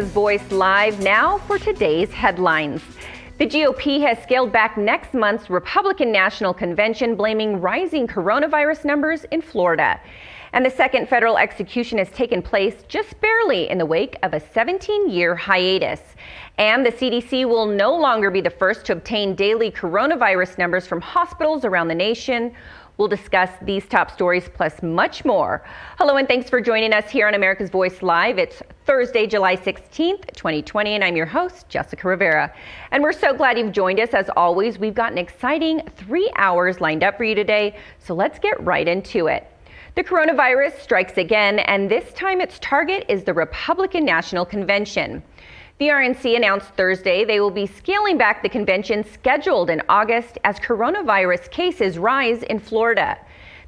Voice Live now for today's headlines. The GOP has scaled back next month's Republican National Convention, blaming rising coronavirus numbers in Florida. And the second federal execution has taken place just barely in the wake of a 17-year hiatus. And the CDC will no longer be the first to obtain daily coronavirus numbers from hospitals around the nation. We'll discuss these top stories plus much more. Hello and thanks for joining us here on America's Voice Live. It's Thursday, July 16th, 2020, and I'm your host, Jessica Rivera. And we're so glad you've joined us. As always, we've got an exciting 3 hours lined up for you today, so let's get right into it. The coronavirus strikes again, and this time its target is the Republican National Convention. The RNC announced Thursday they will be scaling back the convention scheduled in August as coronavirus cases rise in Florida.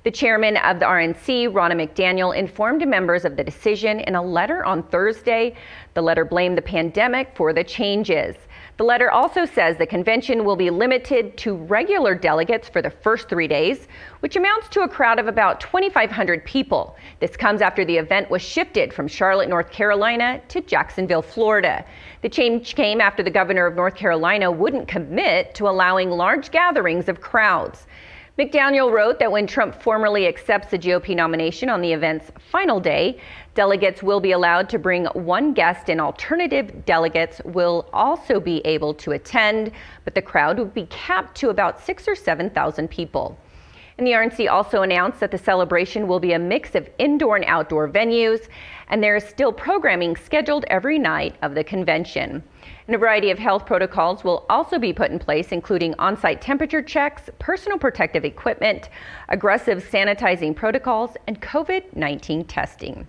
The chairman of the RNC, Ronna McDaniel, informed members of the decision in a letter on Thursday. The letter blamed the pandemic for the changes. The letter also says the convention will be limited to regular delegates for the first 3 days, which amounts to a crowd of about 2,500 people. This comes after the event was shifted from Charlotte, North Carolina to Jacksonville, Florida. The change came after the governor of North Carolina wouldn't commit to allowing large gatherings of crowds. McDaniel wrote that when Trump formally accepts the GOP nomination on the event's final day, delegates will be allowed to bring one guest and alternative delegates will also be able to attend, but the crowd would be capped to about 6,000 or 7,000 people. And the RNC also announced that the celebration will be a mix of indoor and outdoor venues, and there is still programming scheduled every night of the convention. And a variety of health protocols will also be put in place, including on-site temperature checks, personal protective equipment, aggressive sanitizing protocols, and COVID-19 testing.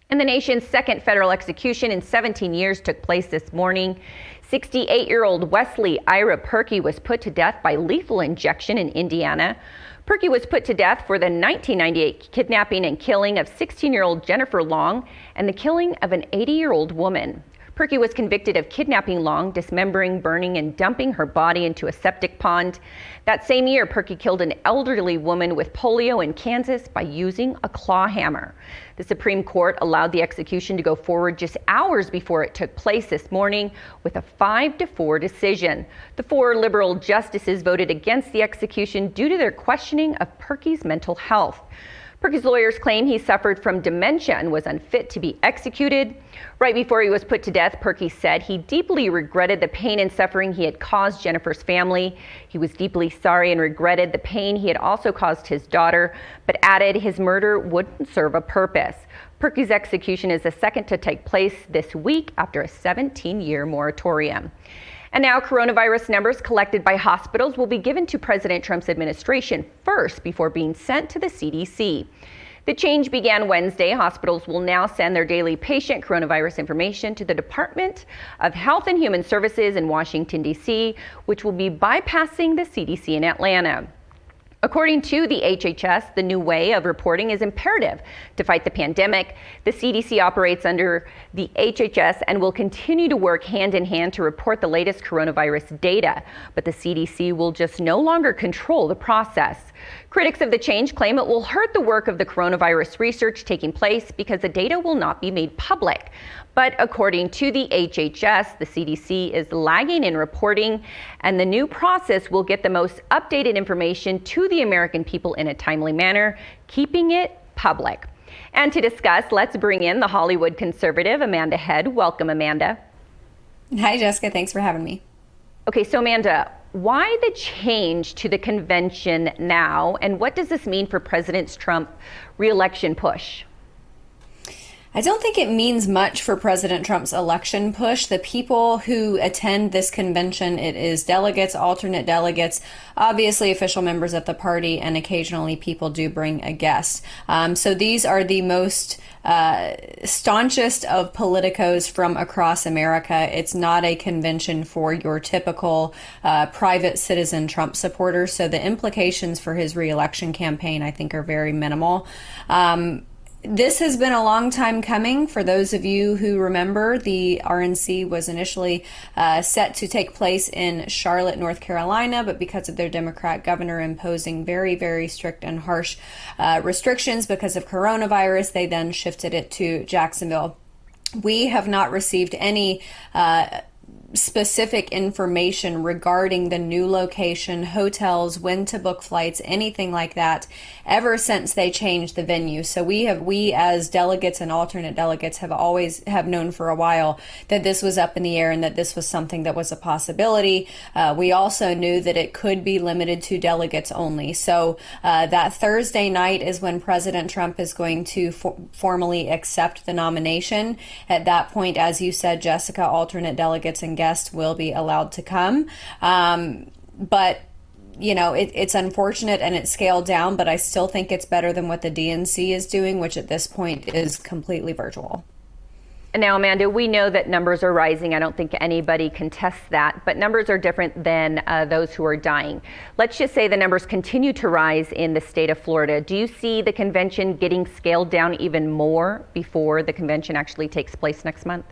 And the nation's second federal execution in 17 years took place this morning. 68-year-old Wesley Ira Perkey was put to death by lethal injection in Indiana. Perkey was put to death for the 1998 kidnapping and killing of 16-year-old Jennifer Long and the killing of an 80-year-old woman. Perkey was convicted of kidnapping Long, dismembering, burning, and dumping her body into a septic pond. That same year, Perkey killed an elderly woman with polio in Kansas by using a claw hammer. The Supreme Court allowed the execution to go forward just hours before it took place this morning with a 5-4 decision. The 4 liberal justices voted against the execution due to their questioning of Perkey's mental health. Perkey's lawyers claim he suffered from dementia and was unfit to be executed. Right before he was put to death, Perkey said he deeply regretted the pain and suffering he had caused Jennifer's family. He was deeply sorry and regretted the pain he had also caused his daughter, but added his murder wouldn't serve a purpose. Perkey's execution is the second to take place this week after a 17-year moratorium. And now coronavirus numbers collected by hospitals will be given to President Trump's administration first before being sent to the CDC. The change began Wednesday. Hospitals will now send their daily patient coronavirus information to the Department of Health and Human Services in Washington, D.C., which will be bypassing the CDC in Atlanta. According to the HHS, the new way of reporting is imperative to fight the pandemic. The CDC operates under the HHS and will continue to work hand in hand to report the latest coronavirus data, but the CDC will just no longer control the process. Critics of the change claim it will hurt the work of the coronavirus research taking place because the data will not be made public. But according to the HHS, the CDC is lagging in reporting, and the new process will get the most updated information to the American people in a timely manner, keeping it public. And to discuss, let's bring in the Hollywood conservative, Amanda Head. Welcome, Amanda. Hi, Jessica. Thanks for having me. Okay, so Amanda, why the change to the convention now, and what does this mean for President Trump's re-election push? I don't think it means much for President Trump's election push. The people who attend this convention, it is delegates, alternate delegates, obviously official members of the party, and occasionally people do bring a guest. So these are the most staunchest of politicos from across America. It's not a convention for your typical private citizen Trump supporters. So the implications for his re-election campaign, I think, are very minimal. This has been a long time coming. For those of you who remember, the RNC was initially set to take place in Charlotte, North Carolina, but because of their Democrat governor imposing very, very strict and harsh restrictions because of coronavirus, they then shifted it to Jacksonville. We have not received any specific information regarding the new location, hotels, when to book flights, anything like that, ever since they changed the venue. So we as delegates and alternate delegates have known for a while that this was up in the air and that this was something that was a possibility. We also knew that it could be limited to delegates only. So that Thursday night is when President Trump is going to formally accept the nomination. At that point, as you said, Jessica, alternate delegates and guests will be allowed to come. But it's unfortunate and it's scaled down, but I still think it's better than what the DNC is doing, which at this point is completely virtual. Now, Amanda, we know that numbers are rising. I don't think anybody contests that, but numbers are different than those who are dying. Let's just say the numbers continue to rise in the state of Florida. Do you see the convention getting scaled down even more before the convention actually takes place next month?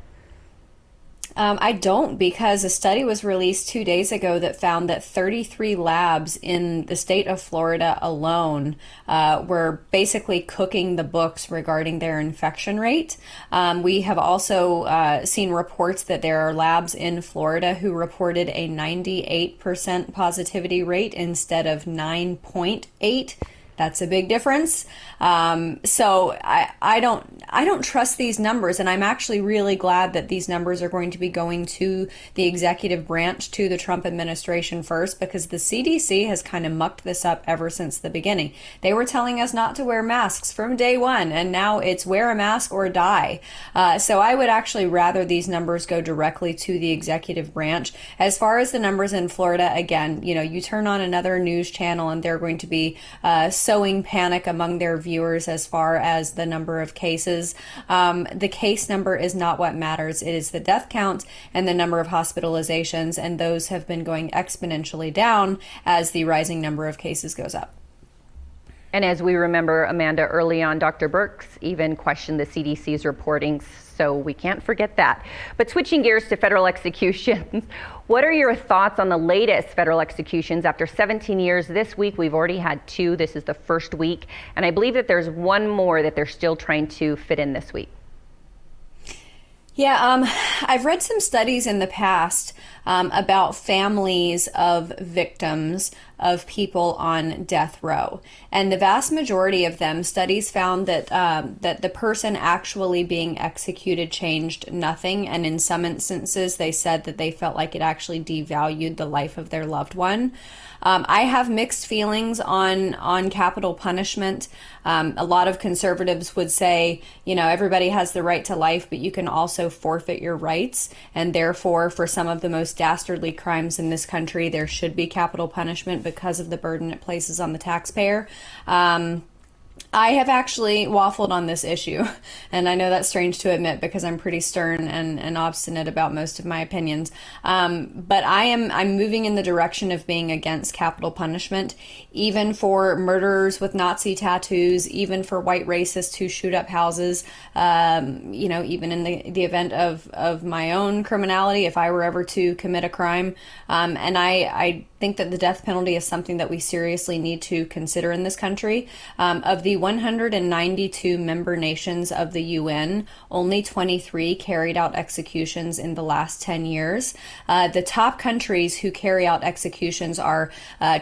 I don't, because a study was released 2 days ago that found that 33 labs in the state of Florida alone were basically cooking the books regarding their infection rate. We have also seen reports that there are labs in Florida who reported a 98% positivity rate instead of 9.8. That's a big difference. So I don't trust these numbers, and I'm actually really glad that these numbers are going to be going to the executive branch, to the Trump administration first, because the CDC has kind of mucked this up ever since the beginning. They were telling us not to wear masks from day one, and now it's wear a mask or die. So I would actually rather these numbers go directly to the executive branch. As far as the numbers in Florida, again, you turn on another news channel and they're going to be sowing panic among their viewers as far as the number of cases. The case number is not what matters. It is the death count and the number of hospitalizations, and those have been going exponentially down as the rising number of cases goes up. And as we remember, Amanda, early on, Dr. Birx even questioned the CDC's reporting, so we can't forget that. But switching gears to federal executions, what are your thoughts on the latest federal executions? After 17 years, this week we've already had 2. This is the first week, and I believe that there's one more that they're still trying to fit in this week. Yeah, I've read some studies in the past about families of victims of people on death row, and the vast majority of them, studies found that that the person actually being executed changed nothing, and in some instances they said that they felt like it actually devalued the life of their loved one. I have mixed feelings on capital punishment. A lot of conservatives would say, everybody has the right to life, but you can also forfeit your rights. And therefore, for some of the most dastardly crimes in this country, there should be capital punishment because of the burden it places on the taxpayer. I have actually waffled on this issue, and I know that's strange to admit because I'm pretty stern and obstinate about most of my opinions. But I'm moving in the direction of being against capital punishment, even for murderers with Nazi tattoos, even for white racists who shoot up houses. Even in the event of my own criminality, if I were ever to commit a crime, and I think that the death penalty is something that we seriously need to consider in this country. Of the 192 member nations of the UN, only 23 carried out executions in the last 10 years. The top countries who carry out executions are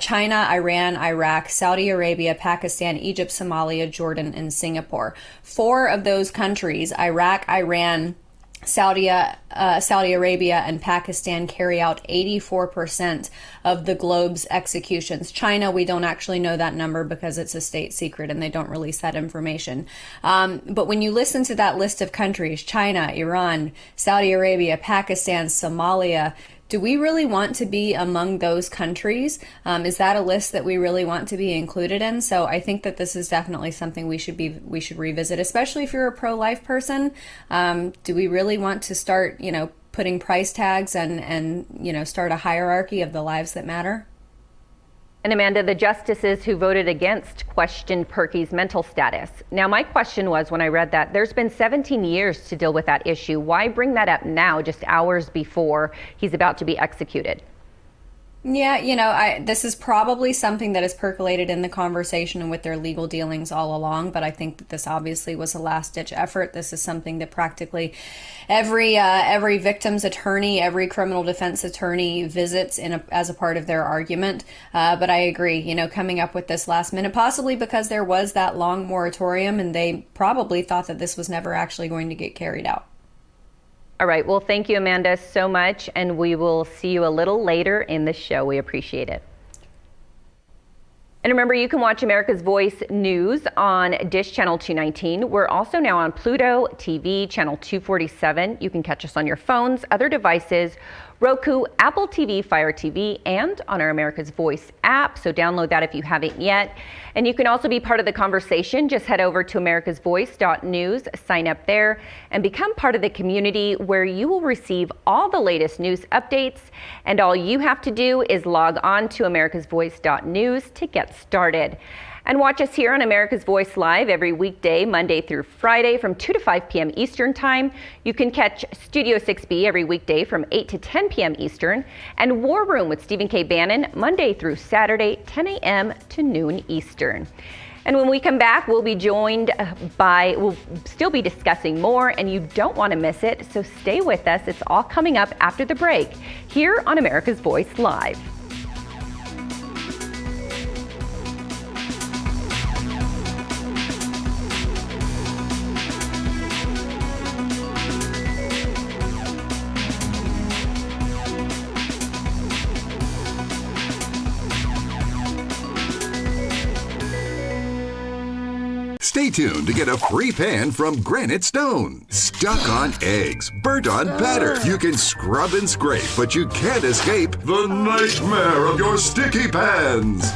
China, Iran, Iraq, Saudi Arabia, Pakistan, Egypt, Somalia, Jordan, and Singapore. 4 of those countries, Iraq, Iran, Saudi Arabia, and Pakistan, carry out 84% of the globe's executions. China, we don't actually know that number because it's a state secret and they don't release that information. But when you listen to that list of countries, China, Iran, Saudi Arabia, Pakistan, Somalia, do we really want to be among those countries? Is that a list that we really want to be included in? So I think that this is definitely something we should revisit, especially if you're a pro-life person. Do we really want to start, putting price tags and start a hierarchy of the lives that matter? And Amanda, the justices who voted against questioned Perky's mental status. Now, my question was, when I read that, there's been 17 years to deal with that issue. Why bring that up now, just hours before he's about to be executed? Yeah, this is probably something that has percolated in the conversation and with their legal dealings all along, but I think that this obviously was a last-ditch effort. This is something that practically every victim's attorney, every criminal defense attorney visits as a part of their argument. But I agree, coming up with this last minute, possibly because there was that long moratorium and they probably thought that this was never actually going to get carried out. All right. Well, thank you, Amanda, so much. And we will see you a little later in the show. We appreciate it. And remember, you can watch America's Voice News on Dish Channel 219. We're also now on Pluto TV, Channel 247. You can catch us on your phones, other devices, Roku, Apple TV, Fire TV, and on our America's Voice app. So download that if you haven't yet. And you can also be part of the conversation. Just head over to americasvoice.news, sign up there, and become part of the community where you will receive all the latest news updates. And all you have to do is log on to americasvoice.news to get started. And watch us here on America's Voice Live every weekday, Monday through Friday from 2 to 5 p.m. Eastern Time. You can catch Studio 6B every weekday from 8 to 10 p.m. Eastern, and War Room with Stephen K. Bannon Monday through Saturday, 10 a.m. to noon Eastern. And when we come back, we'll still be discussing more, and you don't want to miss it, so stay with us. It's all coming up after the break here on America's Voice Live. Stay tuned to get a free pan from Granite Stone. Stuck on eggs, burnt on batter. You can scrub and scrape, but you can't escape the nightmare of your sticky pans.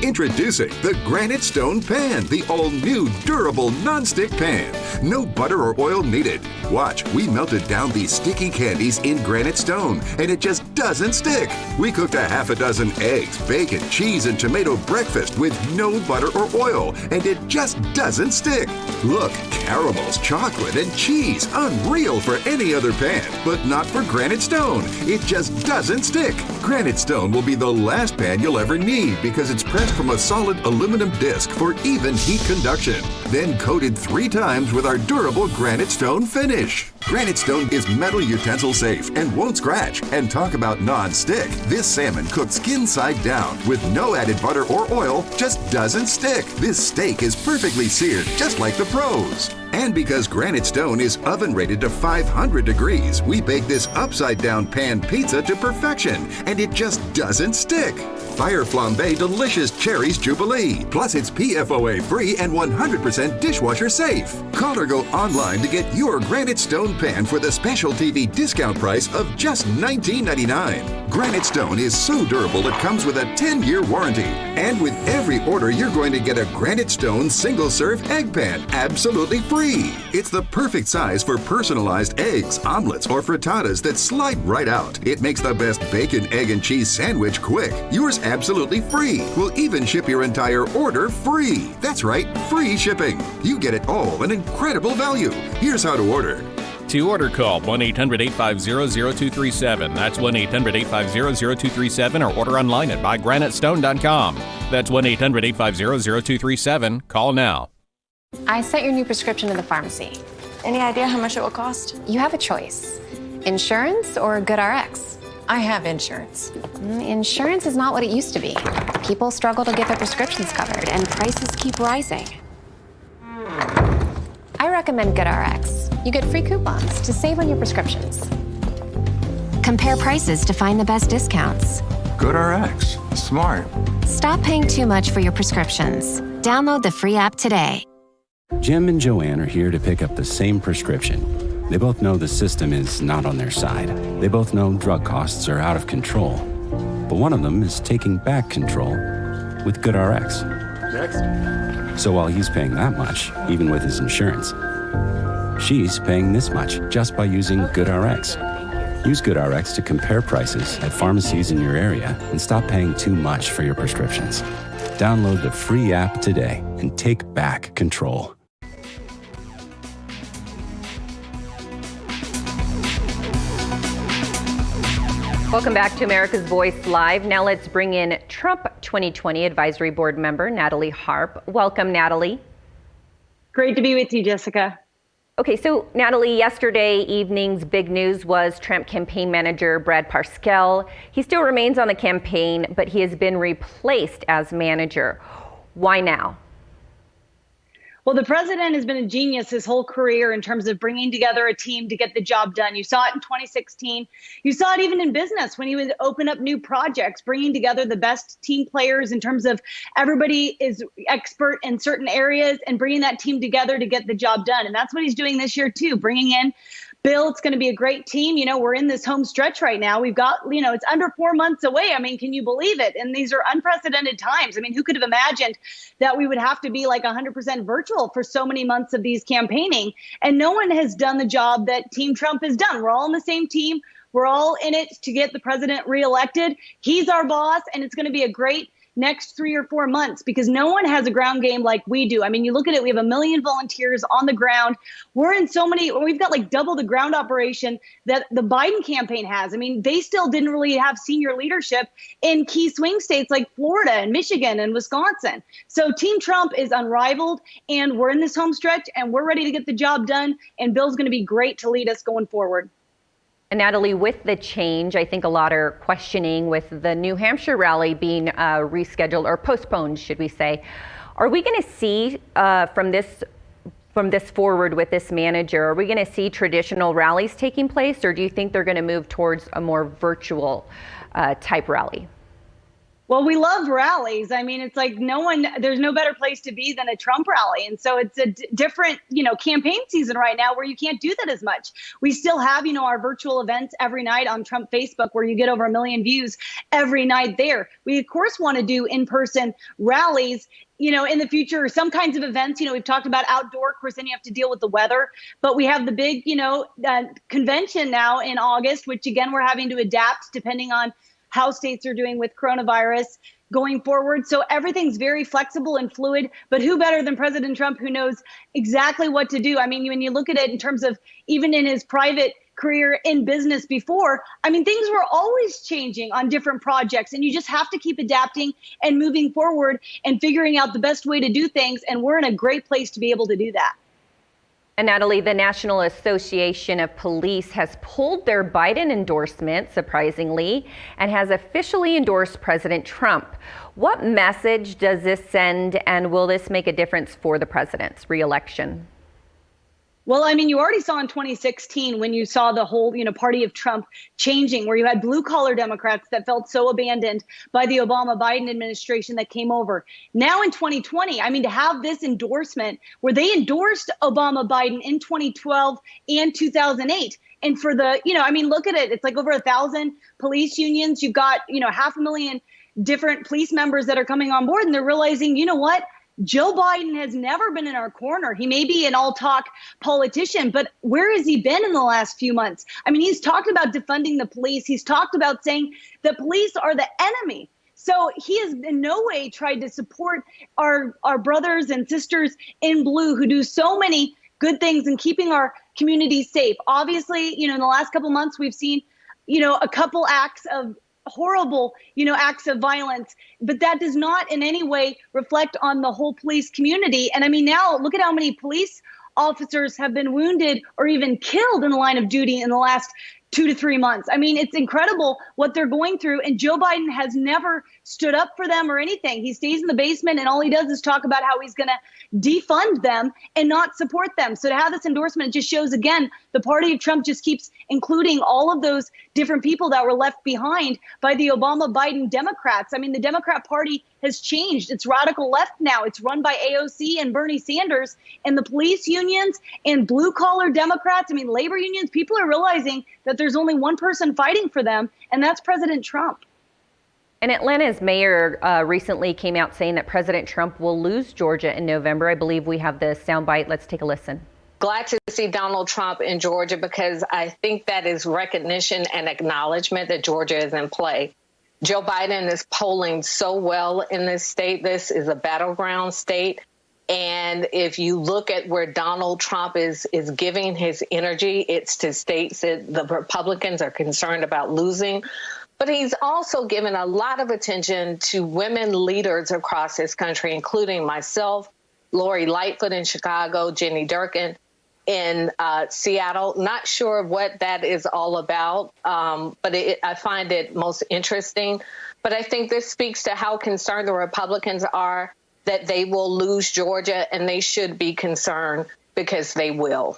Introducing the Granite Stone Pan, the all-new durable non-stick pan. No butter or oil needed. Watch, we melted down these sticky candies in Granite Stone, and it just doesn't stick. We cooked a half a dozen eggs, bacon, cheese, and tomato breakfast with no butter or oil, and it just doesn't stick. Look, caramels, chocolate, and cheese. Unreal for any other pan, but not for Granite Stone. It just doesn't stick. Granite Stone will be the last pan you'll ever need because it's pressed from a solid aluminum disc for even heat conduction, then coated 3 times with our durable Granite Stone finish. Granite Stone is metal utensil safe and won't scratch. And talk about non-stick. This salmon cooked skin side down with no added butter or oil just doesn't stick. This steak is perfectly seared just like the pros. And because Granite Stone is oven rated to 500 degrees, we bake this upside down pan pizza to perfection, and it just doesn't stick. Fire Flambe Delicious Cherries Jubilee. Plus it's PFOA free and 100% dishwasher safe. Call or go online to get your Granite Stone pan for the special TV discount price of just $19.99. Granite Stone is so durable it comes with a 10-year warranty. And with every order, you're going to get a Granite Stone single-serve egg pan absolutely free. It's the perfect size for personalized eggs, omelets, or frittatas that slide right out. It makes the best bacon, egg, and cheese sandwich quick. Yours absolutely free. We'll even ship your entire order free. That's right, free shipping. You get it all an incredible value. Here's how to order. To order, call 1-800-850-0237. That's 1-800-850-0237, or order online at buygranitestone.com. That's 1-800-850-0237. Call now. I sent your new prescription to the pharmacy. Any idea how much it will cost? You have a choice. Insurance or GoodRx? I have insurance. Insurance is not what it used to be. People struggle to get their prescriptions covered, and prices keep rising. I recommend GoodRx. You get free coupons to save on your prescriptions. Compare prices to find the best discounts. GoodRx. Smart. Stop paying too much for your prescriptions. Download the free app today. Jim and Joanne are here to pick up the same prescription. They both know the system is not on their side. They both know drug costs are out of control. But one of them is taking back control with GoodRx. Next. So while he's paying that much, even with his insurance, she's paying this much just by using GoodRx. Use GoodRx to compare prices at pharmacies in your area and stop paying too much for your prescriptions. Download the free app today and take back control. Welcome back to America's Voice Live. Now let's bring in Trump 2020 Advisory Board member Natalie Harp. Welcome, Natalie. Great to be with you, Jessica. Okay, so Natalie, yesterday evening's big news was Trump campaign manager Brad Parscale. He still remains on the campaign, but he has been replaced as manager. Why now? Well, the president has been a genius his whole career in terms of bringing together a team to get the job done. You saw it in 2016. You saw it even in business when he would open up new projects, bringing together the best team players in terms of everybody is expert in certain areas and bringing that team together to get the job done. And that's what he's doing this year, too, bringing in Bill. It's going to be a great team. You know, we're in this home stretch right now. We've got, you know, it's under 4 months away. I mean, can you believe it? And these are unprecedented times. I mean, who could have imagined that we would have to be like 100% virtual for so many months of these campaigning? And no one has done the job that Team Trump has done. We're all on the same team. We're all in it to get the president reelected. He's our boss, and it's going to be a great next 3 or 4 months because no one has a ground game like we do. I mean, you look at it, we have 1 million volunteers on the ground. We're in so many, we've got like double the ground operation that the Biden campaign has. I mean, they still didn't really have senior leadership in key swing states like Florida and Michigan and Wisconsin. So Team Trump is unrivaled, and we're in this home stretch and we're ready to get the job done. And Bill's going to be great to lead us going forward. And Natalie, with the change, I think a lot are questioning with the New Hampshire rally being rescheduled or postponed, should we say. Are we going to see from this forward with this manager, are we going to see traditional rallies taking place, or do you think they're going to move towards a more virtual type rally? Well, we love rallies. I mean, it's like there's no better place to be than a Trump rally. And so it's a different, campaign season right now where you can't do that as much. We still have, our virtual events every night on Trump Facebook where you get over 1 million views every night there. We, of course, want to do in-person rallies, in the future, some kinds of events. We've talked about outdoor. Of course, then you have to deal with the weather. But we have the big, convention now in August, which, again, we're having to adapt depending on how states are doing with coronavirus going forward. So everything's very flexible and fluid, but who better than President Trump, who knows exactly what to do? I mean, when you look at it in terms of even in his private career in business before, I mean, things were always changing on different projects, and you just have to keep adapting and moving forward and figuring out the best way to do things. And we're in a great place to be able to do that. And Natalie, the National Association of Police has pulled their Biden endorsement, surprisingly, and has officially endorsed President Trump. What message does this send, and will this make a difference for the president's reelection? Well, I mean, you already saw in 2016 when you saw the whole, party of Trump changing, where you had blue collar Democrats that felt so abandoned by the Obama-Biden administration that came over. Now in 2020, I mean, to have this endorsement where they endorsed Obama-Biden in 2012 and 2008. And for the, look at it. It's like over 1,000 police unions. You've got, 500,000 different police members that are coming on board, and they're realizing, you know what? Joe Biden has never been in our corner. He may be an all-talk politician, but where has he been in the last few months? I mean, he's talked about defunding the police. He's talked about saying the police are the enemy. So he has in no way tried to support our brothers and sisters in blue who do so many good things in keeping our communities safe. Obviously, in the last couple months, we've seen, a couple acts of horrible, acts of violence, but that does not in any way reflect on the whole police community. And I mean, now look at how many police officers have been wounded or even killed in the line of duty in the last 2 to 3 months. I mean, it's incredible what they're going through. And Joe Biden has never stood up for them or anything. He stays in the basement and all he does is talk about how he's going to defund them and not support them. So to have this endorsement just shows, again, the party of Trump just keeps including all of those different people that were left behind by the Obama-Biden Democrats. I mean, the Democrat Party has changed. It's radical left now. It's run by AOC and Bernie Sanders, and the police unions and blue-collar Democrats, I mean, labor unions, people are realizing that there's only one person fighting for them, and that's President Trump. And Atlanta's mayor recently came out saying that President Trump will lose Georgia in November. I believe we have the soundbite. Let's take a listen. Glad to see Donald Trump in Georgia because I think that is recognition and acknowledgement that Georgia is in play. Joe Biden is polling so well in this state. This is a battleground state. And if you look at where Donald Trump is giving his energy, it's to states that the Republicans are concerned about losing. But he's also given a lot of attention to women leaders across this country, including myself, Lori Lightfoot in Chicago, Jenny Durkin in Seattle. Not sure what that is all about, but I find it most interesting. But I think this speaks to how concerned the Republicans are that they will lose Georgia, and they should be concerned because they will.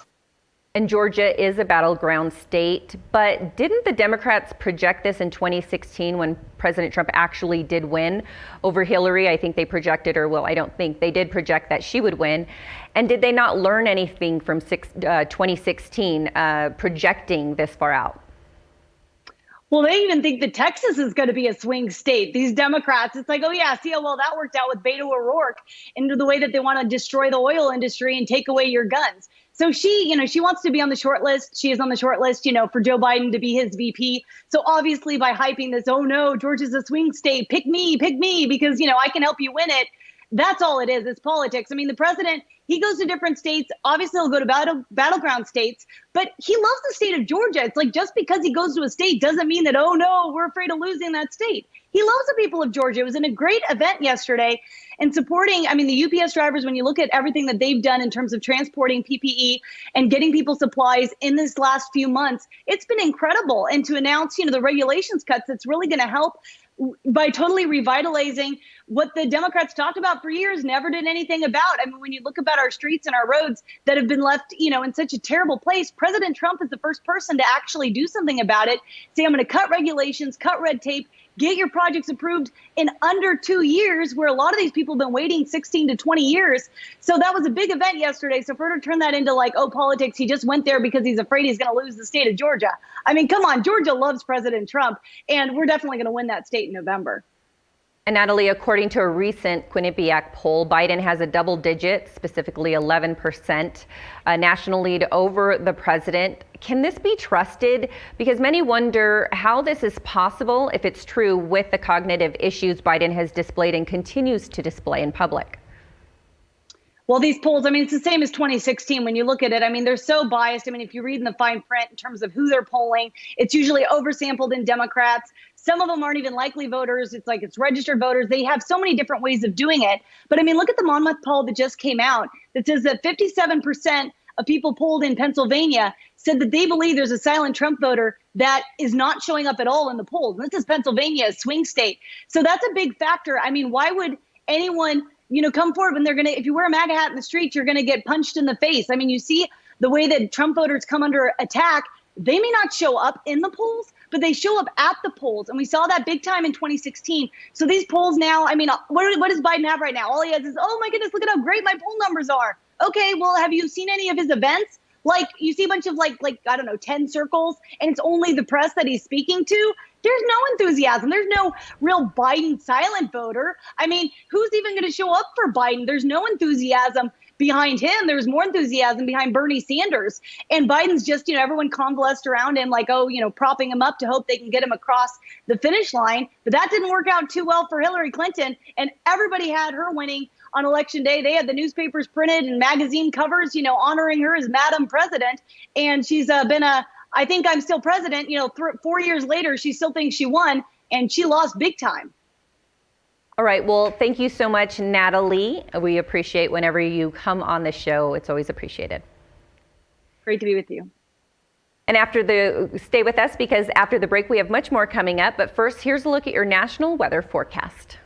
And Georgia is a battleground state, but didn't the Democrats project this in 2016 when President Trump actually did win over Hillary? I think they projected, I don't think they did project that she would win. And did they not learn anything from 2016 projecting this far out? Well, they even think that Texas is going to be a swing state. These Democrats, it's like, oh, yeah, see how well that worked out with Beto O'Rourke into the way that they want to destroy the oil industry and take away your guns. So she wants to be on the short list. She is on the short list, for Joe Biden to be his VP. So obviously by hyping this, oh, no, Georgia's a swing state. Pick me, because, I can help you win it. That's all it is. It's politics. I mean, the president, he goes to different states. Obviously, he'll go to battleground states, but he loves the state of Georgia. It's like just because he goes to a state doesn't mean that, oh, no, we're afraid of losing that state. He loves the people of Georgia. It was in a great event yesterday and supporting, the UPS drivers, when you look at everything that they've done in terms of transporting PPE and getting people supplies in this last few months, it's been incredible. And to announce, the regulations cuts, that's really going to help by totally revitalizing what the Democrats talked about for years, never did anything about. When you look about our streets and our roads that have been left, in such a terrible place, President Trump is the first person to actually do something about it. Say, I'm going to cut regulations, cut red tape, get your projects approved in under 2 years, where a lot of these people have been waiting 16 to 20 years. So that was a big event yesterday. So for her to turn that into politics, he just went there because he's afraid he's going to lose the state of Georgia. Come on, Georgia loves President Trump, and we're definitely going to win that state in November. And Natalie, according to a recent Quinnipiac poll, Biden has a double digit, specifically 11% national lead over the president. Can this be trusted? Because many wonder how this is possible, if it's true, with the cognitive issues Biden has displayed and continues to display in public. Well, these polls, it's the same as 2016. When you look at it, they're so biased. If you read in the fine print in terms of who they're polling, it's usually oversampled in Democrats. Some of them aren't even likely voters. It's like it's registered voters. They have so many different ways of doing it. But look at the Monmouth poll that just came out that says that 57% of people polled in Pennsylvania said that they believe there's a silent Trump voter that is not showing up at all in the polls. And this is Pennsylvania, a swing state. So that's a big factor. Why would anyone come forward when if you wear a MAGA hat in the street, you're going to get punched in the face. You see the way that Trump voters come under attack. They may not show up in the polls, but they show up at the polls. And we saw that big time in 2016. So these polls now, what does Biden have right now? All he has is, oh my goodness, look at how great my poll numbers are. Okay, well, have you seen any of his events? You see a bunch of I don't know, 10 circles, and it's only the press that he's speaking to. There's no enthusiasm. There's no real Biden silent voter. Who's even going to show up for Biden? There's no enthusiasm behind him. There's more enthusiasm behind Bernie Sanders. And Biden's just, everyone convalesced around him propping him up to hope they can get him across the finish line. But that didn't work out too well for Hillary Clinton. And everybody had her winning on Election Day. They had the newspapers printed and magazine covers, honoring her as Madam President. And she's been I think I'm still president. 4 years later, she still thinks she won, and she lost big time. All right. Well, thank you so much, Natalie. We appreciate whenever you come on the show. It's always appreciated. Great to be with you. And stay with us, because after the break, we have much more coming up. But first, here's a look at your national weather forecast.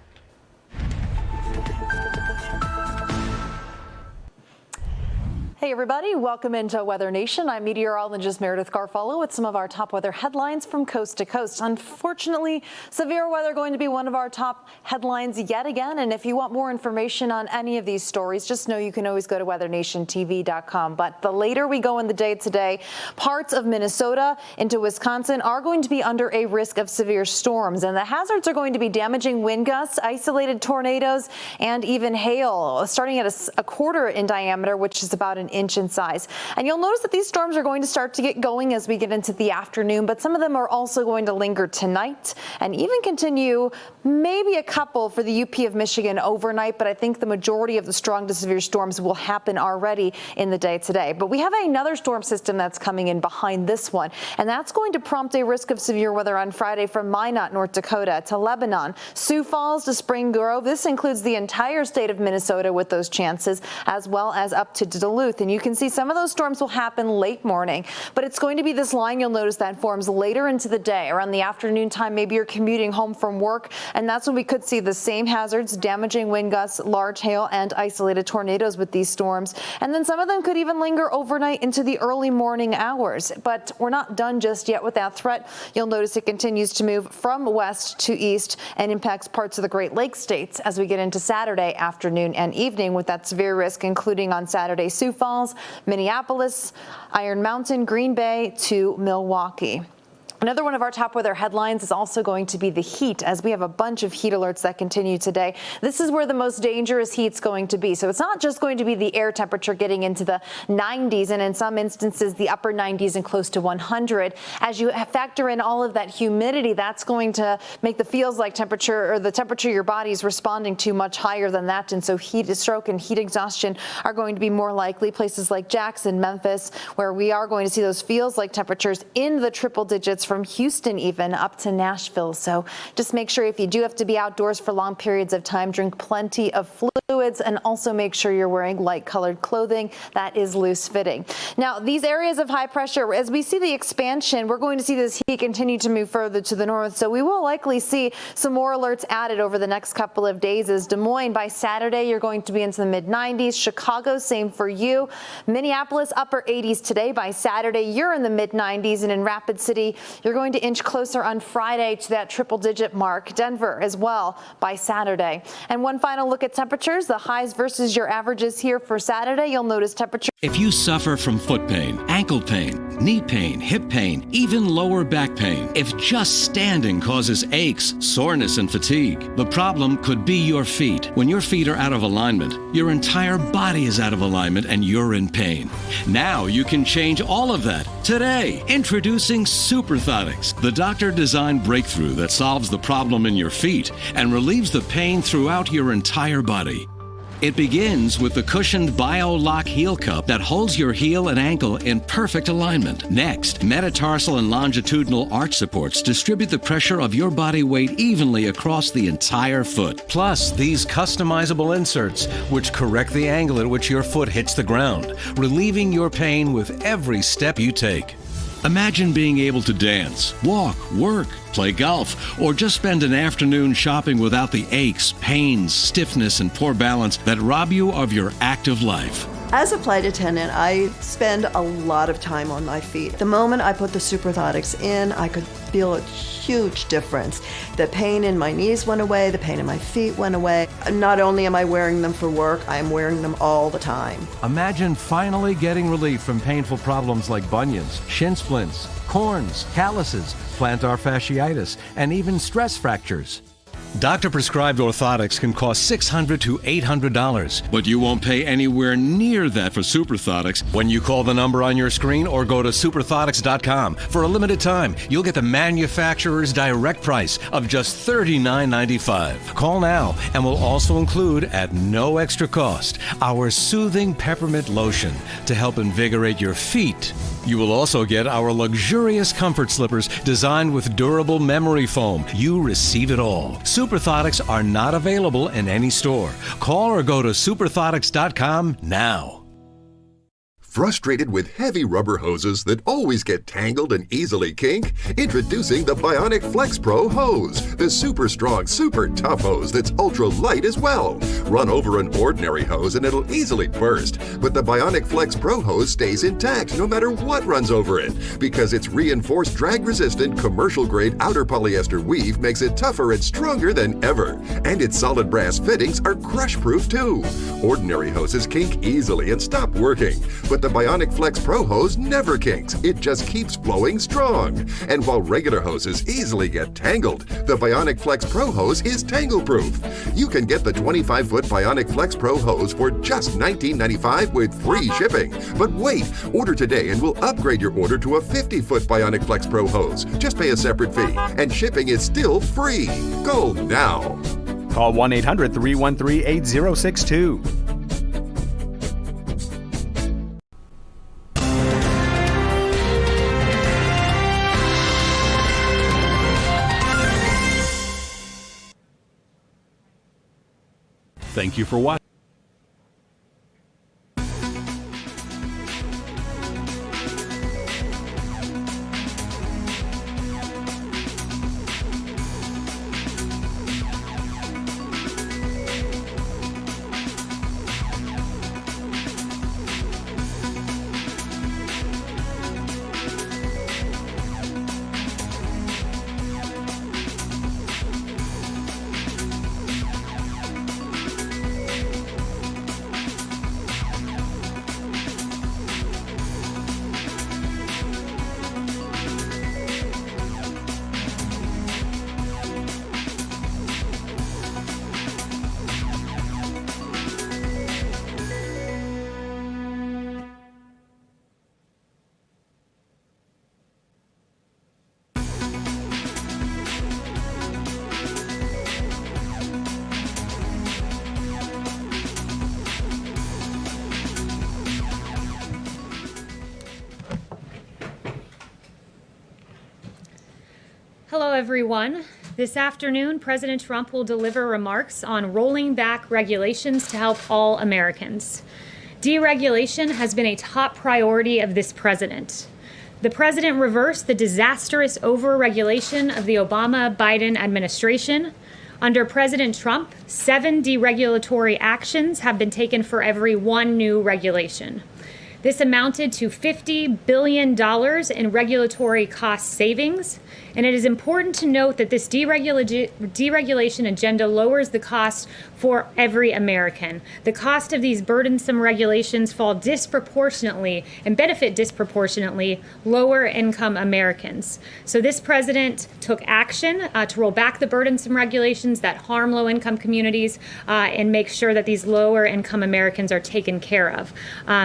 Hey everybody, welcome into Weather Nation. I'm meteorologist Meredith Garfalo with some of our top weather headlines from coast to coast. Unfortunately, severe weather going to be one of our top headlines yet again. And if you want more information on any of these stories, just know you can always go to weathernationtv.com. But the later we go in the day today, parts of Minnesota into Wisconsin are going to be under a risk of severe storms. And the hazards are going to be damaging wind gusts, isolated tornadoes, and even hail, starting at a quarter in diameter, which is about an inch in size. And you'll notice that these storms are going to start to get going as we get into the afternoon, but some of them are also going to linger tonight and even continue maybe a couple for the UP of Michigan overnight, but I think the majority of the strong to severe storms will happen already in the day today. But we have another storm system that's coming in behind this one, and that's going to prompt a risk of severe weather on Friday from Minot, North Dakota to Lebanon, Sioux Falls to Spring Grove. This includes the entire state of Minnesota with those chances, as well as up to Duluth. And you can see some of those storms will happen late morning, but it's going to be this line you'll notice that forms later into the day. Around the afternoon time, maybe you're commuting home from work, and that's when we could see the same hazards, damaging wind gusts, large hail, and isolated tornadoes with these storms. And then some of them could even linger overnight into the early morning hours. But we're not done just yet with that threat. You'll notice it continues to move from west to east and impacts parts of the Great Lakes states as we get into Saturday afternoon and evening with that severe risk, including on Saturday, Sioux Falls, Minneapolis, Iron Mountain, Green Bay to Milwaukee. Another one of our top weather headlines is also going to be the heat, as we have a bunch of heat alerts that continue today. This is where the most dangerous heat's going to be. So it's not just going to be the air temperature getting into the 90s and in some instances the upper 90s and close to 100. As you factor in all of that humidity, that's going to make the feels like temperature, or the temperature your body's responding to, much higher than that. And so heat stroke and heat exhaustion are going to be more likely. Places like Jackson, Memphis, where we are going to see those feels like temperatures in the triple digits, from Houston even up to Nashville. So just make sure if you do have to be outdoors for long periods of time, drink plenty of fluids, and also make sure you're wearing light colored clothing that is loose fitting. Now, these areas of high pressure, as we see the expansion, we're going to see this heat continue to move further to the north. So we will likely see some more alerts added over the next couple of days. As Des Moines, by Saturday, you're going to be into the mid 90s. Chicago, same for you. Minneapolis, upper 80s today. By Saturday, you're in the mid 90s. And in Rapid City, you're going to inch closer on Friday to that triple digit mark. Denver as well by Saturday. And one final look at temperatures, the highs versus your averages here for Saturday. You'll notice temperature. If you suffer from foot pain, ankle pain, knee pain, hip pain, even lower back pain, if just standing causes aches, soreness, and fatigue, the problem could be your feet. When your feet are out of alignment, your entire body is out of alignment and you're in pain. Now you can change all of that today. Introducing Superthotics, the doctor-designed breakthrough that solves the problem in your feet and relieves the pain throughout your entire body. It begins with the cushioned BioLock heel cup that holds your heel and ankle in perfect alignment. Next, metatarsal and longitudinal arch supports distribute the pressure of your body weight evenly across the entire foot. Plus, these customizable inserts, which correct the angle at which your foot hits the ground, relieving your pain with every step you take. Imagine being able to dance, walk, work, play golf, or just spend an afternoon shopping without the aches, pains, stiffness, and poor balance that rob you of your active life. As a flight attendant, I spend a lot of time on my feet. The moment I put the Superthotics in, I could feel a huge difference. The pain in my knees went away, the pain in my feet went away. Not only am I wearing them for work, I am wearing them all the time. Imagine finally getting relief from painful problems like bunions, shin splints, corns, calluses, plantar fasciitis, and even stress fractures. Doctor-prescribed orthotics can cost $600 to $800, but you won't pay anywhere near that for Superthotics when you call the number on your screen or go to superthotics.com. For a limited time, you'll get the manufacturer's direct price of just $39.95. Call now, and we'll also include, at no extra cost, our soothing peppermint lotion to help invigorate your feet. You will also get our luxurious comfort slippers designed with durable memory foam. You receive it all. Superthotics are not available in any store. Call or go to superthotics.com now. Frustrated with heavy rubber hoses that always get tangled and easily kink? Introducing the Bionic Flex Pro hose, the super strong, super tough hose that's ultra light as well. Run over an ordinary hose and it'll easily burst, but the Bionic Flex Pro hose stays intact no matter what runs over it, because its reinforced drag-resistant commercial-grade outer polyester weave makes it tougher and stronger than ever. And its solid brass fittings are crush-proof too. Ordinary hoses kink easily and stop working, but the Bionic Flex Pro hose never kinks. It just keeps flowing strong. And while regular hoses easily get tangled, the Bionic Flex Pro hose is tangle-proof. You can get the 25-foot Bionic Flex Pro hose for just $19.95 with free shipping. But wait, order today and we'll upgrade your order to a 50-foot Bionic Flex Pro hose. Just pay a separate fee, and shipping is still free. Go now. Call 1-800-313-8062. Thank you for watching. Hello, everyone. This afternoon, President Trump will deliver remarks on rolling back regulations to help all Americans. Deregulation has been a top priority of this president. The president reversed the disastrous overregulation of the Obama-Biden administration. Under President Trump, 7 deregulatory actions have been taken for every 1 new regulation. This amounted to $50 billion in regulatory cost savings, and it is important to note that this deregulation agenda lowers the cost for every American. The cost of these burdensome regulations fall disproportionately and benefit disproportionately lower income Americans. So this president took action to roll back the burdensome regulations that harm low income communities and make sure that these lower income Americans are taken care of.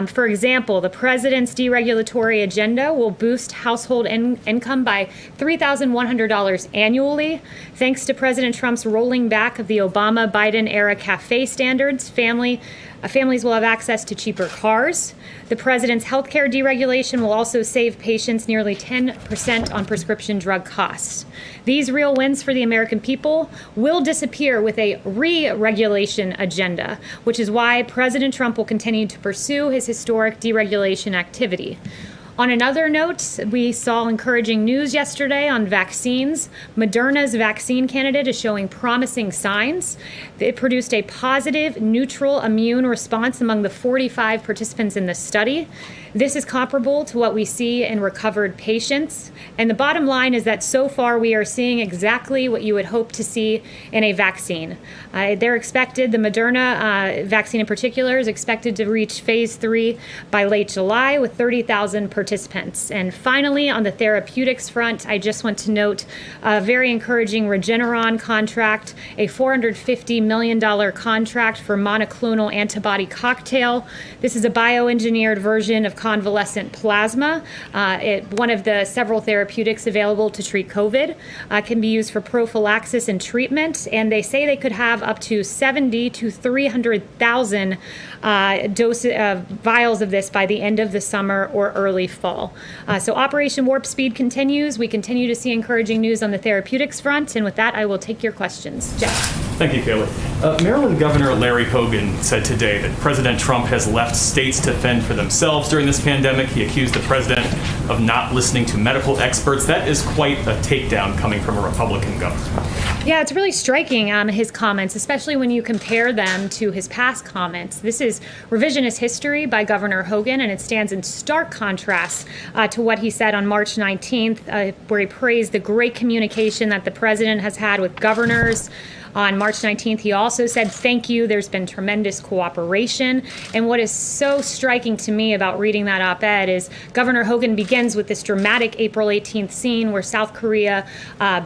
For example, the president's deregulatory agenda will boost household income by $3,100 annually. Thanks to President Trump's rolling back of the Obama-Biden era CAFE standards, families will have access to cheaper cars. The president's healthcare deregulation will also save patients nearly 10% on prescription drug costs. These real wins for the American people will disappear with a re-regulation agenda, which is why President Trump will continue to pursue his historic deregulation activity. On another note, we saw encouraging news yesterday on vaccines. Moderna's vaccine candidate is showing promising signs. It produced a positive, neutral immune response among the 45 participants in the study. This is comparable to what we see in recovered patients. And the bottom line is that so far we are seeing exactly what you would hope to see in a vaccine. They're expected, the Moderna vaccine in particular, is expected to reach phase 3 by late July with 30,000 participants. And finally, on the therapeutics front, I just want to note a very encouraging Regeneron contract, a $450 million contract for monoclonal antibody cocktail. This is a bioengineered version of convalescent plasma. One of the several therapeutics available to treat COVID, can be used for prophylaxis and treatment, and they say they could have up to 70 to 300,000 vials of this by the end of the summer or early fall. So Operation Warp Speed continues. We continue to see encouraging news on the therapeutics front, and with that, I will take your questions. Jeff. Thank you, Kaylee. Maryland Governor Larry Hogan said today that President Trump has left states to fend for themselves during this pandemic. He accused the president of not listening to medical experts. That is quite a takedown coming from a Republican governor. Yeah, it's really striking, his comments, especially when you compare them to his past comments. This is revisionist history by Governor Hogan, and it stands in stark contrast to what he said on March 19th, where he praised the great communication that the president has had with governors. On March 19th, he also said, thank you, there's been tremendous cooperation. And what is so striking to me about reading that op-ed is Governor Hogan begins with this dramatic April 18th scene where South Korea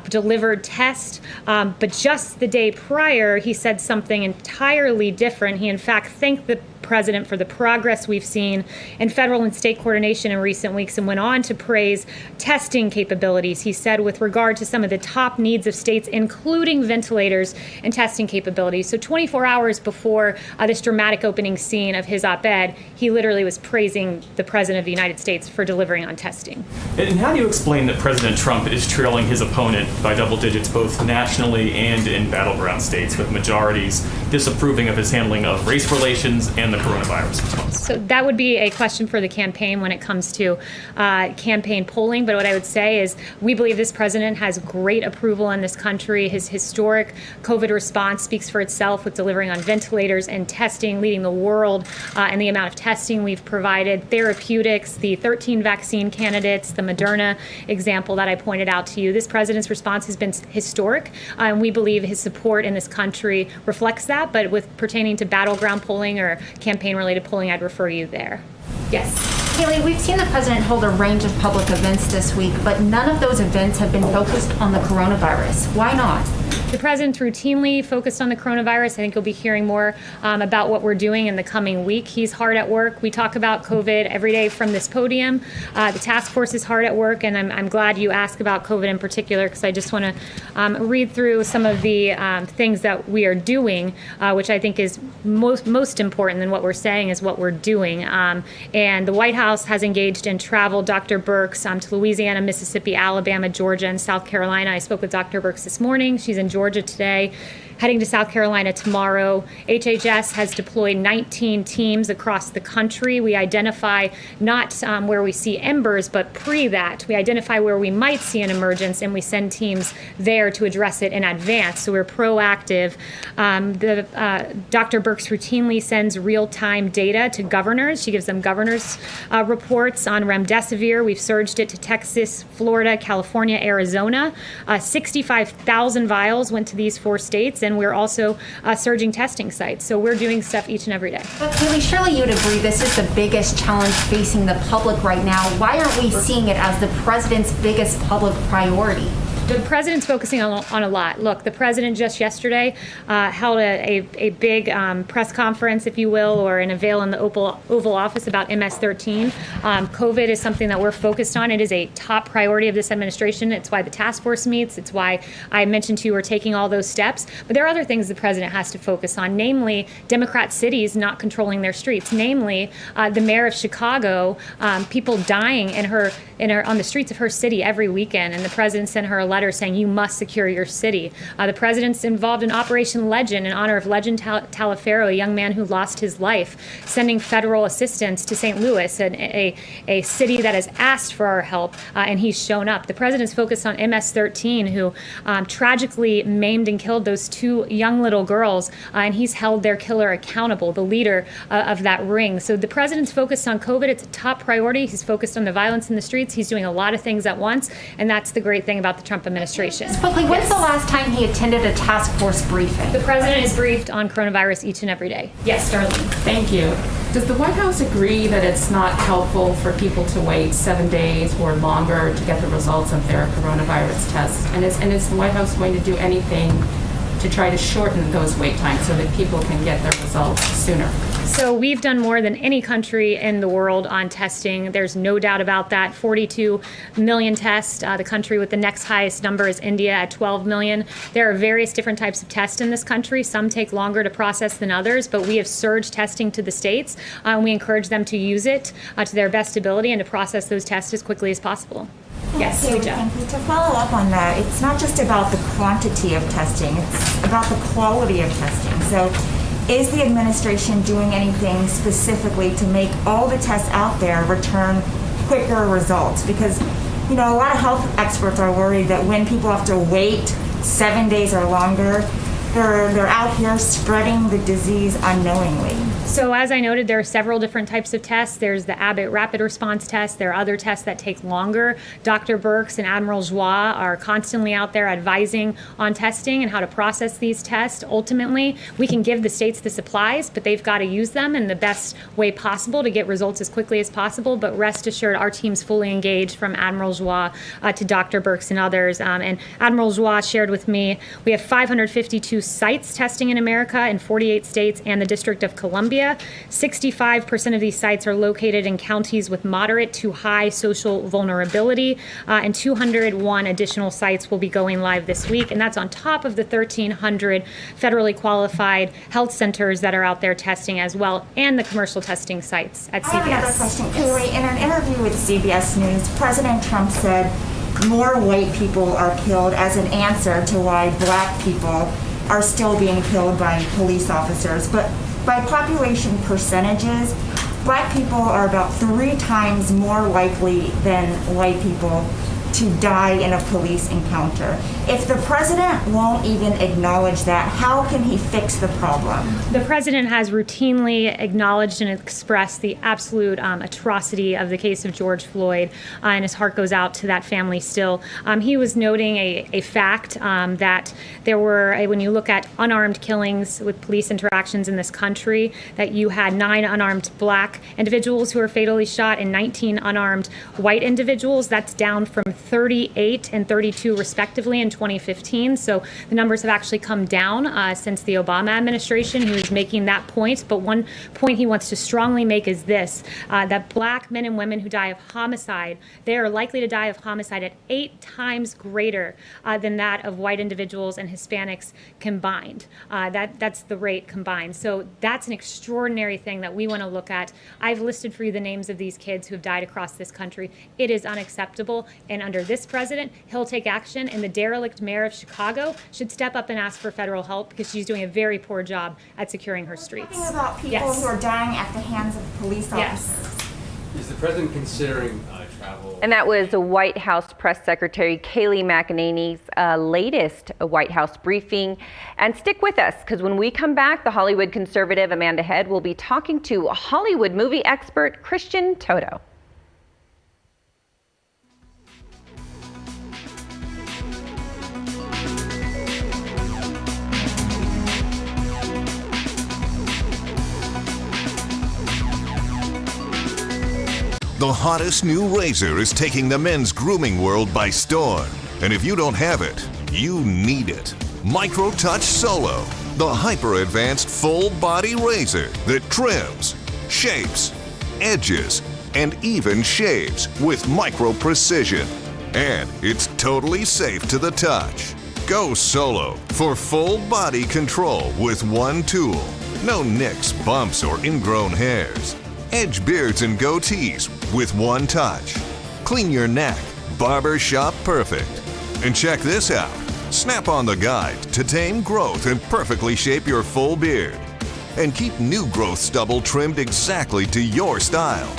delivered tests. But just the day prior, he said something entirely different. He, in fact, thanked the president for the progress we've seen in federal and state coordination in recent weeks, and went on to praise testing capabilities. He said with regard to some of the top needs of states, including ventilators and testing capabilities. So 24 hours before this dramatic opening scene of his op-ed, he literally was praising the president of the United States for delivering on testing. And how do you explain that President Trump is trailing his opponent by double digits both nationally and in battleground states, with majorities disapproving of his handling of race relations and the coronavirus response? So that would be a question for the campaign when it comes to campaign polling. But what I would say is we believe this president has great approval in this country. His historic COVID response speaks for itself, with delivering on ventilators and testing, leading the world in the amount of testing we've provided, therapeutics, the 13 vaccine candidates, the Moderna example that I pointed out to you. This president's response has been historic, and we believe his support in this country reflects that. But with pertaining to battleground polling or campaign-related polling, I'd refer you there. Yes. Haley, we've seen the president hold a range of public events this week, but none of those events have been focused on the coronavirus. Why not? The president's routinely focused on the coronavirus. I think you'll be hearing more about what we're doing in the coming week. He's hard at work. We talk about COVID every day from this podium. The task force is hard at work, and I'm glad you asked about COVID in particular, because I just want to read through some of the things that we are doing, which I think is most important than what we're saying is what we're doing. And the White House has engaged in travel. Dr. Birx to Louisiana, Mississippi, Alabama, Georgia, and South Carolina. I spoke with Dr. Birx this morning. She's in Georgia today, heading to South Carolina tomorrow. HHS has deployed 19 teams across the country. We identify not where we see embers, but pre that. We identify where we might see an emergence, and we send teams there to address it in advance. So we're proactive. Dr. Birx routinely sends real-time data to governors. She gives them governors' reports on remdesivir. We've surged it to Texas, Florida, California, Arizona. 65,000 vials went to these 4 states, and we're also surging testing sites. So we're doing stuff each and every day. But Haley, surely you'd agree this is the biggest challenge facing the public right now. Why aren't we seeing it as the president's biggest public priority? The president's focusing on a lot. Look, the president just yesterday held a big press conference, if you will, or an avail in the Oval Office about MS-13. COVID is something that we're focused on. It is a top priority of this administration. It's why the task force meets. It's why I mentioned to you we're taking all those steps. But there are other things the president has to focus on, namely Democrat cities not controlling their streets, namely the mayor of Chicago, people dying on the streets of her city every weekend, and the president sent her a letter saying you must secure your city. The president's involved in Operation Legend in honor of Legend Taliaferro, a young man who lost his life, sending federal assistance to St. Louis, a city that has asked for our help, and he's shown up. The president's focused on MS-13, who tragically maimed and killed those 2 young little girls, and he's held their killer accountable, the leader of that ring. So the president's focused on COVID. It's a top priority. He's focused on the violence in the streets. He's doing a lot of things at once, and that's the great thing about the Trump administration. When's the last time he attended a task force briefing? The president is briefed on coronavirus each and every day. Yes, Darlene. Thank you. Does the White House agree that it's not helpful for people to wait 7 days or longer to get the results of their coronavirus tests? And is the White House going to do anything to try to shorten those wait times so that people can get their results sooner? So we've done more than any country in the world on testing. There's no doubt about that. 42 million tests. The country with the next highest number is India at 12 million. There are various different types of tests in this country. Some take longer to process than others, but we have surged testing to the states. We encourage them to use it to their best ability and to process those tests as quickly as possible. Yes, thank you. To follow up on that, it's not just about the quantity of testing, it's about the quality of testing. So is the administration doing anything specifically to make all the tests out there return quicker results? Because, a lot of health experts are worried that when people have to wait 7 days or longer, they're out here spreading the disease unknowingly. So as I noted, there are several different types of tests. There's the Abbott rapid response test. There are other tests that take longer. Dr. Birx and Admiral Joie are constantly out there advising on testing and how to process these tests. Ultimately, we can give the states the supplies, but they've got to use them in the best way possible to get results as quickly as possible. But rest assured, our team's fully engaged, from Admiral Joie to Dr. Birx and others. And Admiral Joie shared with me, we have 552 sites testing in America in 48 states and the District of Columbia. 65% of these sites are located in counties with moderate to high social vulnerability, and 201 additional sites will be going live this week, and that's on top of the 1,300 federally qualified health centers that are out there testing as well, and the commercial testing sites at CBS. I have another question. Kaylee, in an interview with CBS News, President Trump said more white people are killed as an answer to why black people are still being killed by police officers. But by population percentages, black people are about 3 times more likely than white people to die in a police encounter. If the president won't even acknowledge that, how can he fix the problem? The president has routinely acknowledged and expressed the absolute atrocity of the case of George Floyd, and his heart goes out to that family still. He was noting a fact that there were, when you look at unarmed killings with police interactions in this country, that you had 9 unarmed black individuals who were fatally shot and 19 unarmed white individuals. That's down from 38 and 32 respectively in 2015. So the numbers have actually come down since the Obama administration. He was making that point. But one point he wants to strongly make is this, that black men and women who die of homicide, they are likely to die of homicide at 8 times greater than that of white individuals and Hispanics combined. That's the rate combined. So that's an extraordinary thing that we want to look at. I've listed for you the names of these kids who have died across this country. It is unacceptable. And under this president, he'll take action, and the derelict mayor of Chicago should step up and ask for federal help, because she's doing a very poor job at securing her streets. Talking about people who are dying at the hands of police officers. Is the president considering travel? And that was White House Press Secretary Kayleigh McEnany's latest White House briefing. And stick with us, because when we come back, the Hollywood conservative Amanda Head will be talking to Hollywood movie expert Christian Toto. The hottest new razor is taking the men's grooming world by storm. And if you don't have it, you need it. Micro Touch Solo, the hyper-advanced full-body razor that trims, shapes, edges, and even shaves with micro precision. And it's totally safe to the touch. Go solo for full body control with one tool. No nicks, bumps, or ingrown hairs. Edge beards and goatees with one touch. Clean your neck, barber shop perfect. And check this out. Snap on the guide to tame growth and perfectly shape your full beard. And keep new growth stubble trimmed exactly to your style.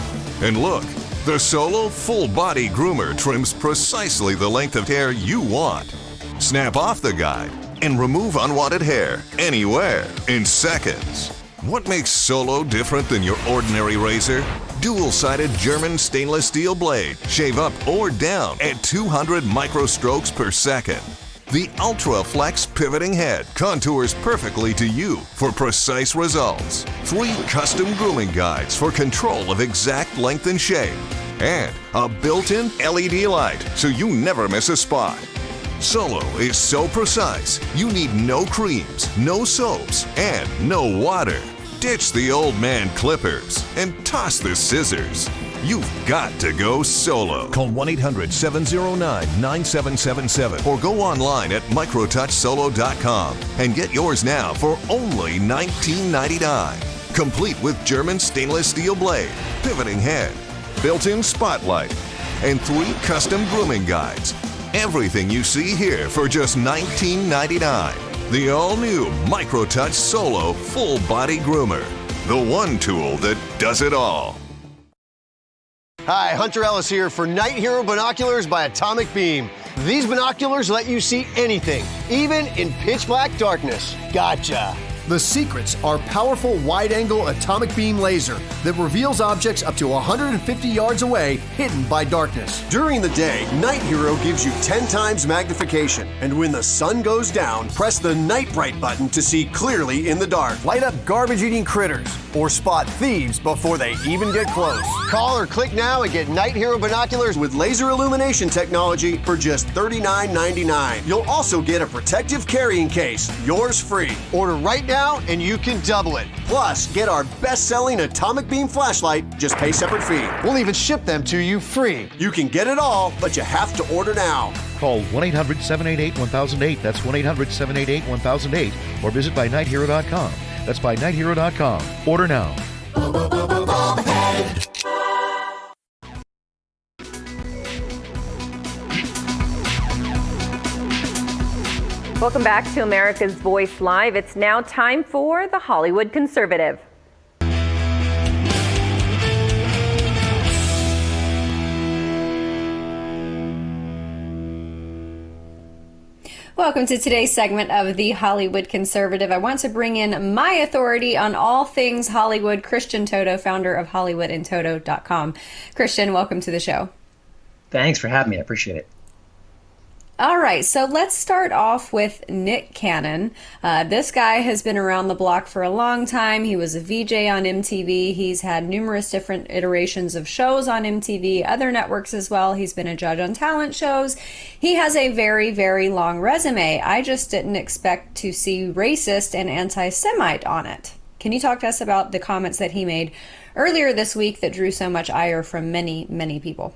And look, the Solo Full Body Groomer trims precisely the length of hair you want. Snap off the guide and remove unwanted hair anywhere in seconds. What makes Solo different than your ordinary razor? Dual-sided German stainless steel blade. Shave up or down at 200 microstrokes per second. The Ultra Flex pivoting head contours perfectly to you for precise results. 3 custom grooming guides for control of exact length and shape. And a built-in LED light so you never miss a spot. Solo is so precise, you need no creams, no soaps, and no water. Ditch the old man clippers and toss the scissors. You've got to go solo. Call 1-800-709-9777 or go online at microtouchsolo.com and get yours now for only $19.99. Complete with German stainless steel blade, pivoting head, built-in spotlight, and 3 custom grooming guides. Everything you see here for just $19.99. The all-new MicroTouch Solo Full Body Groomer. The one tool that does it all. Hi, Hunter Ellis here for Night Hero Binoculars by Atomic Beam. These binoculars let you see anything, even in pitch black darkness. Gotcha. The secrets are powerful wide-angle atomic beam laser that reveals objects up to 150 yards away, hidden by darkness. During the day, Night Hero gives you 10 times magnification. And when the sun goes down, press the Night Bright button to see clearly in the dark. Light up garbage-eating critters or spot thieves before they even get close. Call or click now and get Night Hero binoculars with laser illumination technology for just $39.99. You'll also get a protective carrying case, yours free. Order right now and you can double it. Plus, get our best-selling atomic beam flashlight, just pay separate fee. We'll even ship them to you free. You can get it all, but you have to order now. Call 1-800-788-1008. That's 1-800-788-1008. Or visit buynighthero.com. That's buynighthero.com. Order now. Welcome back to America's Voice Live. It's now time for The Hollywood Conservative. Welcome to today's segment of The Hollywood Conservative. I want to bring in my authority on all things Hollywood, Christian Toto, founder of HollywoodandToto.com. Christian, welcome to the show. Thanks for having me. I appreciate it. All right, so let's start off with Nick Cannon. This guy has been around the block for a long time. He was a VJ on MTV. He's had numerous different iterations of shows on MTV, other networks as well. He's been a judge on talent shows. He has a very, very long resume. I just didn't expect to see racist and anti-Semite on it. Can you talk to us about the comments that he made earlier this week that drew so much ire from many, many people?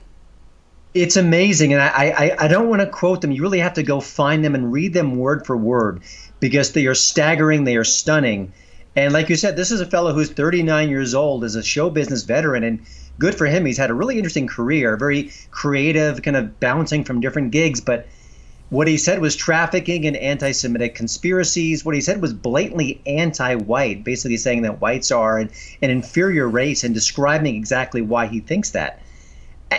It's amazing, and I don't want to quote them. You really have to go find them and read them word for word because they are staggering, they are stunning. And like you said, this is a fellow who's 39 years old, is a show business veteran, and good for him. He's had a really interesting career, very creative, kind of bouncing from different gigs. But what he said was trafficking and anti-Semitic conspiracies. What he said was blatantly anti-white, basically saying that whites are an inferior race and describing exactly why he thinks that.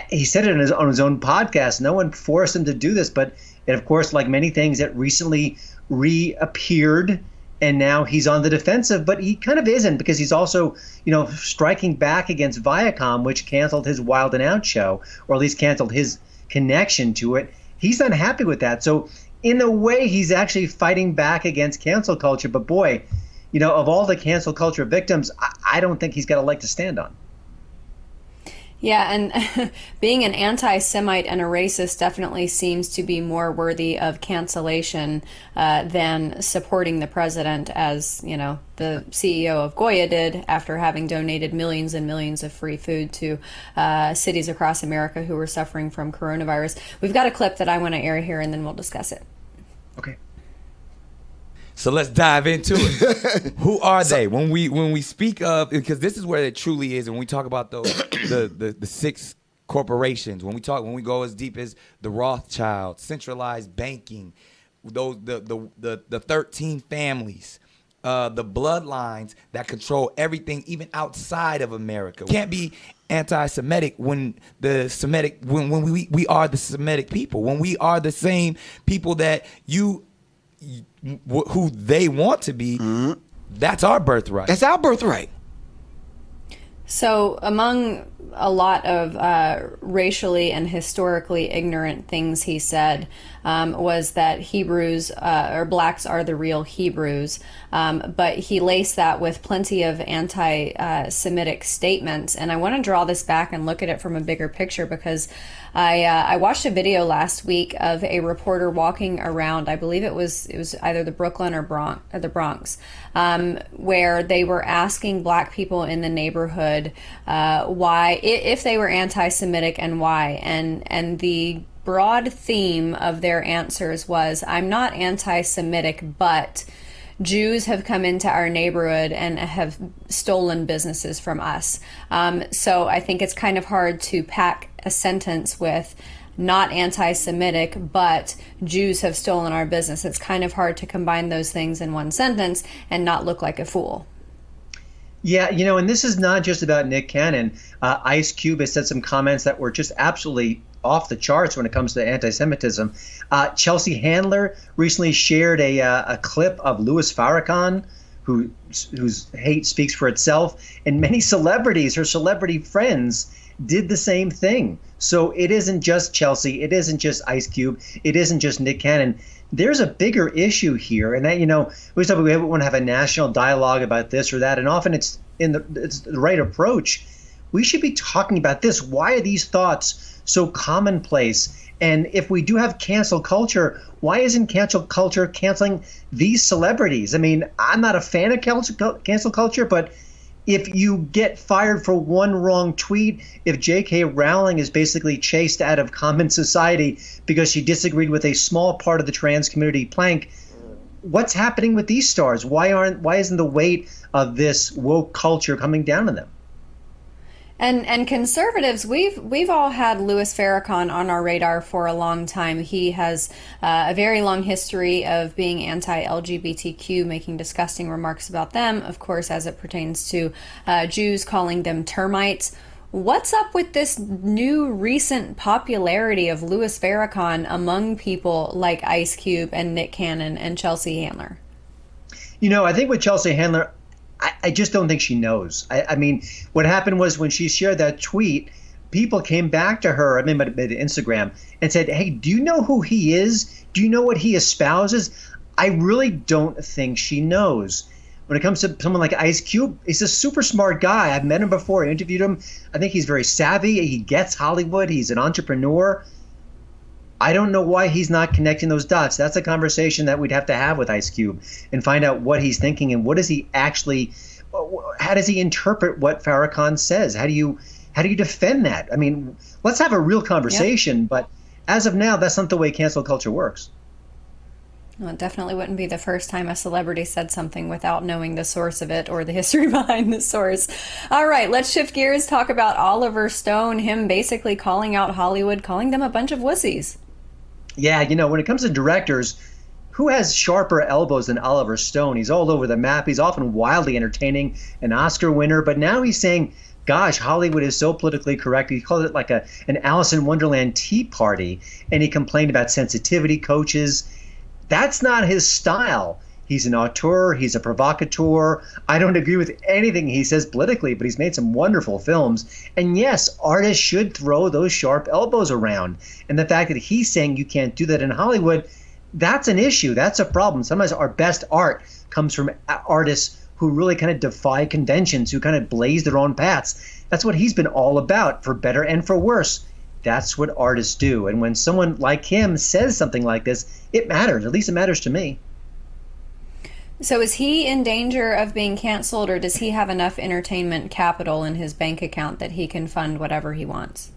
He said it on his own podcast. No one forced him to do this, but it, of course, like many things, it recently reappeared, and now he's on the defensive. But he kind of isn't, because he's also, striking back against Viacom, which canceled his Wild 'N Out show, or at least canceled his connection to it. He's unhappy with that. So in a way, he's actually fighting back against cancel culture. But boy, of all the cancel culture victims, I don't think he's got a leg to stand on. Yeah, and being an anti-Semite and a racist definitely seems to be more worthy of cancellation than supporting the president, as, the CEO of Goya did after having donated millions and millions of free food to cities across America who were suffering from coronavirus. We've got a clip that I want to air here, and then we'll discuss it. Okay. So let's dive into it. Who are they? When we speak of, because this is where it truly is, and when we talk about those the six corporations, when we go as deep as the Rothschild, centralized banking, those the 13 families, the bloodlines that control everything even outside of America. We can't be anti-Semitic when we are the Semitic people, when we are the same people that who they want to be. Mm-hmm. That's our birthright. That's our birthright. So among a lot of racially and historically ignorant things he said was that Hebrews or blacks are the real Hebrews. But he laced that with plenty of anti-Semitic statements. And I want to draw this back and look at it from a bigger picture, because I watched a video last week of a reporter walking around, I believe it was either the Brooklyn or the Bronx, where they were asking black people in the neighborhood why, if they were anti-Semitic, and why. And the broad theme of their answers was, I'm not anti-Semitic, but Jews have come into our neighborhood and have stolen businesses from us. So I think it's kind of hard to pack a sentence with not anti-Semitic, but Jews have stolen our business. It's kind of hard to combine those things in one sentence and not look like a fool. Yeah, and this is not just about Nick Cannon. Ice Cube has said some comments that were just absolutely off the charts when it comes to anti-Semitism. Chelsea Handler recently shared a clip of Louis Farrakhan, whose hate speaks for itself, and many celebrities, her celebrity friends, did the same thing. So it isn't just Chelsea, it isn't just Ice Cube, it isn't just Nick Cannon. There's a bigger issue here, and that, we want to have a national dialogue about this or that, and often it's the right approach. We should be talking about this. Why are these thoughts so commonplace? And if we do have cancel culture, why isn't cancel culture canceling these celebrities? I mean, I'm not a fan of cancel culture, but if you get fired for one wrong tweet, if J.K. Rowling is basically chased out of common society because she disagreed with a small part of the trans community plank, what's happening with these stars? Why isn't the weight of this woke culture coming down on them? And conservatives, we've all had Louis Farrakhan on our radar for a long time. He has a very long history of being anti-LGBTQ, making disgusting remarks about them, of course, as it pertains to Jews, calling them termites. What's up with this new recent popularity of Louis Farrakhan among people like Ice Cube and Nick Cannon and Chelsea Handler? I think with Chelsea Handler, I just don't think she knows. I mean, what happened was when she shared that tweet, people came back to her, Instagram, and said, hey, do you know who he is? Do you know what he espouses? I really don't think she knows. When it comes to someone like Ice Cube, he's a super smart guy. I've met him before. I interviewed him. I think he's very savvy. He gets Hollywood. He's an entrepreneur. I don't know why he's not connecting those dots. That's a conversation that we'd have to have with Ice Cube and find out what he's thinking and how does he interpret what Farrakhan says? How do you defend that? I mean, let's have a real conversation, but as of now, that's not the way cancel culture works. Well, it definitely wouldn't be the first time a celebrity said something without knowing the source of it or the history behind the source. All right, let's shift gears, talk about Oliver Stone, him basically calling out Hollywood, calling them a bunch of wussies. Yeah, when it comes to directors, who has sharper elbows than Oliver Stone? He's all over the map. He's often wildly entertaining, an Oscar winner. But now he's saying, gosh, Hollywood is so politically correct. He called it like an Alice in Wonderland tea party. And he complained about sensitivity coaches. That's not his style. He's an auteur. He's a provocateur. I don't agree with anything he says politically, but he's made some wonderful films. And yes, artists should throw those sharp elbows around. And the fact that he's saying you can't do that in Hollywood, that's an issue. That's a problem. Sometimes our best art comes from artists who really kind of defy conventions, who kind of blaze their own paths. That's what he's been all about, for better and for worse. That's what artists do. And when someone like him says something like this, it matters. At least it matters to me. So is he in danger of being canceled, or does he have enough entertainment capital in his bank account that he can fund whatever he wants?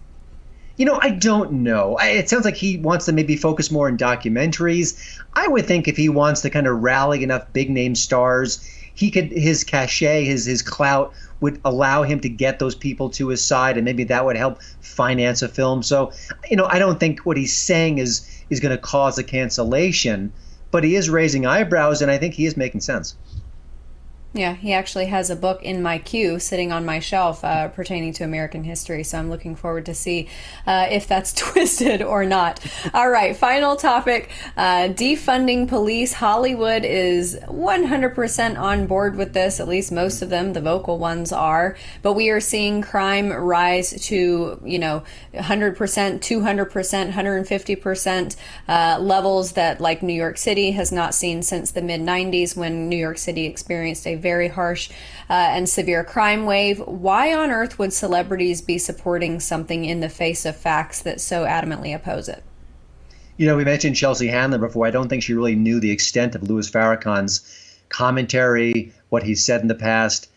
I don't know. It sounds like he wants to maybe focus more on documentaries. I would think if he wants to kind of rally enough big name stars, his cachet, his clout would allow him to get those people to his side, and maybe that would help finance a film. So, I don't think what he's saying is going to cause a cancellation, but he is raising eyebrows, and I think he is making sense. Yeah, he actually has a book in my queue sitting on my shelf pertaining to American history, so I'm looking forward to see if that's twisted or not. All right, final topic, defunding police. Hollywood is 100% on board with this, at least most of them, the vocal ones are, but we are seeing crime rise to, 100%, 200%, 150% levels that, like, New York City has not seen since the mid-90s, when New York City experienced a very harsh and severe crime wave. Why on earth would celebrities be supporting something in the face of facts that so adamantly oppose it? We mentioned Chelsea Handler before. I don't think she really knew the extent of Louis Farrakhan's commentary, what he's said in the past.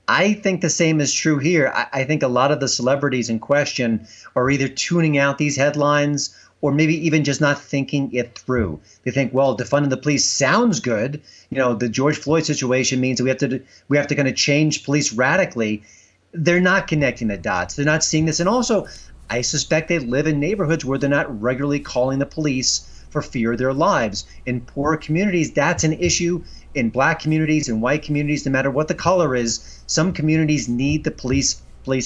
I think the same is true here. I think a lot of the celebrities in question are either tuning out these headlines or maybe even just not thinking it through. They think, well, defunding the police sounds good. The George Floyd situation means that we have to kind of change police radically. They're not connecting the dots. They're not seeing this. And also, I suspect they live in neighborhoods where they're not regularly calling the police for fear of their lives. In poor communities, that's an issue. In black communities and white communities, no matter what the color is, some communities need the police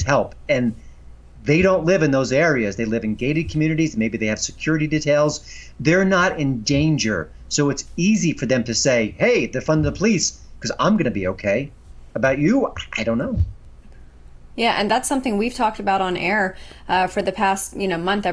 help. And They don't live in those areas. They live in gated communities. Maybe they have security details. They're not in danger. So it's easy for them to say, hey, defund the police because I'm going to be okay. About you, I don't know. Yeah, and that's something we've talked about on air for the past, month,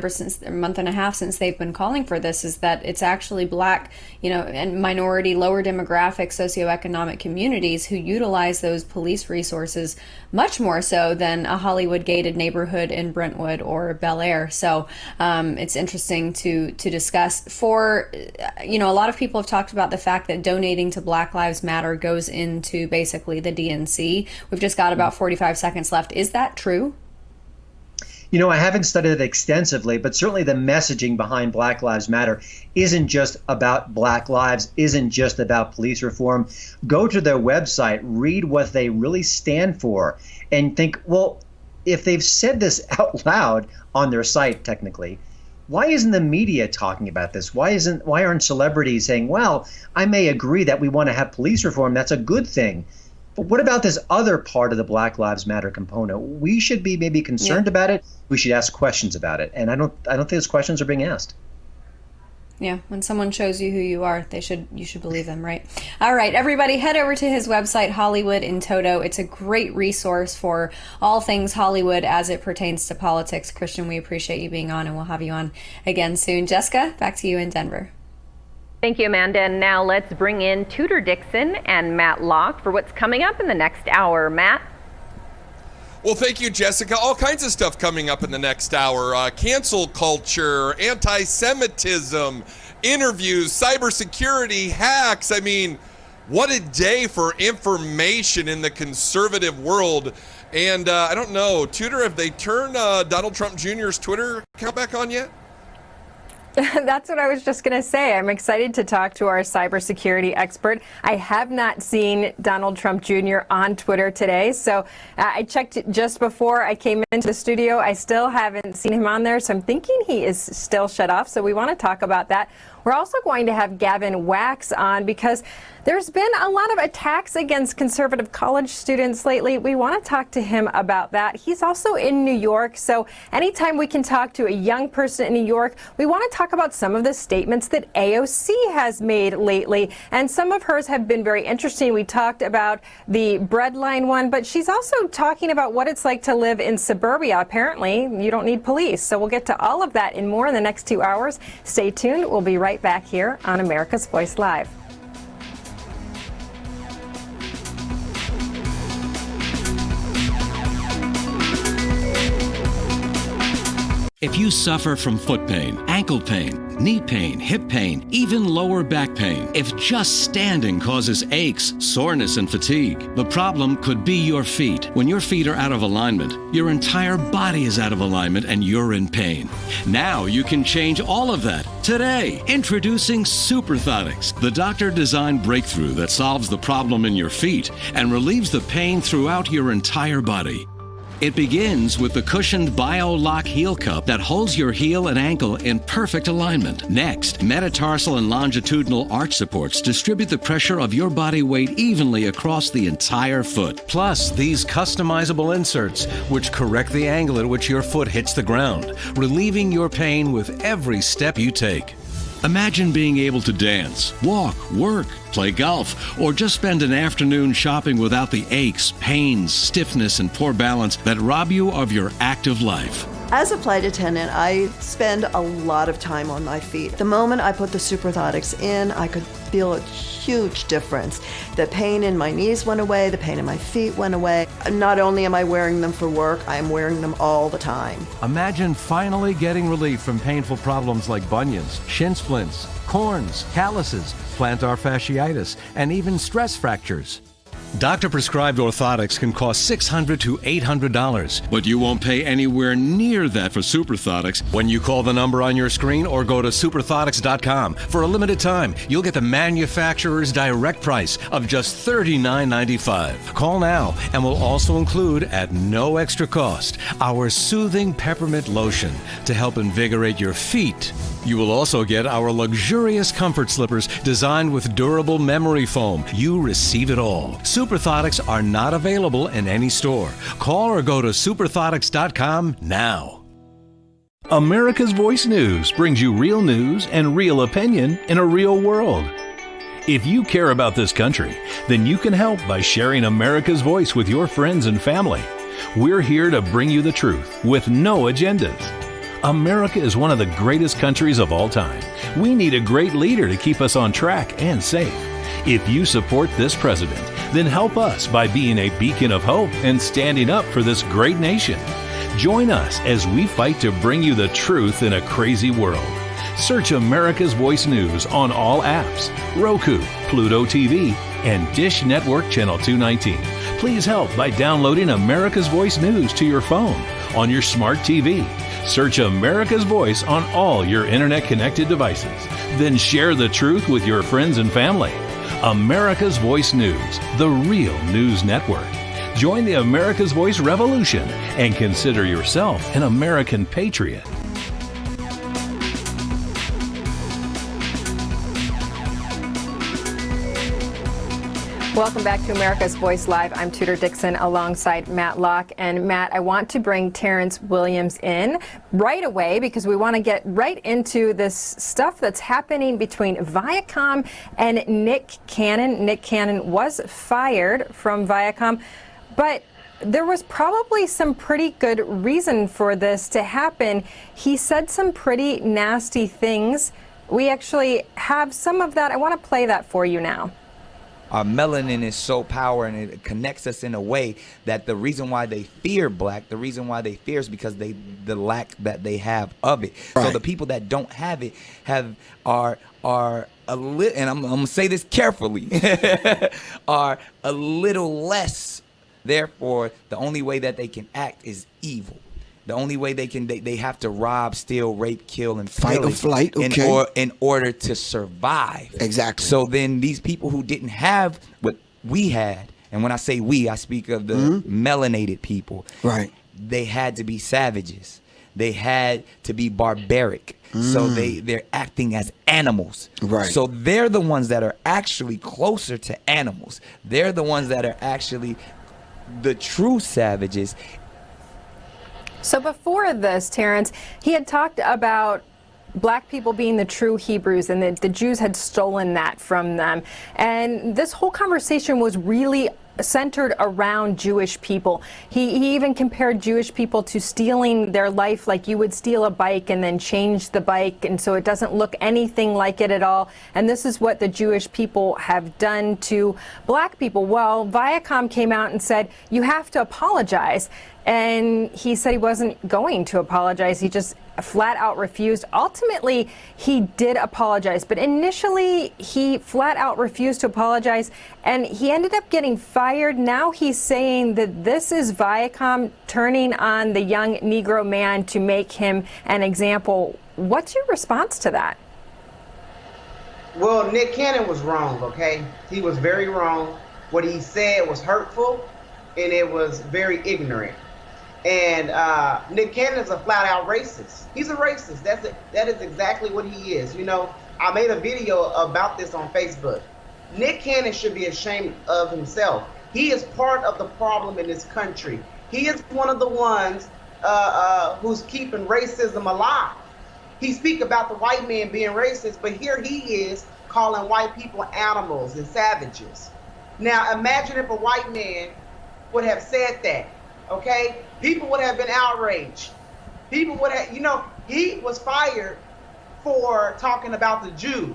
month and a half since they've been calling for this, is that it's actually Black, and minority, lower demographic, socioeconomic communities who utilize those police resources much more so than a Hollywood gated neighborhood in Brentwood or Bel Air. So it's interesting to discuss. For, a lot of people have talked about the fact that donating to Black Lives Matter goes into basically the DNC. We've just got about 45 seconds left. Is that true? I haven't studied it extensively, but certainly the messaging behind Black Lives Matter isn't just about Black lives, isn't just about police reform. Go to their website, read what they really stand for, and think, well, if they've said this out loud on their site, technically, why isn't the media talking about this? Why aren't celebrities saying, well, I may agree that we want to have police reform, that's a good thing. But what about this other part of the Black Lives Matter component? We should be maybe concerned about it. We should ask questions about it. And I don't think those questions are being asked. Yeah, when someone shows you who you are, you should believe them, right? All right, everybody, head over to his website, Hollywood in Toto. It's a great resource for all things Hollywood as it pertains to politics. Christian, we appreciate you being on, and we'll have you on again soon. Jessica, back to you in Denver. Thank you, Amanda. And now let's bring in Tudor Dixon and Matt Locke for what's coming up in the next hour. Matt? Well, thank you, Jessica. All kinds of stuff coming up in the next hour. Cancel culture, anti-Semitism, interviews, cybersecurity, hacks. I mean, what a day for information in the conservative world. And I don't know, Tudor, have they turned Donald Trump Jr.'s Twitter account back on yet? That's what I was just going to say. I'm excited to talk to our cybersecurity expert. I have not seen Donald Trump Jr. on Twitter today, so I checked just before I came into the studio. I still haven't seen him on there, so I'm thinking he is still shut off, so we want to talk about that. We're also going to have Gavin Wax on because there's been a lot of attacks against conservative college students lately. We want to talk to him about that. He's also in New York, so anytime we can talk to a young person in New York, we want to talk about some of the statements that AOC has made lately, and some of hers have been very interesting. We talked about the breadline one, but she's also talking about what it's like to live in suburbia. Apparently, you don't need police, so we'll get to all of that and more in the next 2 hours. Stay tuned. We'll be right back here on America's Voice Live. If you suffer from foot pain, ankle pain, knee pain, hip pain, even lower back pain, if just standing causes aches, soreness, and fatigue, the problem could be your feet. When your feet are out of alignment, your entire body is out of alignment and you're in pain. Now you can change all of that. Today, introducing Superthotics, the doctor-designed breakthrough that solves the problem in your feet and relieves the pain throughout your entire body. It begins with the cushioned BioLock heel cup that holds your heel and ankle in perfect alignment. Next, metatarsal and longitudinal arch supports distribute the pressure of your body weight evenly across the entire foot. Plus, these customizable inserts, which correct the angle at which your foot hits the ground, relieving your pain with every step you take. Imagine being able to dance, walk, work, play golf, or just spend an afternoon shopping without the aches, pains, stiffness, and poor balance that rob you of your active life. As a flight attendant, I spend a lot of time on my feet. The moment I put the Superthotics in, I could feel a huge difference. The pain in my knees went away, the pain in my feet went away. Not only am I wearing them for work, I am wearing them all the time. Imagine finally getting relief from painful problems like bunions, shin splints, corns, calluses, plantar fasciitis, and even stress fractures. Doctor-prescribed orthotics can cost $600 to $800. But you won't pay anywhere near that for Superthotics when you call the number on your screen or go to superthotics.com. For a limited time, you'll get the manufacturer's direct price of just $39.95. Call now, and we'll also include, at no extra cost, our soothing peppermint lotion to help invigorate your feet. You will also get our luxurious comfort slippers designed with durable memory foam. You receive it all. Superthotics are not available in any store. Call or go to superthotics.com now. America's Voice News brings you real news and real opinion in a real world. If you care about this country, then you can help by sharing America's Voice with your friends and family. We're here to bring you the truth with no agendas. America is one of the greatest countries of all time. We need a great leader to keep us on track and safe. If you support this president, then help us by being a beacon of hope and standing up for this great nation. Join us as we fight to bring you the truth in a crazy world. Search America's Voice News on all apps, Roku, Pluto TV, and Dish Network Channel 219. Please help by downloading America's Voice News to your phone, on your smart TV. Search America's Voice on all your internet-connected devices. Then share the truth with your friends and family. America's Voice News, the real news network. Join the America's Voice revolution and consider yourself an American patriot. Welcome back to America's Voice Live. I'm Tudor Dixon alongside Matt Locke. And Matt, I want to bring Terrence Williams in right away because we want to get right into this stuff that's happening between Viacom and Nick Cannon. Nick Cannon was fired from Viacom, but there was probably some pretty good reason for this to happen. He said some pretty nasty things. We actually have some of that. I want to play that for you now. Our melanin is so powerful, and it connects us in a way that the reason why they fear black, the reason why they fear is because the lack that they have of it. Right. So the people that don't have it are a little, and I'm gonna say this carefully, are a little less. Therefore, the only way that they can act is evil. The only way they have to rob, steal, rape, kill, and fight or flight, okay, in order to survive. Exactly. So then these people who didn't have what we had, and when I say we, I speak of the melanated people. Right. They had to be savages. They had to be barbaric. So they're acting as animals. Right. So they're the ones that are actually closer to animals. They're the ones that are actually the true savages. So before this, Terrence, he had talked about black people being the true Hebrews and that the Jews had stolen that from them. And this whole conversation was really centered around Jewish people. He even compared Jewish people to stealing their life like you would steal a bike and then change the bike, and so it doesn't look anything like it at all. And this is what the Jewish people have done to black people. Well, Viacom came out and said, you have to apologize. And he said he wasn't going to apologize. He just flat out refused. Ultimately, he did apologize, but initially he flat out refused to apologize, and he ended up getting fired. Now he's saying that this is Viacom turning on the young Negro man to make him an example. What's your response to that? Well, Nick Cannon was wrong, okay? He was very wrong. What he said was hurtful, and it was very ignorant. And Nick Cannon is a flat-out racist. He's a racist. That is exactly what he is. You know, I made a video about this on Facebook. Nick Cannon should be ashamed of himself. He is part of the problem in this country. He is one of the ones who's keeping racism alive. He speaks about the white man being racist, but here he is calling white people animals and savages. Now, imagine if a white man would have said that. Okay, people would have been outraged. People would have, you know, he was fired for talking about the Jews.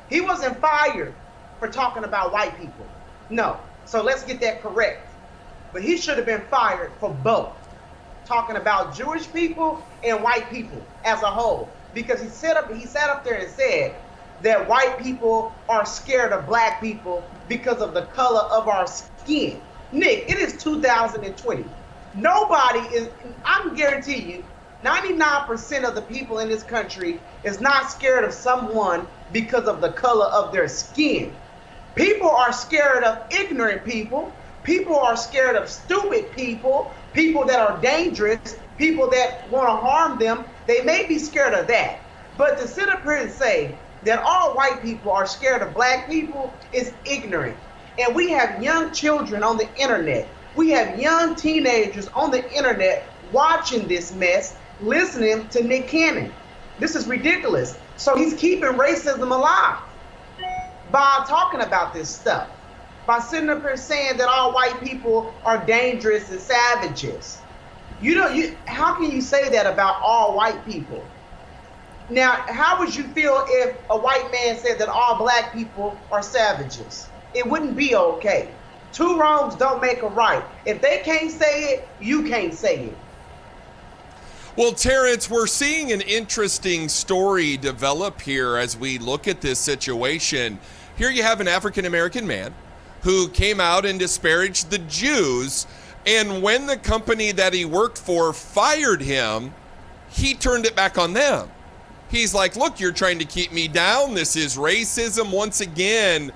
He wasn't fired for talking about white people. No, so let's get that correct. But he should have been fired for both, talking about Jewish people and white people as a whole. Because he sat up there and said that white people are scared of black people because of the color of our skin. Nick, it is 2020. Nobody is, I'm guarantee you, 99% of the people in this country is not scared of someone because of the color of their skin. People are scared of ignorant people. People are scared of stupid people, people that are dangerous, people that want to harm them. They may be scared of that. But to sit up here and say that all white people are scared of black people is ignorant. And we have young children on the internet. We have young teenagers on the internet watching this mess, listening to Nick Cannon. This is ridiculous. So he's keeping racism alive by talking about this stuff, by sitting up here saying that all white people are dangerous and savages. How can you say that about all white people? Now, how would you feel if a white man said that all black people are savages? It wouldn't be okay. Two wrongs don't make a right. If they can't say it, you can't say it. Well, Terrence, we're seeing an interesting story develop here as we look at this situation. Here you have an African-American man who came out and disparaged the Jews, and when the company that he worked for fired him, he turned it back on them. He's like, look, you're trying to keep me down. This is racism once again.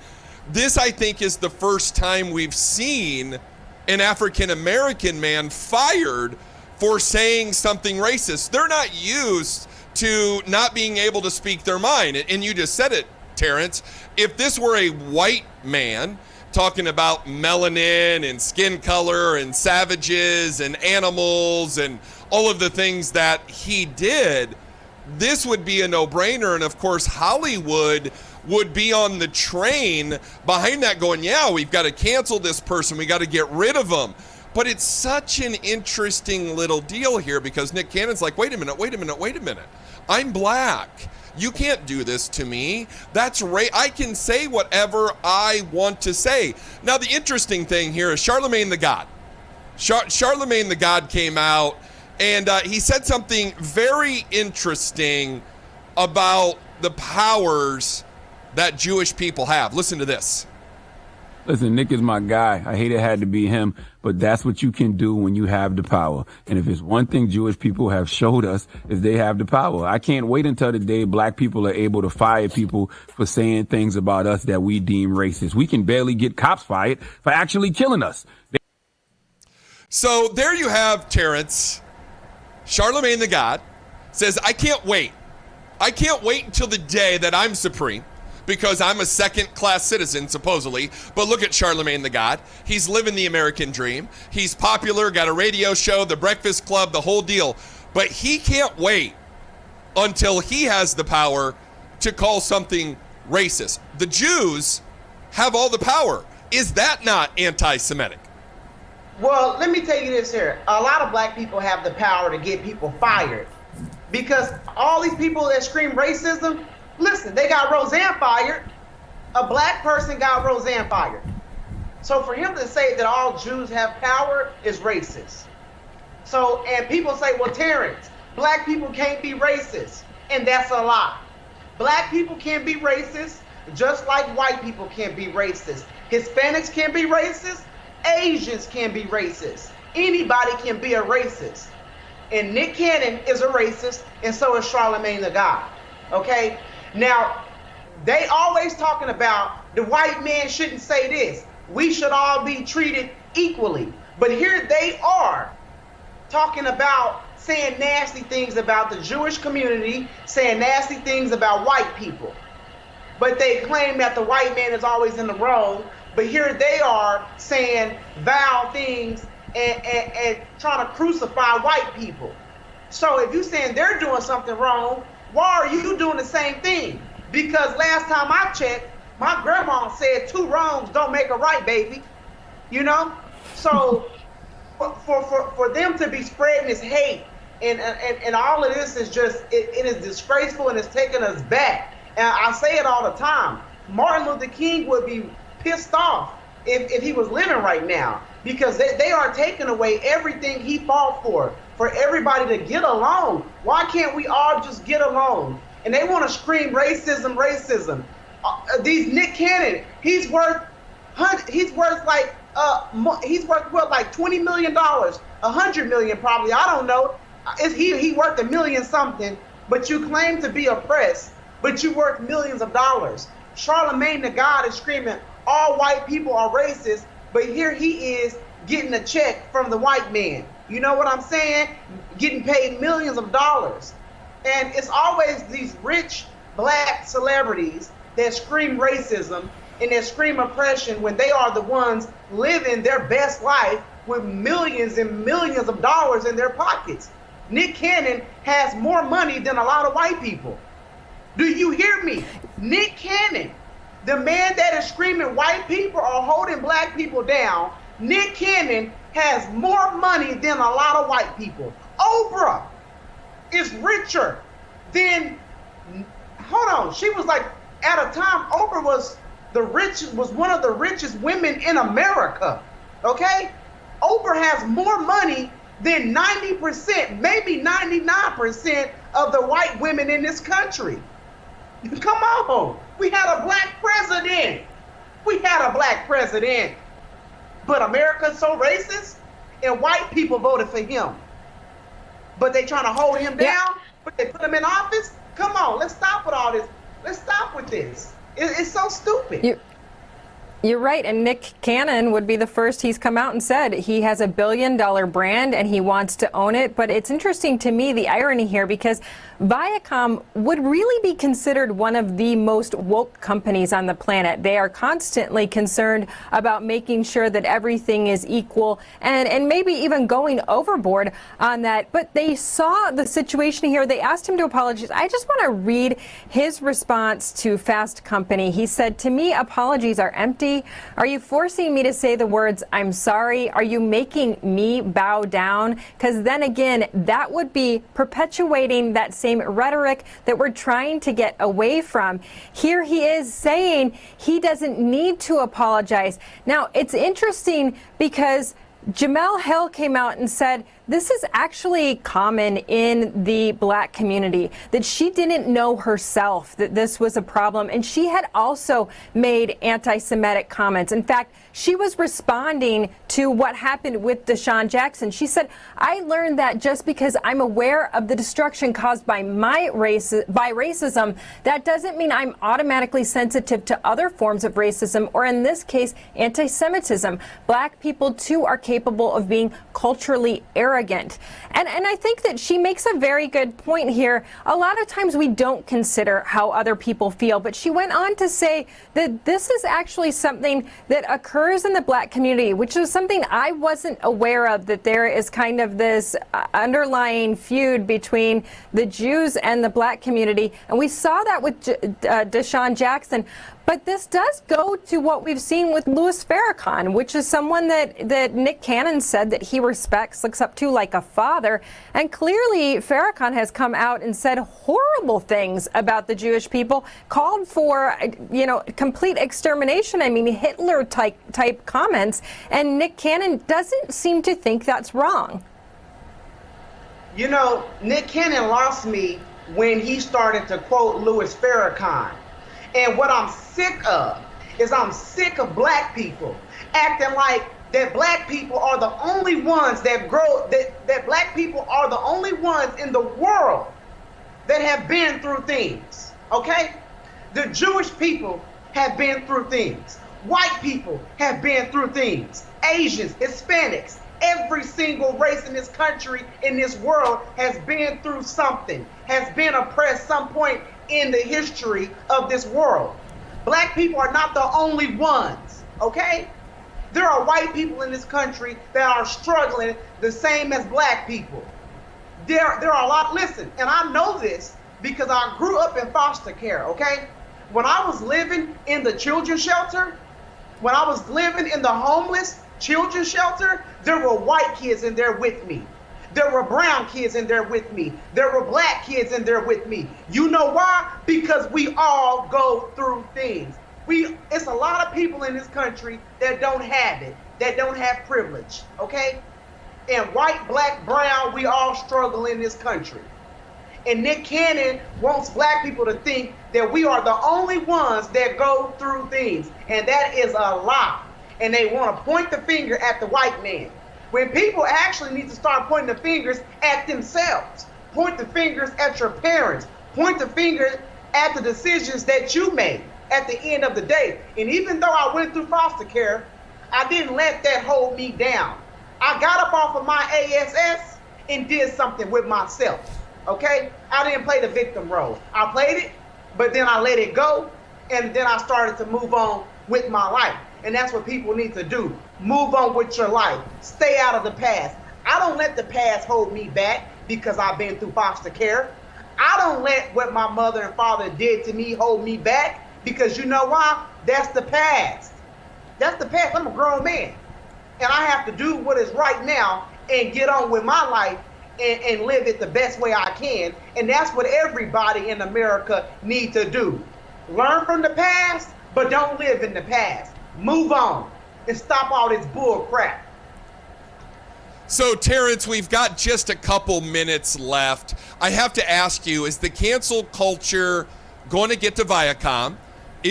This, I think, is the first time we've seen an African-American man fired for saying something racist. They're not used to not being able to speak their mind. And you just said it, Terrence. If this were a white man talking about melanin and skin color and savages and animals and all of the things that he did, this would be a no-brainer. And of course, Hollywood would be on the train behind that going, yeah, we've got to cancel this person. We got to get rid of them. But it's such an interesting little deal here because Nick Cannon's like, wait a minute. I'm black. You can't do this to me. That's right. I can say whatever I want to say. Now, the interesting thing here is Charlemagne the God. Charlemagne the God came out and he said something very interesting about the powers that Jewish people have. Listen to this. Listen, Nick is my guy. I hate it had to be him, but that's what you can do when you have the power. And if it's one thing Jewish people have showed us is they have the power. I can't wait until the day black people are able to fire people for saying things about us that we deem racist. We can barely get cops fired for actually killing us. So there you have, Terrence. Charlemagne the God says, I can't wait. I can't wait until the day that I'm supreme, because I'm a second-class citizen, supposedly. But look at Charlemagne the God. He's living the American dream. He's popular, got a radio show, The Breakfast Club, the whole deal. But he can't wait until he has the power to call something racist. The Jews have all the power. Is that not anti-Semitic? Well, let me tell you this here. A lot of black people have the power to get people fired. Because all these people that scream racism, listen, they got Roseanne fired. A black person got Roseanne fired. So for him to say that all Jews have power is racist. So, and people say, well, Terrence, black people can't be racist. And that's a lie. Black people can be racist just like white people can be racist. Hispanics can be racist. Asians can be racist. Anybody can be a racist. And Nick Cannon is a racist, and so is Charlemagne the God. Okay? Now, they always talking about the white man shouldn't say this. We should all be treated equally. But here they are talking about saying nasty things about the Jewish community, saying nasty things about white people. But they claim that the white man is always in the wrong. But here they are saying vile things and trying to crucify white people. So if you're saying they're doing something wrong, why are you doing the same thing? Because last time I checked, my grandma said two wrongs don't make a right, baby. You know? So for them to be spreading this hate and all of this is just, it is disgraceful and it's taking us back. And I say it all the time. Martin Luther King would be pissed off if he was living right now, because they are taking away everything he fought for everybody to get along. Why can't we all just get along? And they want to scream racism, racism. These Nick Cannon, he's worth what, like $20 million, $100 million probably. I don't know. He worth $1 million something, but you claim to be oppressed, but you worth millions of dollars. Charlemagne the God is screaming, all white people are racist, but here he is getting a check from the white man. You know what I'm saying? Getting paid millions of dollars. And it's always these rich black celebrities that scream racism, and that scream oppression when they are the ones living their best life with millions and millions of dollars in their pockets. Nick Cannon has more money than a lot of white people. Do you hear me? Nick Cannon, the man that is screaming white people are holding black people down, Nick Cannon has more money than a lot of white people. Oprah is richer than, hold on, she was like, at a time, Oprah was one of the richest women in America, okay? Oprah has more money than 90%, maybe 99% of the white women in this country. Come on, we had a black president. We had a black president. But America's so racist, and white people voted for him. But they trying to hold him down, but they put him in office? Come on, let's stop with all this. Let's stop with this. It's so stupid. You're right, and Nick Cannon would be the first. He's come out and said he has $1 billion brand and he wants to own it. But it's interesting to me, the irony here, because Viacom would really be considered one of the most woke companies on the planet. They are constantly concerned about making sure that everything is equal and maybe even going overboard on that. But they saw the situation here. They asked him to apologize. I just want to read his response to Fast Company. He said, "To me, apologies are empty. Are you forcing me to say the words, 'I'm sorry'? Are you making me bow down?" Because then again, that would be perpetuating that same rhetoric that we're trying to get away from. Here he is saying he doesn't need to apologize. Now, it's interesting because Jamel Hill came out and said this is actually common in the black community, that she didn't know herself that this was a problem, and she had also made anti-Semitic comments. In fact, she was responding to what happened with Deshaun Jackson. She said, "I learned that just because I'm aware of the destruction caused by racism, that doesn't mean I'm automatically sensitive to other forms of racism, or in this case, anti-Semitism. Black people too are capable of being culturally arrogant." And I think that she makes a very good point here. A lot of times we don't consider how other people feel, but she went on to say that this is actually something that occurs in the black community, which is something I wasn't aware of, that there is kind of this underlying feud between the Jews and the black community. And we saw that with Deshaun Jackson. But this does go to what we've seen with Louis Farrakhan, which is someone that Nick Cannon said that he respects, looks up to like a father. And clearly Farrakhan has come out and said horrible things about the Jewish people, called for, complete extermination. I mean, Hitler type comments. And Nick Cannon doesn't seem to think that's wrong. Nick Cannon lost me when he started to quote Louis Farrakhan. And what I'm sick of is I'm sick of black people acting like that black people are the only ones that black people are the only ones in the world that have been through things, okay? The Jewish people have been through things. White people have been through things. Asians, Hispanics, every single race in this country, in this world, has been through something, has been oppressed some point in the history of this world. Black people are not the only ones, okay? There are white people in this country that are struggling the same as black people. There are a lot, listen, and I know this because I grew up in foster care, okay? When I was living in the children's shelter, when I was living in the homeless children's shelter, there were white kids in there with me. There were brown kids in there with me. There were black kids in there with me. You know why? Because we all go through things. It's a lot of people in this country that don't have it, that don't have privilege, okay? And white, black, brown, we all struggle in this country. And Nick Cannon wants black people to think that we are the only ones that go through things. And that is a lie. And they want to point the finger at the white man, when people actually need to start pointing the fingers at themselves. Point the fingers at your parents. Point the finger at the decisions that you made at the end of the day. And even though I went through foster care, I didn't let that hold me down. I got up off of my ASS and did something with myself, okay? I didn't play the victim role. I played it, but then I let it go, and then I started to move on with my life. And that's what people need to do. Move on with your life. Stay out of the past. I don't let the past hold me back because I've been through foster care. I don't let what my mother and father did to me hold me back, because you know why? That's the past. That's the past. I'm a grown man. And I have to do what is right now and get on with my life and live it the best way I can. And that's what everybody in America needs to do. Learn from the past, but don't live in the past. Move on and stop all this bull crap. So, Terrence, we've got just a couple minutes left. I have to ask you, is the cancel culture going to get to Viacom?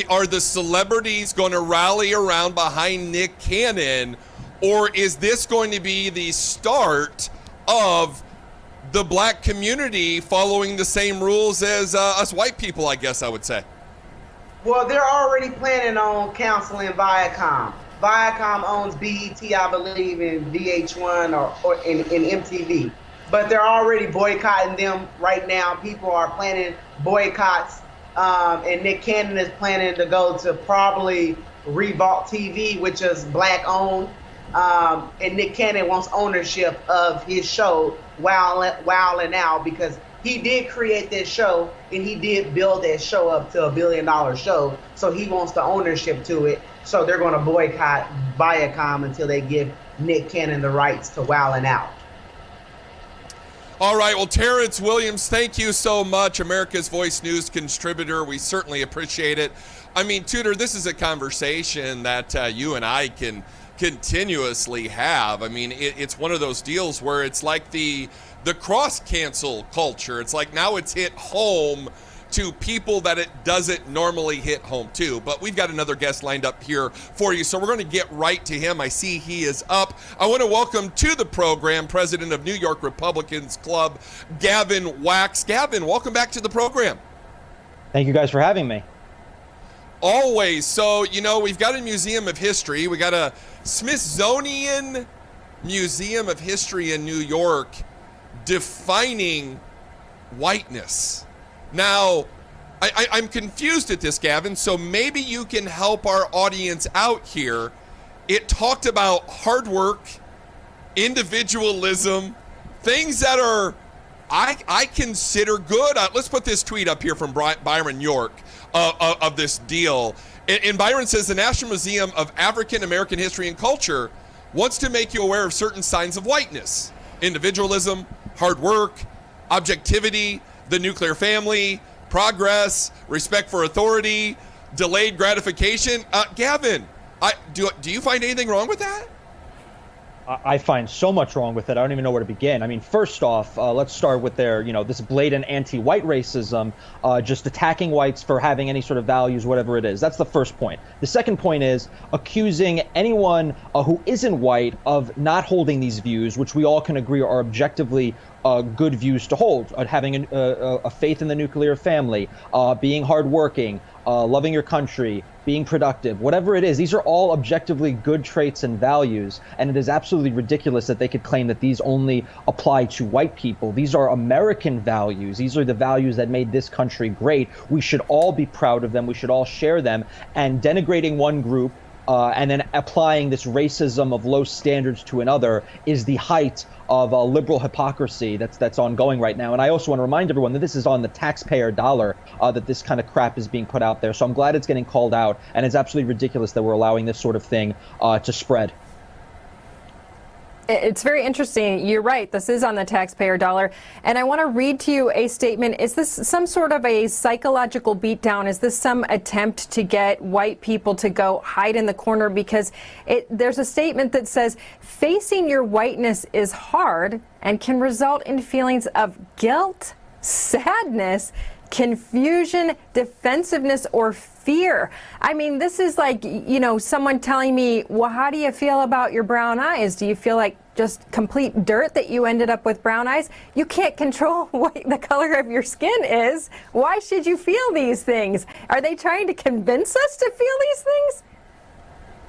Are the celebrities going to rally around behind Nick Cannon? Or is this going to be the start of the black community following the same rules as us white people, I guess I would say? Well, they're already planning on canceling Viacom. Viacom owns BET, I believe, in VH1 or in MTV. But they're already boycotting them right now. People are planning boycotts. And Nick Cannon is planning to go to probably Revolt TV, which is black owned. And Nick Cannon wants ownership of his show, Wild and Out, because he did create this show and he did build that show up to $1 billion show. So he wants the ownership to it. So they're going to boycott Viacom until they give Nick Cannon the rights to Wild and Out. All right. Well, Terrence Williams, thank you so much. America's Voice News contributor. We certainly appreciate it. I mean, Tudor, this is a conversation that you and I can continuously have. I mean, it's one of those deals where it's like the cross-cancel culture. It's like now it's hit home to people that it doesn't normally hit home to. But we've got another guest lined up here for you, so we're going to get right to him. I see he is up. I want to welcome to the program President of New York Republicans Club, Gavin Wax. Gavin, welcome back to the program. Thank you guys for having me. Always. So, you know, we've got a Museum of History. We got a Smithsonian Museum of History in New York defining whiteness. Now, I'm confused at this, Gavin, so maybe you can help our audience out here. It talked about hard work, individualism, things that are, I consider good. Let's put this tweet up here from Byron York of this deal. And Byron says, the National Museum of African American History and Culture wants to make you aware of certain signs of whiteness: individualism, hard work, objectivity, the nuclear family, progress, respect for authority, delayed gratification. Gavin, do you find anything wrong with that? I find so much wrong with it. I don't even know where to begin. I mean, first off, let's start with their, this blatant anti-white racism, just attacking whites for having any sort of values, whatever it is. That's the first point. The second point is accusing anyone who isn't white of not holding these views, which we all can agree are objectively good views to hold, having a faith in the nuclear family, being hardworking, loving your country, being productive, whatever it is. These are all objectively good traits and values, and it is absolutely ridiculous that they could claim that these only apply to white people. These are American values. These are the values that made this country great. We should all be proud of them. We should all share them, and denigrating one group and then applying this racism of low standards to another is the height of liberal hypocrisy that's ongoing right now. And I also want to remind everyone that this is on the taxpayer dollar, that this kind of crap is being put out there. So I'm glad it's getting called out, and it's absolutely ridiculous that we're allowing this sort of thing to spread. It's very interesting. You're right. This is on the taxpayer dollar. And I want to read to you a statement. Is this some sort of a psychological beatdown? Is this some attempt to get white people to go hide in the corner? Because there's a statement that says, facing your whiteness is hard and can result in feelings of guilt, sadness, confusion, defensiveness, or fear. I mean, this is like, someone telling me, well, how do you feel about your brown eyes? Do you feel like just complete dirt that you ended up with brown eyes? You can't control what the color of your skin is. Why should you feel these things? Are they trying to convince us to feel these things?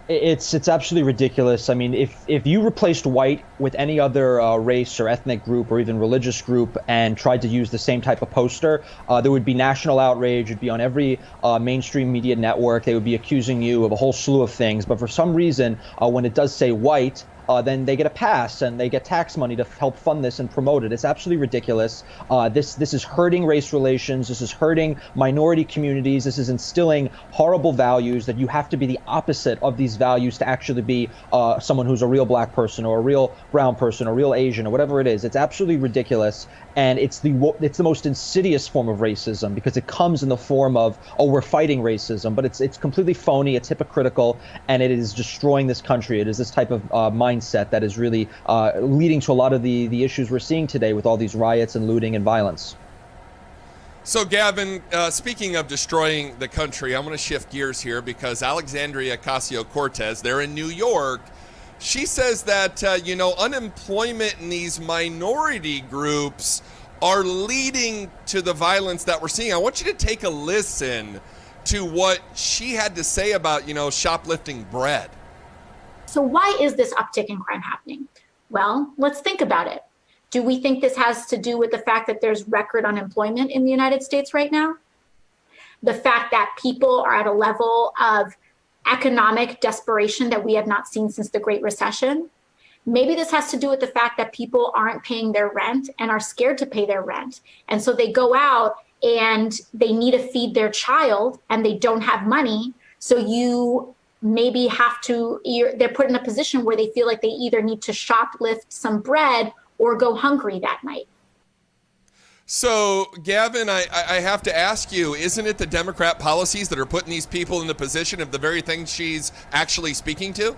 It's absolutely ridiculous. I mean, if you replaced white with any other race or ethnic group or even religious group and tried to use the same type of poster, there would be national outrage. It'd be on every mainstream media network. They would be accusing you of a whole slew of things. But for some reason, when it does say white, then they get a pass and they get tax money to help fund this and promote it. It's absolutely ridiculous. This is hurting race relations. This is hurting minority communities. This is instilling horrible values that you have to be the opposite of these values to actually be someone who's a real black person or a real brown person or real Asian or whatever it is. It's absolutely ridiculous. And it's the most insidious form of racism because it comes in the form of, oh, we're fighting racism, but it's completely phony, it's hypocritical, and it is destroying this country. It is this type of mindset that is really leading to a lot of the issues we're seeing today with all these riots and looting and violence. So, Gavin, speaking of destroying the country, I'm going to shift gears here because Alexandria Ocasio-Cortez, they're in New York. She says that, unemployment in these minority groups are leading to the violence that we're seeing. I want you to take a listen to what she had to say about, shoplifting bread. So why is this uptick in crime happening? Well, let's think about it. Do we think this has to do with the fact that there's record unemployment in the United States right now? The fact that people are at a level of economic desperation that we have not seen since the Great Recession? Maybe this has to do with the fact that people aren't paying their rent and are scared to pay their rent. And so they go out and they need to feed their child and they don't have money. So you maybe they're put in a position where they feel like they either need to shoplift some bread or go hungry that night. So, Gavin, I have to ask you, isn't it the Democrat policies that are putting these people in the position of the very thing she's actually speaking to?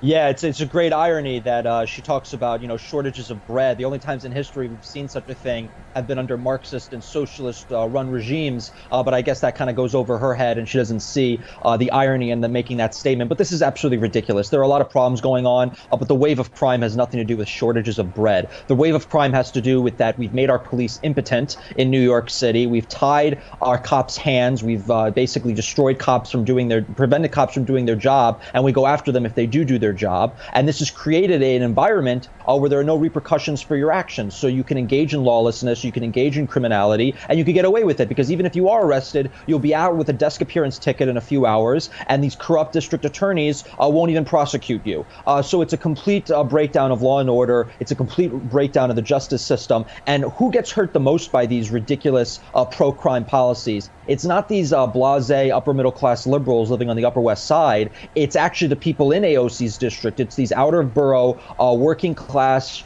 Yeah, it's a great irony that she talks about, shortages of bread. The only times in history we've seen such a thing have been under Marxist and socialist run regimes. But I guess that kind of goes over her head and she doesn't see the irony in making that statement. But this is absolutely ridiculous. There are a lot of problems going on, but the wave of crime has nothing to do with shortages of bread. The wave of crime has to do with that we've made our police impotent in New York City. We've tied our cops' hands. We've basically prevented cops from doing their job, and we go after them if they do their job. And this has created an environment where there are no repercussions for your actions. So you can engage in lawlessness, you can engage in criminality, and you can get away with it because even if you are arrested, you'll be out with a desk appearance ticket in a few hours, and these corrupt district attorneys won't even prosecute you. So it's a complete breakdown of law and order. It's a complete breakdown of the justice system. And who gets hurt the most by these ridiculous pro-crime policies? It's not these blasé upper middle class liberals living on the Upper West Side. It's actually the people in AOC's district. It's these outer borough working class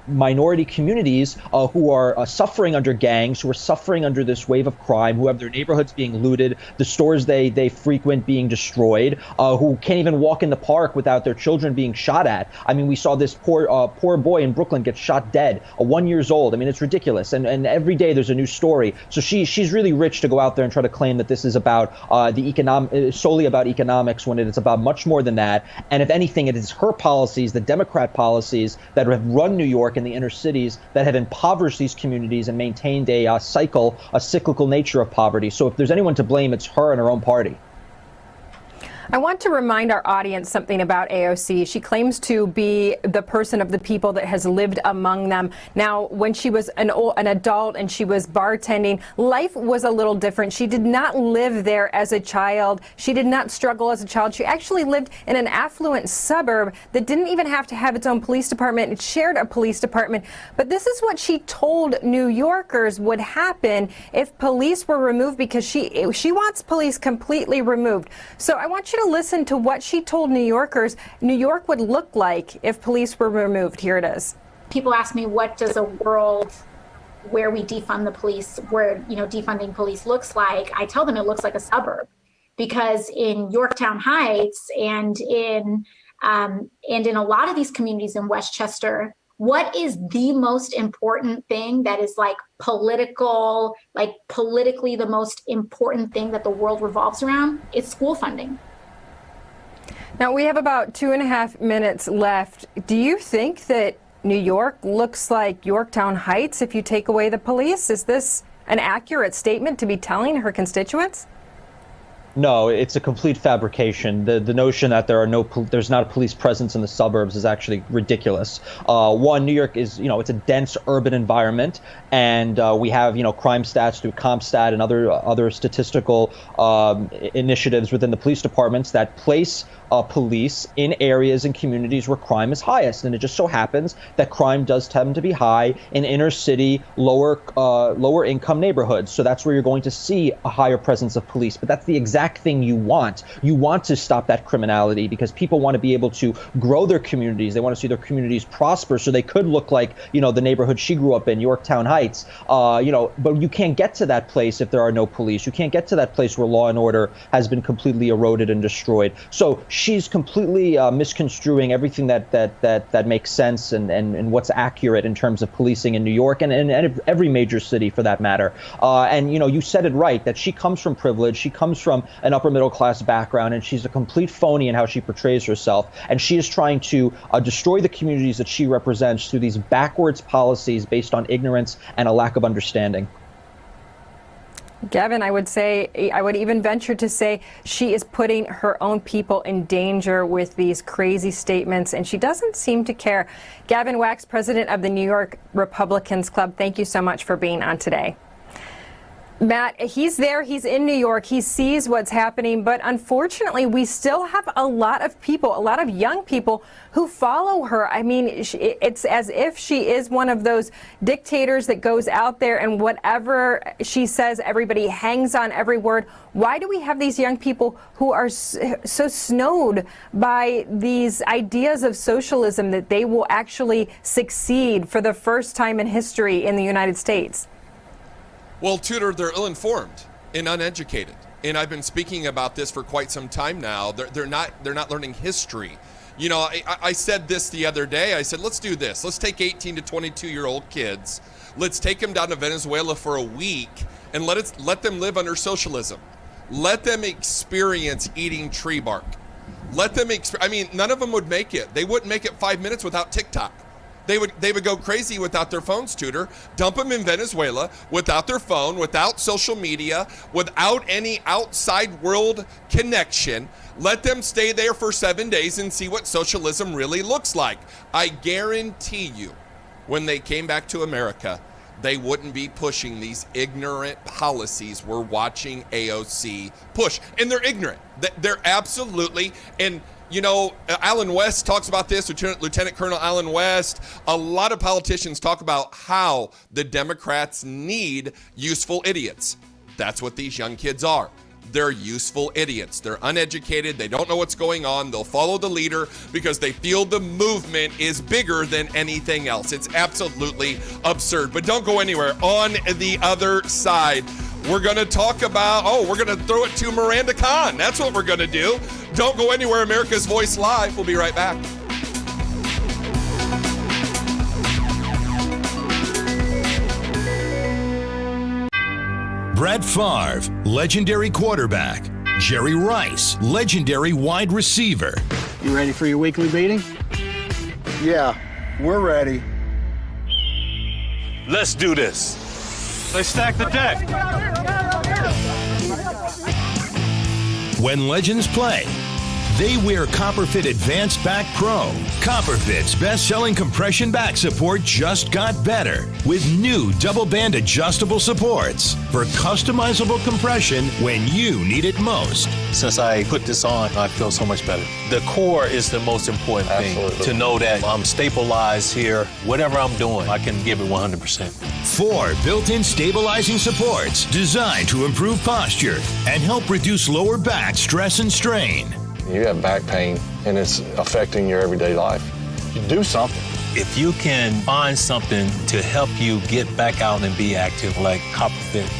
minority communities who are suffering under gangs, who are suffering under this wave of crime, who have their neighborhoods being looted, the stores they frequent being destroyed, who can't even walk in the park without their children being shot at. I mean, we saw this poor boy in Brooklyn get shot dead, 1 year old. I mean, it's ridiculous. And every day there's a new story. So she's really rich to go out there and try to claim that this is about solely about economics when it's about much more than that. And if anything, it is her policies, the Democrat policies that have run New York and the inner cities that have impoverished these communities and maintained a cyclical nature of poverty. So if there's anyone to blame, it's her and her own party. I want to remind our audience something about AOC. She claims to be the person of the people that has lived among them. Now, when she was an adult and she was bartending, life was a little different. She did not live there as a child. She did not struggle as a child. She actually lived in an affluent suburb that didn't even have to have its own police department. It shared a police department. But this is what she told New Yorkers would happen if police were removed, because she wants police completely removed. So I want you to listen to what she told New Yorkers New York would look like if police were removed. Here it is. People ask me, what does a world where we defund the police, where defunding police looks like? I tell them it looks like a suburb, because in Yorktown Heights and in a lot of these communities in Westchester, what is the most important thing that is politically the most important thing that the world revolves around? It's school funding. Now, we have about 2.5 minutes left. Do you think that New York looks like Yorktown Heights if you take away the police? Is this an accurate statement to be telling her constituents? No, it's a complete fabrication. The notion that there's not a police presence in the suburbs is actually ridiculous. One, New York is, it's a dense urban environment, and we have, crime stats through CompStat and other statistical initiatives within the police departments that place police in areas and communities where crime is highest. And it just so happens that crime does tend to be high in inner city, lower income neighborhoods. So that's where you're going to see a higher presence of police. But that's the exact thing you want. You want to stop that criminality because people want to be able to grow their communities. They want to see their communities prosper so they could look like, the neighborhood she grew up in, Yorktown Heights. But you can't get to that place if there are no police. You can't get to that place where law and order has been completely eroded and destroyed. So she's completely misconstruing everything that makes sense and what's accurate in terms of policing in New York and every major city for that matter. And you said it right, that she comes from privilege. She comes from an upper middle class background, and she's a complete phony in how she portrays herself. And she is trying to destroy the communities that she represents through these backwards policies based on ignorance and a lack of understanding. Gavin, I would even venture to say she is putting her own people in danger with these crazy statements, and she doesn't seem to care. Gavin Wax, president of the New York Republicans Club, thank you so much for being on today. Matt, he's there, he's in New York, he sees what's happening, but unfortunately we still have a lot of people, a lot of young people who follow her. I mean, it's as if she is one of those dictators that goes out there and whatever she says, everybody hangs on every word. Why do we have these young people who are so snowed by these ideas of socialism that they will actually succeed for the first time in history in the United States? Well, Tudor, they're ill-informed and uneducated, and I've been speaking about this for quite some time now. They're not learning history. I said this the other day. I said, let's do this. Let's take 18 to 22-year-old kids. Let's take them down to Venezuela for a week and let them live under socialism. Let them experience eating tree bark. Let them none of them would make it. They wouldn't make it 5 minutes without TikTok. They would go crazy without their phones, Tudor. Dump them in Venezuela without their phone, without social media, without any outside world connection. Let them stay there for 7 days and see what socialism really looks like. I guarantee you, when they came back to America, they wouldn't be pushing these ignorant policies we're watching AOC push. And they're ignorant. They're absolutely, and Alan West talks about this, Lieutenant Colonel Alan West. A lot of politicians talk about how the Democrats need useful idiots. That's what these young kids are. They're useful idiots. They're uneducated. They don't know what's going on. They'll follow the leader because they feel the movement is bigger than anything else. It's absolutely absurd. But don't go anywhere. On the other side, we're going to talk about, we're going to throw it to Miranda Khan. That's what we're going to do. Don't go anywhere. America's Voice Live. We'll be right back. Brett Favre, legendary quarterback. Jerry Rice, legendary wide receiver. You ready for your weekly meeting? Yeah, we're ready. Let's do this. Let's stack the deck. When legends play, they wear Copperfit Advanced Back Pro. Copperfit's best-selling compression back support just got better with new double-band adjustable supports for customizable compression when you need it most. Since I put this on, I feel so much better. The core is the most important thing. To know that I'm stabilized here. Whatever I'm doing, I can give it 100%. 4 built-in stabilizing supports designed to improve posture and help reduce lower back stress and strain. You have back pain, and it's affecting your everyday life. Do something. If you can find something to help you get back out and be active like Copperfit,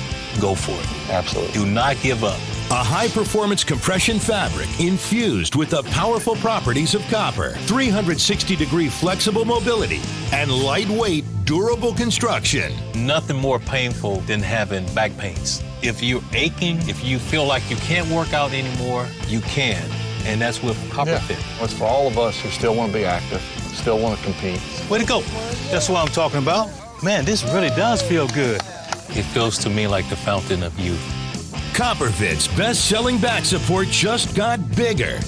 go for it. Absolutely. Do not give up. A high-performance compression fabric infused with the powerful properties of copper, 360-degree flexible mobility, and lightweight, durable construction. Nothing more painful than having back pains. If you're aching, if you feel like you can't work out anymore, you can. And that's with Copperfit. Yeah. It's for all of us who still want to be active, still want to compete. Way to go. That's what I'm talking about. Man, this really does feel good. It feels to me like the fountain of youth. Copperfit's best-selling back support just got bigger,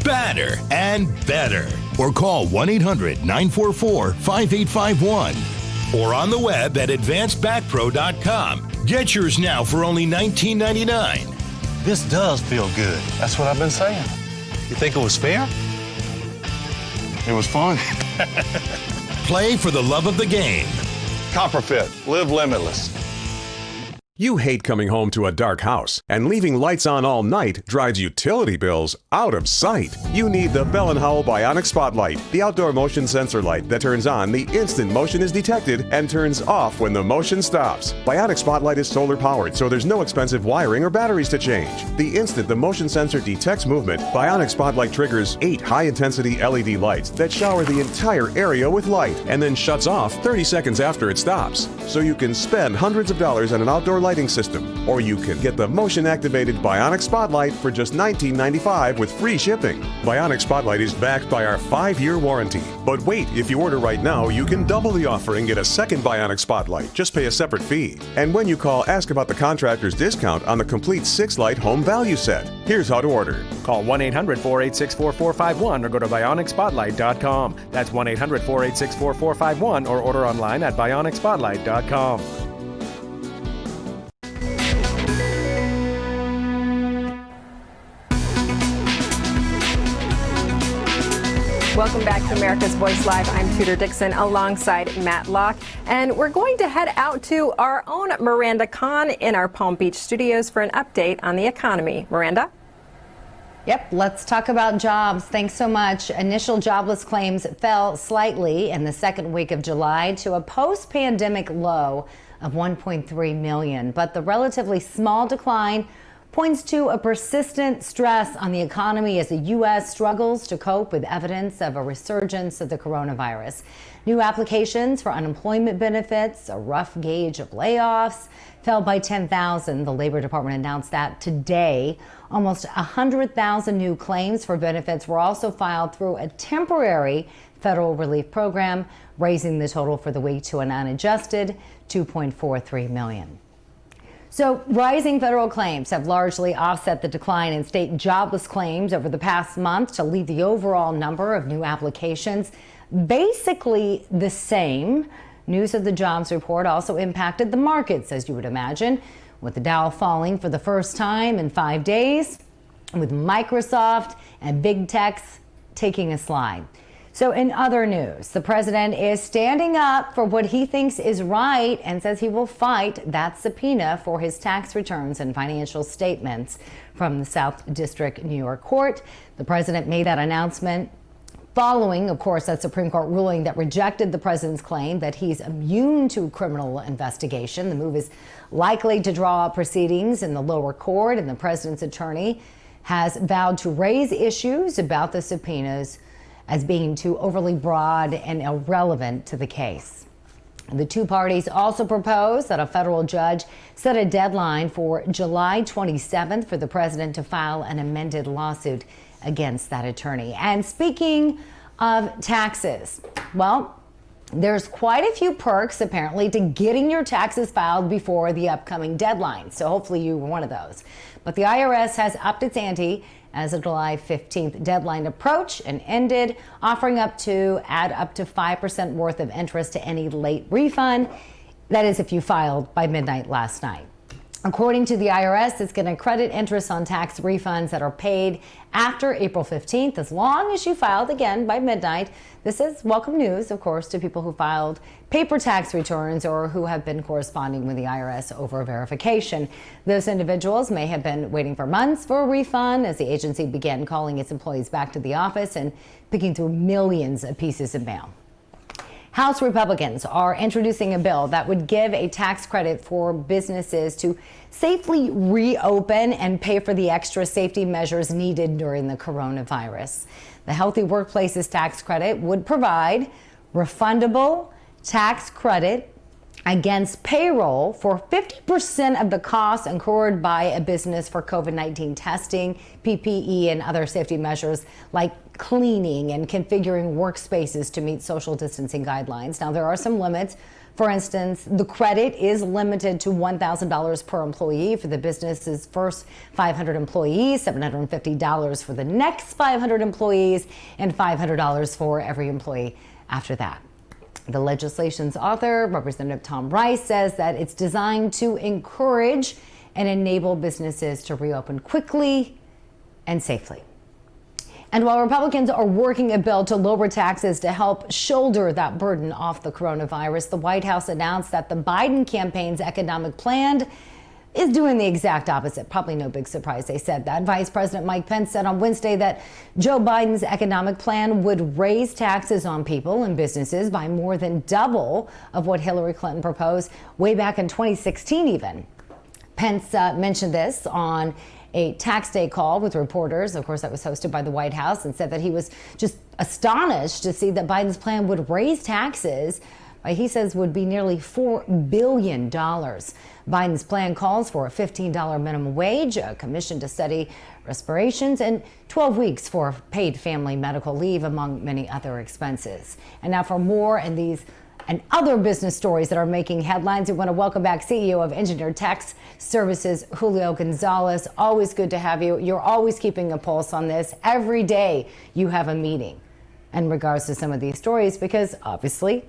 badder, and better. Or call 1-800-944-5851. Or on the web at advancedbackpro.com. Get yours now for only $19.99. This does feel good. That's what I've been saying. You think it was fair? It was fun. Play for the love of the game. Copperfit, live limitless. You hate coming home to a dark house, and leaving lights on all night drives utility bills out of sight. You need the Bell & Howell Bionic Spotlight, the outdoor motion sensor light that turns on the instant motion is detected and turns off when the motion stops. Bionic Spotlight is solar powered, so there's no expensive wiring or batteries to change. The instant the motion sensor detects movement, Bionic Spotlight triggers 8 high-intensity LED lights that shower the entire area with light and then shuts off 30 seconds after it stops. So you can spend hundreds of dollars on an outdoor lighting system, or you can get the motion-activated Bionic Spotlight for just $19.95 with free shipping. Bionic Spotlight is backed by our 5-year warranty. But wait, if you order right now, you can double the offer and get a second Bionic Spotlight. Just pay a separate fee. And when you call, ask about the contractor's discount on the complete 6-light home value set. Here's how to order. Call 1-800-486-4451 or go to BionicSpotlight.com. That's 1-800-486-4451 or order online at BionicSpotlight.com. Welcome back to America's Voice Live. I'm Tudor Dixon alongside Matt Locke. And we're going to head out to our own Miranda Kahn in our Palm Beach studios for an update on the economy. Miranda? Yep, let's talk about jobs. Thanks so much. Initial jobless claims fell slightly in the second week of July to a post-pandemic low of 1.3 million. But the relatively small decline points to a persistent stress on the economy as the U.S. struggles to cope with evidence of a resurgence of the coronavirus. New applications for unemployment benefits, a rough gauge of layoffs, fell by 10,000. The Labor Department announced that today. Almost 100,000 new claims for benefits were also filed through a temporary federal relief program, raising the total for the week to an unadjusted 2.43 million. So rising federal claims have largely offset the decline in state jobless claims over the past month to leave the overall number of new applications basically the same. News of the jobs report also impacted the markets, as you would imagine, with the Dow falling for the first time in 5 days, with Microsoft and big techs taking a slide. So in other news, the president is standing up for what he thinks is right and says he will fight that subpoena for his tax returns and financial statements from the South District New York Court. The president made that announcement following, of course, that Supreme Court ruling that rejected the president's claim that he's immune to criminal investigation. The move is likely to draw up proceedings in the lower court, and the president's attorney has vowed to raise issues about the subpoenas as being too overly broad and irrelevant to the case. The two parties also proposed that a federal judge set a deadline for July 27th for the president to file an amended lawsuit against that attorney. And speaking of taxes, well, there's quite a few perks apparently to getting your taxes filed before the upcoming deadline. So hopefully you were one of those. But the IRS has upped its ante as the July 15th deadline approached and ended, offering add up to 5% worth of interest to any late refund. That is if you filed by midnight last night. According to the IRS, it's going to credit interest on tax refunds that are paid after April 15th, as long as you filed again by midnight. This is welcome news, of course, to people who filed paper tax returns or who have been corresponding with the IRS over verification. Those individuals may have been waiting for months for a refund as the agency began calling its employees back to the office and picking through millions of pieces of mail. House Republicans are introducing a bill that would give a tax credit for businesses to safely reopen and pay for the extra safety measures needed during the coronavirus. The Healthy Workplaces tax credit would provide refundable tax credit against payroll for 50% of the costs incurred by a business for COVID-19 testing, PPE, and other safety measures like cleaning and configuring workspaces to meet social distancing guidelines. Now, there are some limits For instance, the credit is limited to $1,000 per employee for the business's first 500 employees, $750 for the next 500 employees, and $500 for every employee after that. The legislation's author, Representative Tom Rice, says that it's designed to encourage and enable businesses to reopen quickly and safely. And while Republicans are working a bill to lower taxes to help shoulder that burden off the coronavirus, the White House announced that the Biden campaign's economic plan is doing the exact opposite. Probably no big surprise they said that. Vice President Mike Pence said on Wednesday that Joe Biden's economic plan would raise taxes on people and businesses by more than double of what Hillary Clinton proposed way back in 2016 even. Pence mentioned this on a tax day call with reporters. Of course, that was hosted by the White House, and said that he was just astonished to see that Biden's plan would raise taxes by, he says, would be nearly $4 billion. Biden's plan calls for a $15 minimum wage, a commission to study respirations, and 12 weeks for paid family medical leave, among many other expenses. And now for more and these and other business stories that are making headlines, we want to welcome back CEO of Engineered Tax Services, Julio Gonzalez. Always good to have you. You're always keeping a pulse on this. Every day you have a meeting in regards to some of these stories, because obviously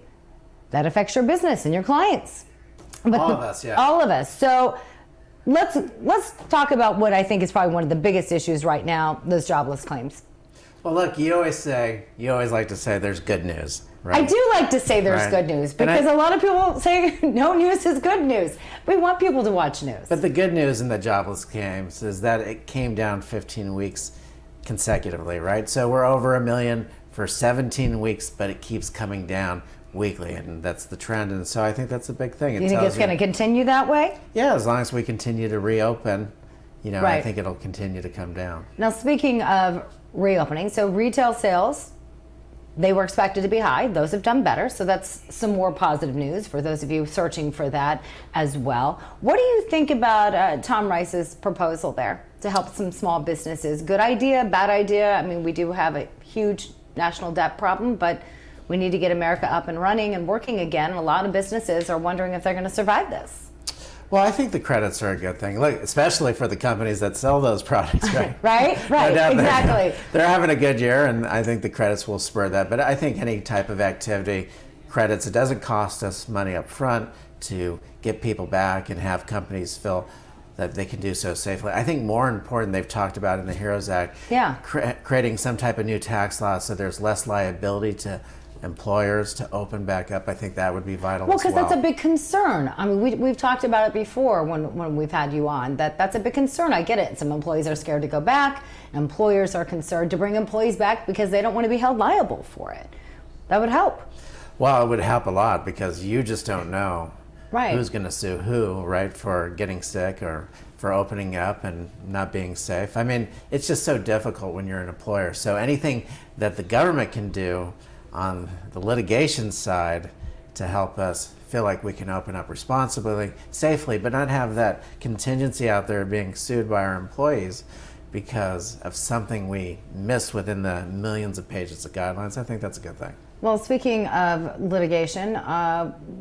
that affects your business and your clients. But all of us, yeah. All of us. So let's talk about what I think is probably one of the biggest issues right now, those jobless claims. Well, look, you always like to say there's good news, right? I do like to say there's good news, because a lot of people say no news is good news. We want people to watch news. But the good news in the jobless claims is that it came down 15 weeks consecutively, right? So we're over 1 million for 17 weeks, but it keeps coming down weekly, and that's the trend. And so I think that's a big thing. You think it's going to continue that way? Yeah, as long as we continue to reopen, Right. I think it'll continue to come down. Now, speaking of reopening, so retail sales, they were expected to be high. Those have done better, so that's some more positive news for those of you searching for that as well. What do you think about Tom Rice's proposal there to help some small businesses? Good idea, bad idea? I mean, we do have a huge national debt problem, but we need to get America up and running and working again. A lot of businesses are wondering if they're going to survive this. Well, I think the credits are a good thing. Look, especially for the companies that sell those products, right? Right, No doubt exactly. They're having a good year, and I think the credits will spur that. But I think any type of activity, credits, it doesn't cost us money up front to get people back and have companies feel that they can do so safely. I think more important, they've talked about in the HEROES Act, creating some type of new tax law so there's less liability to employers to open back up. I think that would be vital. Well, because that's a big concern. I mean, we've talked about it before when we've had you on, that's a big concern. I get it. Some employees are scared to go back. Employers are concerned to bring employees back because they don't want to be held liable for it. That would help. Well, it would help a lot, because you just don't know right. who's going to sue who, right, for getting sick or for opening up and not being safe. I mean, it's just so difficult when you're an employer. So anything that the government can do on the litigation side to help us feel like we can open up responsibly, safely, but not have that contingency out there being sued by our employees because of something we missed within the millions of pages of guidelines. I think that's a good thing. Well, speaking of litigation,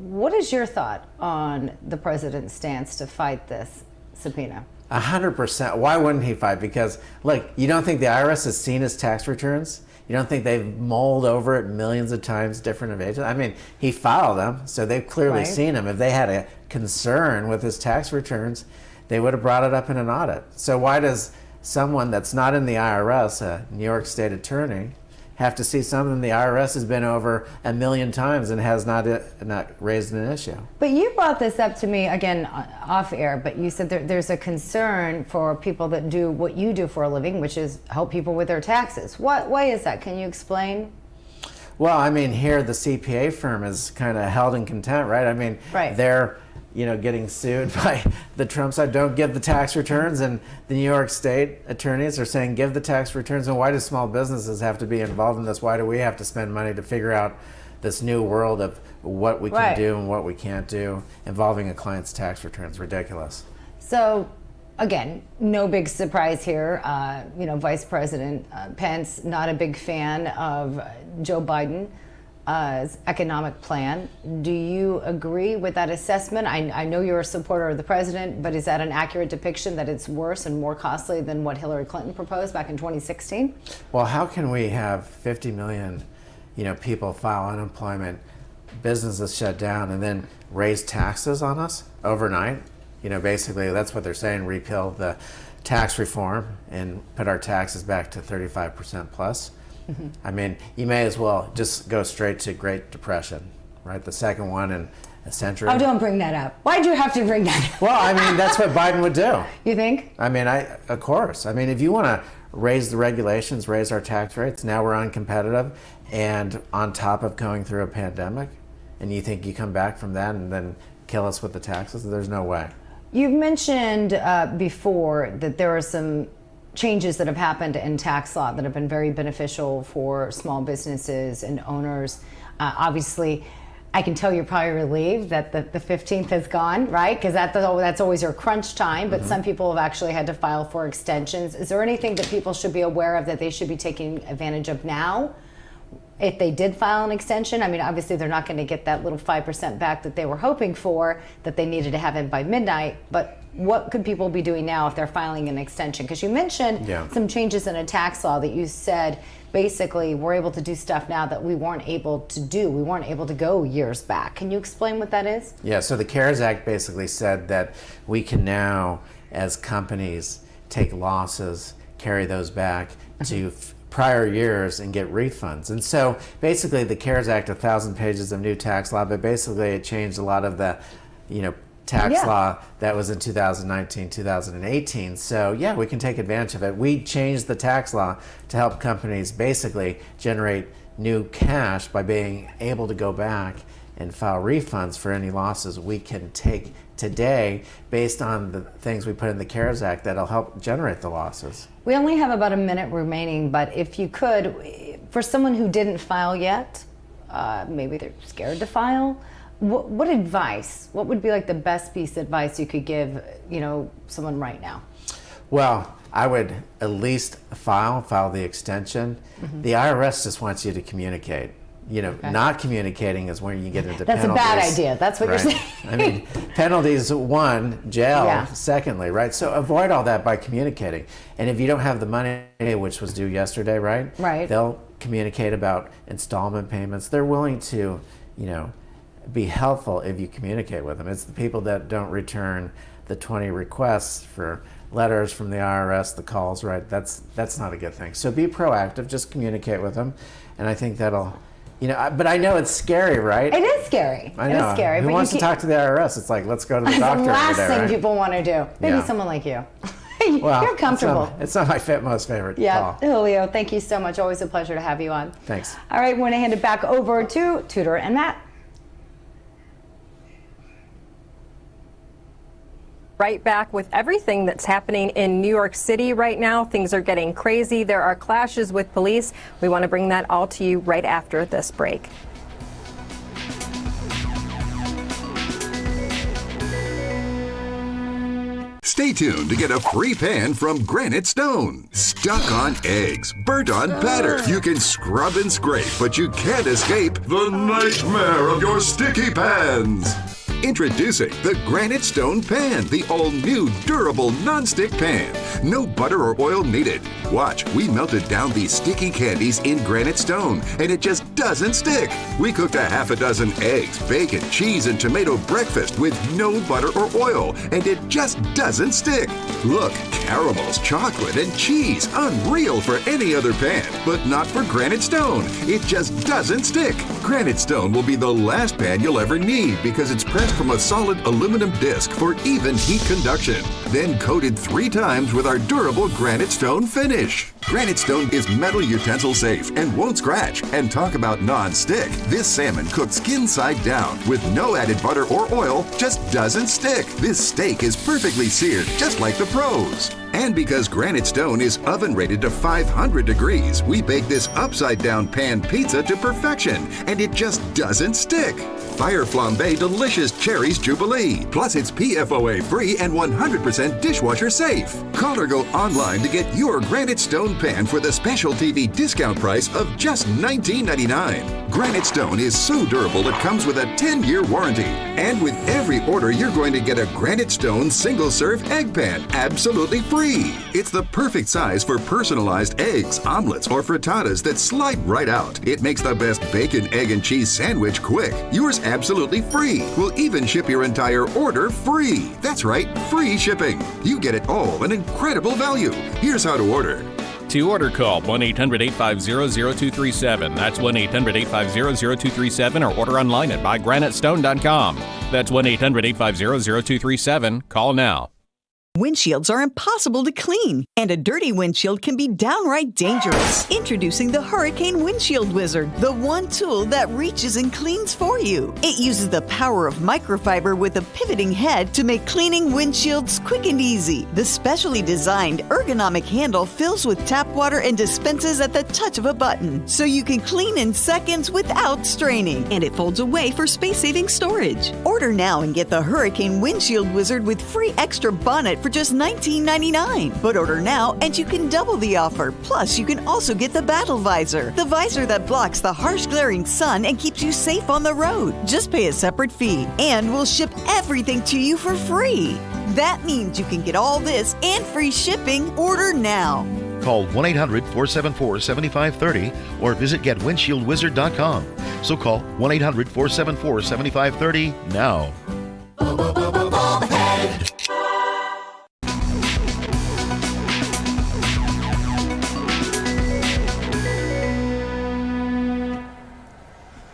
what is your thought on the president's stance to fight this subpoena? 100%. Why wouldn't he fight? Because, look, you don't think the IRS has seen his tax returns? You don't think they've mulled over it millions of times, different of ages? I mean, he filed them, so they've clearly seen them. If they had a concern with his tax returns, they would have brought it up in an audit. So why does someone that's not in the IRS, a New York State attorney, have to see something the IRS has been over 1 million times and has not raised an issue? But you brought this up to me, again, off air, but you said there's a concern for people that do what you do for a living, which is help people with their taxes. Why is that? Can you explain? Well, I mean, here the CPA firm is kind of held in contempt, right? I mean, they're getting sued by the Trump side. Don't give the tax returns, and the New York State attorneys are saying give the tax returns. And why do small businesses have to be involved in this? Why do we have to spend money to figure out this new world of what we can do and what we can't do involving a client's tax returns? Ridiculous. So, again, no big surprise here. Vice President Pence, not a big fan of Joe Biden economic plan. Do you agree with that assessment? I know you're a supporter of the president, but is that an accurate depiction that it's worse and more costly than what Hillary Clinton proposed back in 2016? Well, how can we have 50 million, people file unemployment, businesses shut down, and then raise taxes on us overnight? Basically that's what they're saying, repeal the tax reform and put our taxes back to 35% plus. Mm-hmm. I mean, you may as well just go straight to Great Depression, right? The second one in a century. Oh, don't bring that up. Why'd you have to bring that up? Well, I mean, that's what Biden would do. You think? I mean, of course. I mean, if you want to raise the regulations, raise our tax rates, now we're uncompetitive, and on top of going through a pandemic, and you think you come back from that and then kill us with the taxes? There's no way. You've mentioned before that there are some changes that have happened in tax law that have been very beneficial for small businesses and owners. Obviously, I can tell you're probably relieved that the 15th is gone, right? Because that's always your crunch time, but some people have actually had to file for extensions. Is there anything that people should be aware of that they should be taking advantage of now? If they did file an extension, I mean, obviously they're not going to get that little 5% back that they were hoping for, that they needed to have in by midnight, but what could people be doing now if they're filing an extension? Because you mentioned some changes in a tax law that you said basically we're able to do stuff now that we weren't able to do. We weren't able to go years back. Can you explain what that is? Yeah, so the CARES Act basically said that we can now, as companies, take losses, carry those back to prior years and get refunds. And so basically the CARES Act, 1,000 pages of new tax law, but basically it changed a lot of the, tax law that was in 2019, 2018. So yeah, we can take advantage of it. We changed the tax law to help companies basically generate new cash by being able to go back and file refunds for any losses we can take today based on the things we put in the CARES Act that'll help generate the losses. We only have about a minute remaining, but if you could, for someone who didn't file yet, maybe they're scared to file, what advice, what would be like the best piece of advice you could give, someone right now? Well, I would at least file the extension. Mm-hmm. The IRS just wants you to communicate. Not communicating is where you get into penalties. That's a bad idea. That's what you're saying. I mean, penalties, one, jail, secondly, right? So avoid all that by communicating. And if you don't have the money, which was due yesterday, right? Right. They'll communicate about installment payments. They're willing to, be helpful if you communicate with them. It's the people that don't return the 20 requests for letters from the IRS, the calls, right? That's not a good thing. So be proactive, just communicate with them. And I think that'll, but I know it's scary, right? It is scary. I know. It is scary. Who wants to talk to the IRS? It's like, let's go to the doctor every day, That's the last thing right? people want to do. Maybe someone like you. Well, you're comfortable. It's not my most favorite Yeah, call. Julio, thank you so much. Always a pleasure to have you on. Thanks. All right, we're going to hand it back over to Tudor and Matt. Right back with everything that's happening in New York City right now. Things are getting crazy. There are clashes with police. We want to bring that all to you right after this break. Stay tuned to get a free pan from Granite Stone. Stuck on eggs, burnt on batter. You can scrub and scrape, but you can't escape the nightmare of your sticky pans. Introducing the Granite Stone Pan, the all-new durable non-stick pan. No butter or oil needed. Watch, we melted down these sticky candies in Granite Stone, and it just doesn't stick. We cooked a half a dozen eggs, bacon, cheese, and tomato breakfast with no butter or oil, and it just doesn't stick. Look, caramels, chocolate, and cheese. Unreal for any other pan, but not for Granite Stone. It just doesn't stick. Granite Stone will be the last pan you'll ever need because it's pressed from a solid aluminum disc for even heat conduction, then coated 3 times with our durable Granite Stone finish. Granite Stone is metal utensil safe and won't scratch. And talk about non-stick. This salmon cooked skin side down with no added butter or oil just doesn't stick. This steak is perfectly seared just like the pros. And because granite stone is oven rated to 500 degrees, we bake this upside down pan pizza to perfection, and it just doesn't stick. Fire Flambe Delicious Cherries Jubilee. Plus, it's PFOA free and 100% dishwasher safe. Call or go online to get your granite stone pan for the special TV discount price of just $19.99. Granite stone is so durable it comes with a 10-year warranty. And with every order, you're going to get a granite stone single-serve egg pan absolutely free. It's the perfect size for personalized eggs, omelets, or frittatas that slide right out. It makes the best bacon, egg, and cheese sandwich quick. Yours absolutely free. We'll even ship your entire order free. That's right, free shipping. You get it all, an incredible value. Here's how to order. To order, call 1-800-850-0237. That's 1-800-850-0237, or order online at buygranitestone.com. That's 1-800-850-0237. Call now. Windshields are impossible to clean, and a dirty windshield can be downright dangerous. Introducing the Hurricane Windshield Wizard, the one tool that reaches and cleans for you. It uses the power of microfiber with a pivoting head to make cleaning windshields quick and easy. The specially designed ergonomic handle fills with tap water and dispenses at the touch of a button, so you can clean in seconds without straining, and it folds away for space-saving storage. Order now and get the Hurricane Windshield Wizard with free extra bonnet for just $19.99. But order now and you can double the offer. Plus, you can also get the Battle Visor, the visor that blocks the harsh glaring sun and keeps you safe on the road. Just pay a separate fee, and we'll ship everything to you for free. That means you can get all this and free shipping. Order now. Call 1-800-474-7530 or visit getwindshieldwizard.com. So call 1-800-474-7530 now.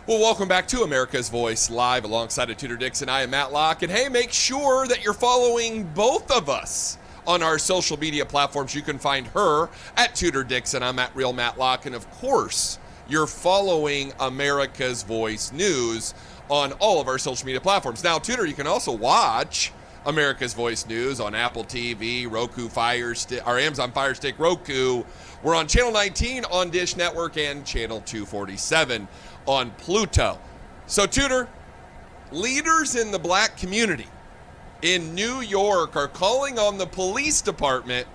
Well, welcome back to America's Voice Live alongside of Tudor Dixon. I am Matt Locke. And hey, make sure that you're following both of us on our social media platforms. You can find her at Tudor Dixon. I'm at Real Matt Locke. And of course, you're following America's Voice News on all of our social media platforms. Now, Tudor, you can also watch America's Voice News on Apple TV, Roku Fire Stick, or Amazon Fire Stick, Roku. We're on Channel 19 on Dish Network and Channel 247 on Pluto. So, Tudor, leaders in the black community in New York are calling on the police department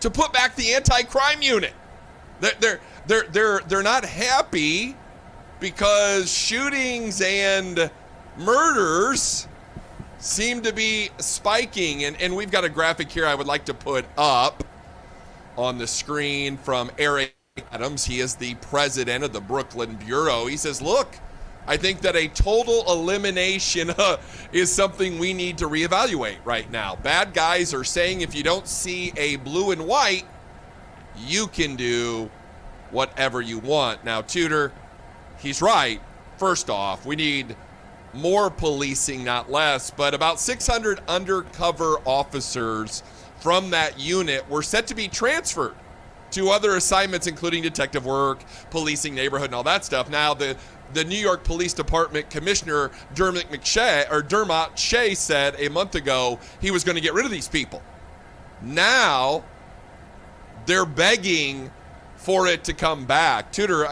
to put back the anti-crime unit. They're not happy because shootings and murders seem to be spiking. And we've got a graphic here I would like to put up on the screen from Eric Adams. He is the president of the Brooklyn Bureau. He says, look, I think that a total elimination is something we need to reevaluate right now. Bad guys are saying if you don't see a blue and white, you can do whatever you want. Now, Tudor, he's right. First off, we need more policing, not less, but about 600 undercover officers from that unit were set to be transferred to other assignments, including detective work, policing neighborhood, and all that stuff. Now, the New York Police Department Commissioner Dermot Shea said a month ago he was going to get rid of these people. Now, they're begging for it to come back. Tudor,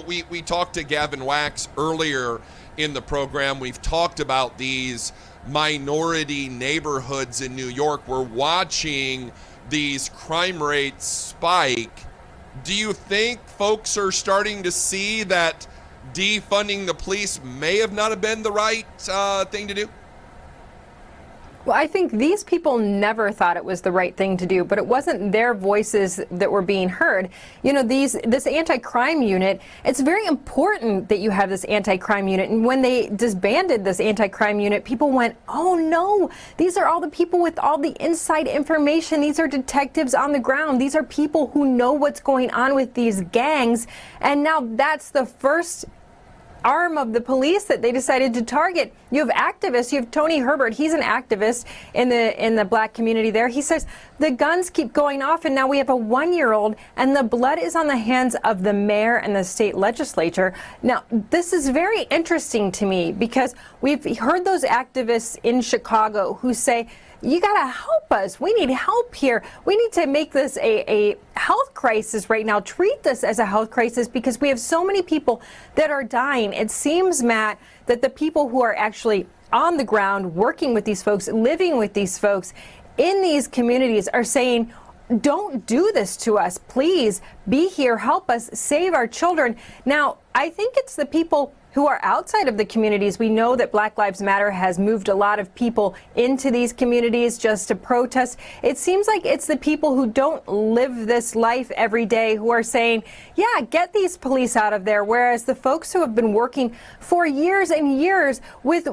we talked to Gavin Wax earlier in the program. We've talked about these minority neighborhoods in New York. We're watching these crime rates spike. Do you think folks are starting to see that defunding the police may have not have been the right thing to do? Well, I think these people never thought it was the right thing to do, but it wasn't their voices that were being heard. You know, this anti-crime unit, it's very important that you have this anti-crime unit. And when they disbanded this anti-crime unit, people went, oh no, these are all the people with all the inside information. These are detectives on the ground. These are people who know what's going on with these gangs. And now that's the first arm of the police that they decided to target. You have activists. You have Tony Herbert. He's an activist in the black community there. He says the guns keep going off, and now we have a 1-year-old, and the blood is on the hands of the mayor and the state legislature. Now, this is very interesting to me because we've heard those activists in Chicago who say you got to help us. We need help here. We need to make this a health crisis right now. Treat this as a health crisis because we have so many people that are dying. It seems, Matt, that the people who are actually on the ground working with these folks, living with these folks in these communities are saying, don't do this to us. Please be here. Help us save our children. Now, I think it's the people who are outside of the communities. We know that Black Lives Matter has moved a lot of people into these communities just to protest. It seems like it's the people who don't live this life every day who are saying, yeah, get these police out of there. Whereas the folks who have been working for years and years with,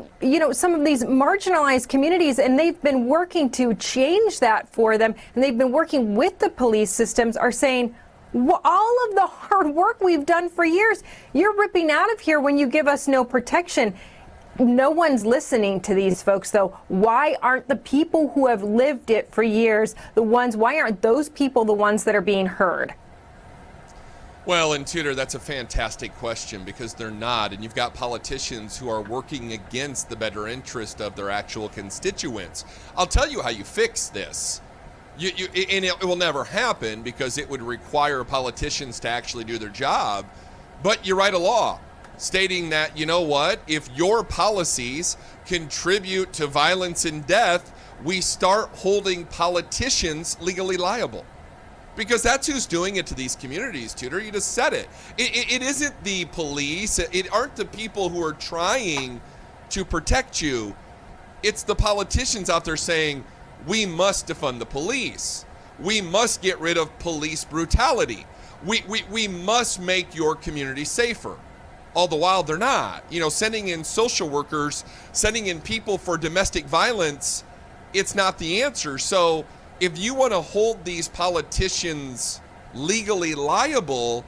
some of these marginalized communities, and they've been working to change that for them, and they've been working with the police systems, are saying, all of the hard work we've done for years, you're ripping out of here when you give us no protection. No one's listening to these folks, though. Why aren't the people who have lived it for years why aren't those people the ones that are being heard? Well, and Tudor, that's a fantastic question because they're not. And you've got politicians who are working against the better interest of their actual constituents. I'll tell you how you fix this. And it will never happen because it would require politicians to actually do their job. But you write a law stating that, you know what, if your policies contribute to violence and death, we start holding politicians legally liable. Because that's who's doing it to these communities, Tudor. You just said it. It isn't the police. It aren't the people who are trying to protect you. It's the politicians out there saying, we must defund the police. We must get rid of police brutality. We must make your community safer. All the while they're not. Sending in social workers, sending in people for domestic violence, it's not the answer. So if you want to hold these politicians legally liable,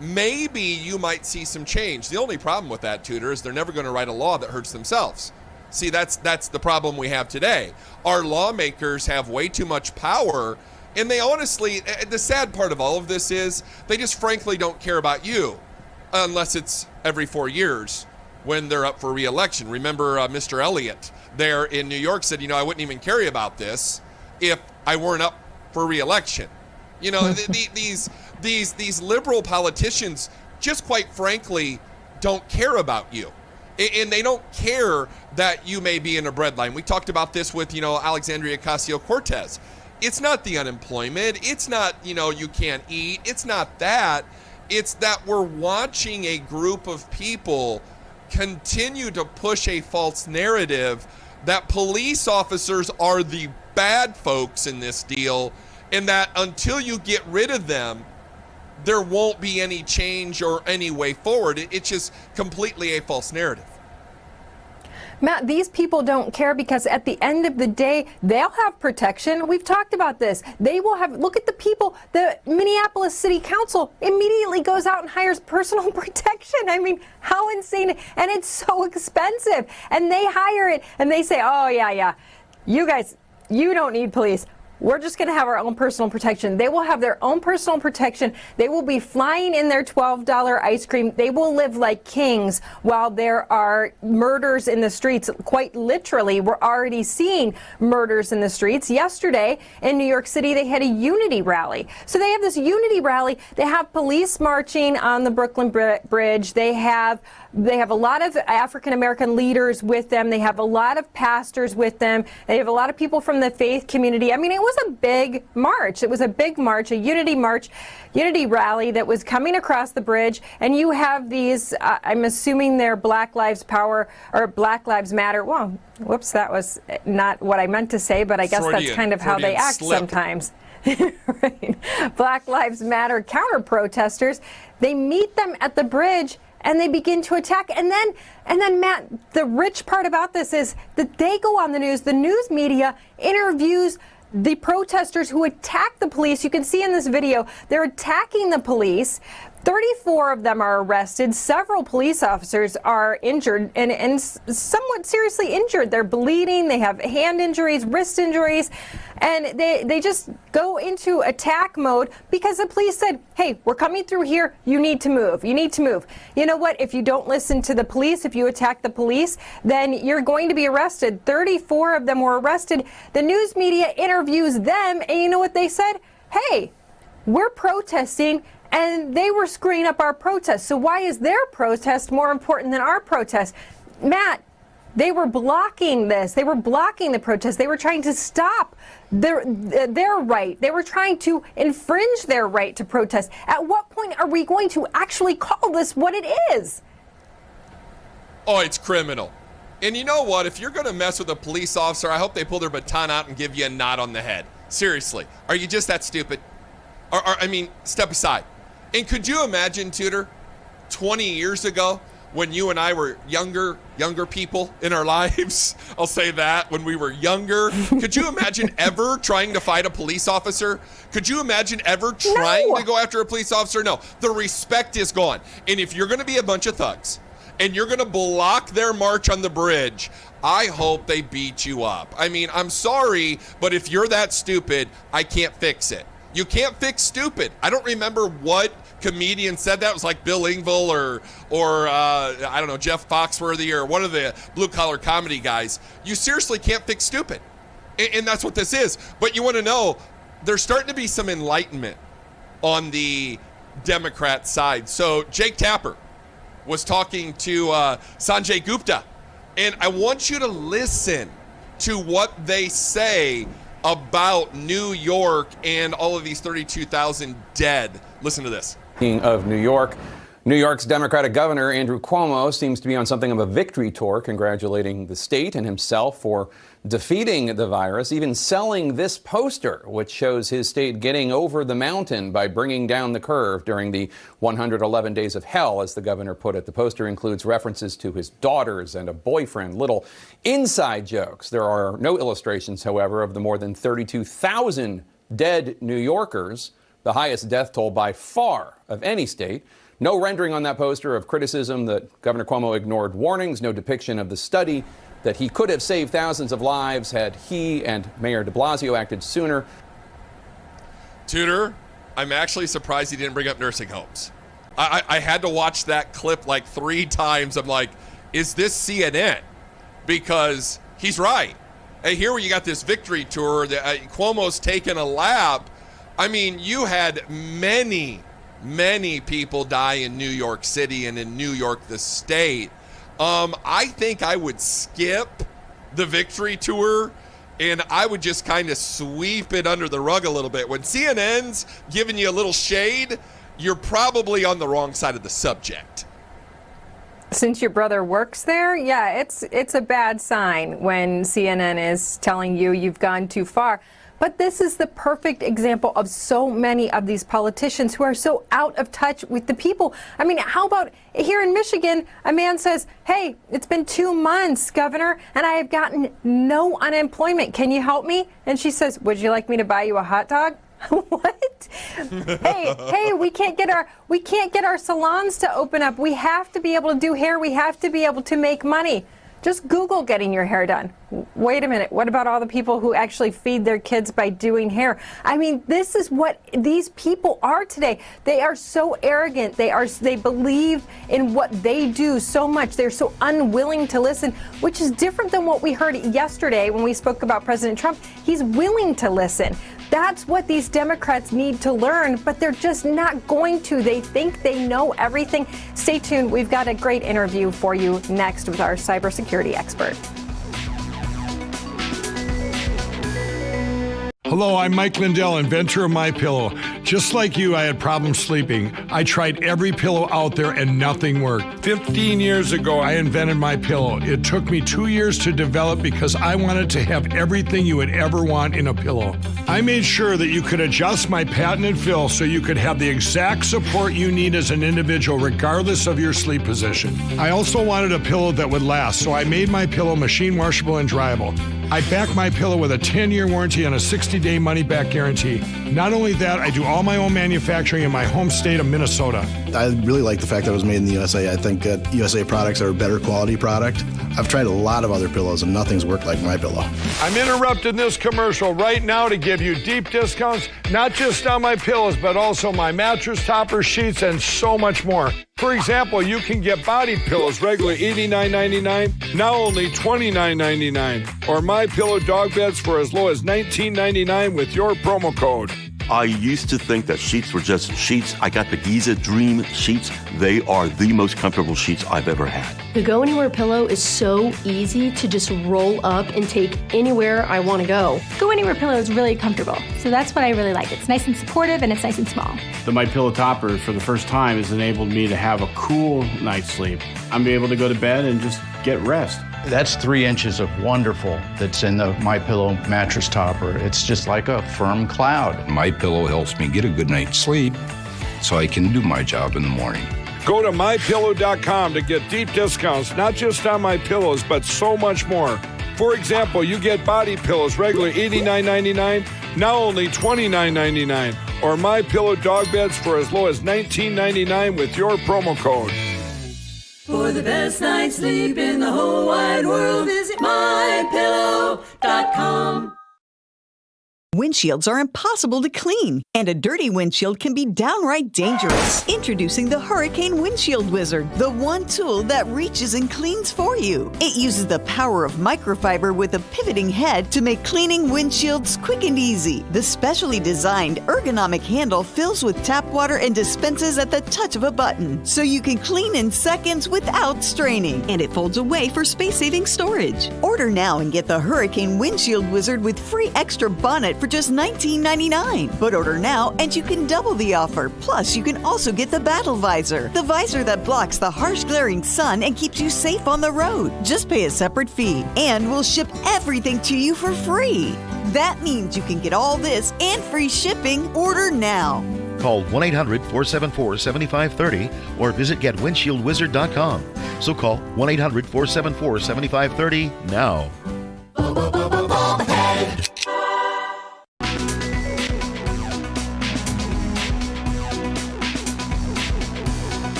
maybe you might see some change. The only problem with that, Tudor, is they're never going to write a law that hurts themselves. See, that's the problem we have today. Our lawmakers have way too much power, and they honestly, the sad part of all of this is they just frankly don't care about you, unless it's every 4 years when they're up for re-election. Remember Mr. Elliott there in New York said, I wouldn't even care about this if I weren't up for re-election. These liberal politicians just quite frankly don't care about you. And they don't care that you may be in a breadline. We talked about this with, Alexandria Ocasio-Cortez. It's not the unemployment. It's not, you can't eat. It's not that. It's that we're watching a group of people continue to push a false narrative that police officers are the bad folks in this deal, and that until you get rid of them, there won't be any change or any way forward. It's just completely a false narrative. Matt, these people don't care because at the end of the day, they'll have protection. We've talked about this. They will have, look at the people, the Minneapolis City Council immediately goes out and hires personal protection. I mean, how insane. And it's so expensive. And they hire it and they say, oh, yeah, you guys, you don't need police. We're just going to have our own personal protection. They will have their own personal protection. They will be flying in their $12 ice cream. They will live like kings while there are murders in the streets. Quite literally, we're already seeing murders in the streets. Yesterday in New York City, they had a unity rally. So they have this unity rally. They have police marching on the Brooklyn Bridge. They have a lot of African-American leaders with them. They have a lot of pastors with them. They have a lot of people from the faith community. I mean, it was a big march. It was a big march, a unity march, unity rally that was coming across the bridge. And you have these, I'm assuming they're Black Lives Power or Black Lives Matter. Well, whoops, that was not what I meant to say, but I guess that's kind of how they act sometimes. Right. Black Lives Matter counter protesters. They meet them at the bridge and they begin to attack. And then Matt, the rich part about this is that they go on the news. The news media interviews the protesters who attack the police. You can see in this video, they're attacking the police. 34 of them are arrested. Several police officers are injured and somewhat seriously injured. They're bleeding. They have hand injuries, wrist injuries, and they just go into attack mode because the police said, hey, we're coming through here. You need to move. You need to move. You know what? If you don't listen to the police, if you attack the police, then you're going to be arrested. 34 of them were arrested. The news media interviews them, and you know what they said? Hey, we're protesting, and they were screwing up our protest. So why is their protest more important than our protest? Matt, they were blocking this. They were blocking the protest. They were trying to stop their right. They were trying to infringe their right to protest. At what point are we going to actually call this what it is? Oh, it's criminal. And you know what? If you're going to mess with a police officer, I hope they pull their baton out and give you a nod on the head. Seriously. Are you just that stupid? I mean, step aside. And could you imagine, Tudor, 20 years ago when you and I were younger people in our lives? I'll say that, when we were younger. Could you imagine ever trying to fight a police officer? Could you imagine ever trying to go after a police officer? No, the respect is gone. And if you're going to be a bunch of thugs and you're going to block their march on the bridge, I hope they beat you up. I mean, I'm sorry, but if you're that stupid, I can't fix it. You can't fix stupid. I don't remember what comedian said that. It was like Bill Engvall or I don't know, Jeff Foxworthy or one of the blue-collar comedy guys. You seriously can't fix stupid. And that's what this is. But you want to know, there's starting to be some enlightenment on the Democrat side. So Jake Tapper was talking to Sanjay Gupta. And I want you to listen to what they say about New York and all of these 32,000 dead. Listen to this. Speaking of New York, New York's Democratic Governor Andrew Cuomo seems to be on something of a victory tour, congratulating the state and himself for defeating the virus, even selling this poster, which shows his state getting over the mountain by bringing down the curve during the 111 days of hell, as the governor put it. The poster includes references to his daughters and a boyfriend, little inside jokes. There are no illustrations, however, of the more than 32,000 dead New Yorkers, the highest death toll by far of any state. No rendering on that poster of criticism that Governor Cuomo ignored warnings, no depiction of the study that he could have saved thousands of lives had he and Mayor de Blasio acted sooner. Tudor, I'm actually surprised he didn't bring up nursing homes. I had to watch that clip like 3 times. I'm like, is this CNN? Because he's right. Hey, here you got this victory tour that Cuomo's taken a lap. I mean, you had many people die in New York City and in New York, the state. I think I would skip the victory tour and I would just kind of sweep it under the rug a little bit. When CNN's giving you a little shade, you're probably on the wrong side of the subject. Since your brother works there, yeah, it's a bad sign when CNN is telling you you've gone too far. But this is the perfect example of so many of these politicians who are so out of touch with the people. I mean, how about here in Michigan, a man says, hey, it's been 2 months, Governor, and I have gotten no unemployment. Can you help me? And she says, would you like me to buy you a hot dog? What? Hey, we can't get our salons to open up. We have to be able to do hair. We have to be able to make money. Just Google getting your hair done. Wait a minute. What about all the people who actually feed their kids by doing hair? I mean, this is what these people are today. They are so arrogant. They believe in what they do so much. They're so unwilling to listen, which is different than what we heard yesterday when we spoke about President Trump. He's willing to listen. That's what these Democrats need to learn, but they're just not going to. They think they know everything. Stay tuned. We've got a great interview for you next with our cybersecurity expert. Hello, I'm Mike Lindell, inventor of MyPillow. Just like you, I had problems sleeping. I tried every pillow out there and nothing worked. 15 years ago, I invented MyPillow. It took me 2 years to develop because I wanted to have everything you would ever want in a pillow. I made sure that you could adjust my patented fill so you could have the exact support you need as an individual, regardless of your sleep position. I also wanted a pillow that would last, so I made MyPillow machine washable and dryable. I back my pillow with a 10-year warranty and a 60-day money-back guarantee. Not only that, I do all my own manufacturing in my home state of Minnesota. I really like the fact that it was made in the USA. I think that USA products are a better quality product. I've tried a lot of other pillows and nothing's worked like my pillow. I'm interrupting this commercial right now to give you deep discounts, not just on my pillows, but also my mattress toppers, sheets, and so much more. For example, you can get body pillows regularly $89.99, now only $29.99, or My Pillow dog beds for as low as $19.99 with your promo code. I used to think that sheets were just sheets. I got the Giza Dream sheets. They are the most comfortable sheets I've ever had. The Go Anywhere pillow is so easy to just roll up and take anywhere I want to go. Go Anywhere pillow is really comfortable, so that's what I really like. It's nice and supportive and it's nice and small. The My Pillow topper, for the first time, has enabled me to have a cool night's sleep. I'm able to go to bed and just get rest. That's 3 inches of wonderful that's in the My Pillow mattress topper. It's just like a firm cloud. My Pillow helps me get a good night's sleep so I can do my job in the morning. Go to MyPillow.com to get deep discounts, not just on my pillows, but so much more. For example, you get body pillows regularly $89.99, now only $29.99, or My Pillow dog beds for as low as $19.99 with your promo code. For the best night's sleep in the whole wide world, visit MyPillow.com. Windshields are impossible to clean, and a dirty windshield can be downright dangerous. Introducing the Hurricane Windshield Wizard, the one tool that reaches and cleans for you. It uses the power of microfiber with a pivoting head to make cleaning windshields quick and easy. The specially designed ergonomic handle fills with tap water and dispenses at the touch of a button, so you can clean in seconds without straining. And it folds away for space-saving storage. Order now and get the Hurricane Windshield Wizard with free extra bonnet for just $19.99. But order now and you can double the offer. Plus, you can also get the Battle Visor, the visor that blocks the harsh glaring sun and keeps you safe on the road. Just pay a separate fee, and we'll ship everything to you for free. That means you can get all this and free shipping. Order now. Call 1-800-474-7530 or visit GetWindshieldWizard.com. So call 1-800-474-7530 now.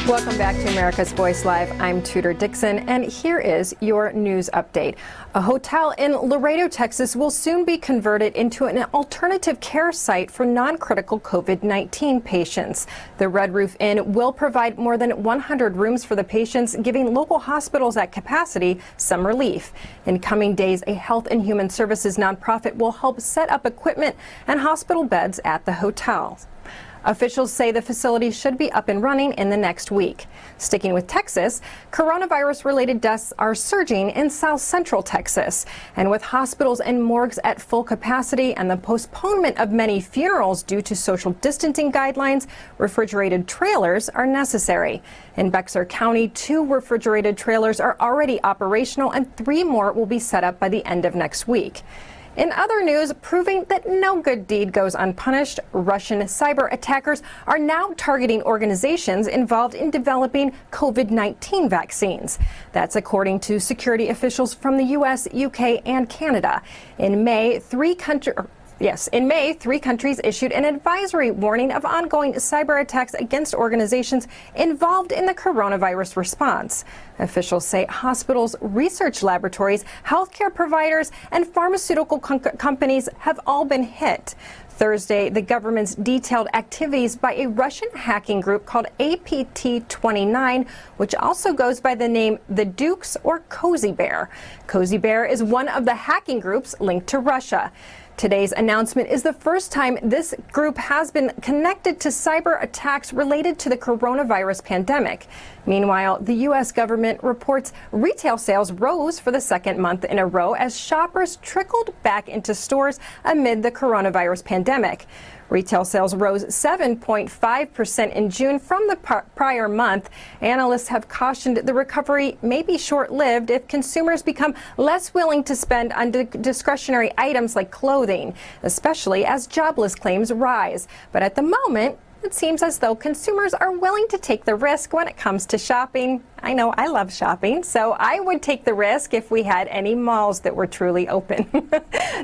Welcome back to America's Voice Live. I'm Tudor Dixon, and here is your news update. A hotel in Laredo, Texas will soon be converted into an alternative care site for non-critical COVID-19 patients. The Red Roof Inn will provide more than 100 rooms for the patients, giving local hospitals at capacity some relief. In coming days, a Health and Human Services nonprofit will help set up equipment and hospital beds at the hotels. Officials say the facility should be up and running in the next week. Sticking with Texas, coronavirus-related deaths are surging in South Central Texas. And with hospitals and morgues at full capacity and the postponement of many funerals due to social distancing guidelines, refrigerated trailers are necessary. In Bexar County, 2 refrigerated trailers are already operational and 3 more will be set up by the end of next week. In other news, proving that no good deed goes unpunished, Russian cyber attackers are now targeting organizations involved in developing COVID-19 vaccines. That's according to security officials from the U.S., UK, and Canada. In May, 3 countries issued an advisory warning of ongoing cyber attacks against organizations involved in the coronavirus response. Officials say hospitals, research laboratories, healthcare providers, and pharmaceutical companies have all been hit. Thursday, the government's detailed activities by a Russian hacking group called APT-29, which also goes by the name the Dukes or Cozy Bear. Cozy Bear is one of the hacking groups linked to Russia. Today's announcement is the first time this group has been connected to cyber attacks related to the coronavirus pandemic. Meanwhile, the U.S. government reports retail sales rose for the second month in a row as shoppers trickled back into stores amid the coronavirus pandemic. Retail sales rose 7.5% in June from the prior month. Analysts have cautioned the recovery may be short-lived if consumers become less willing to spend on discretionary items like clothing, especially as jobless claims rise. But at the moment, it seems as though consumers are willing to take the risk when it comes to shopping. I know I love shopping, so I would take the risk if we had any malls that were truly open.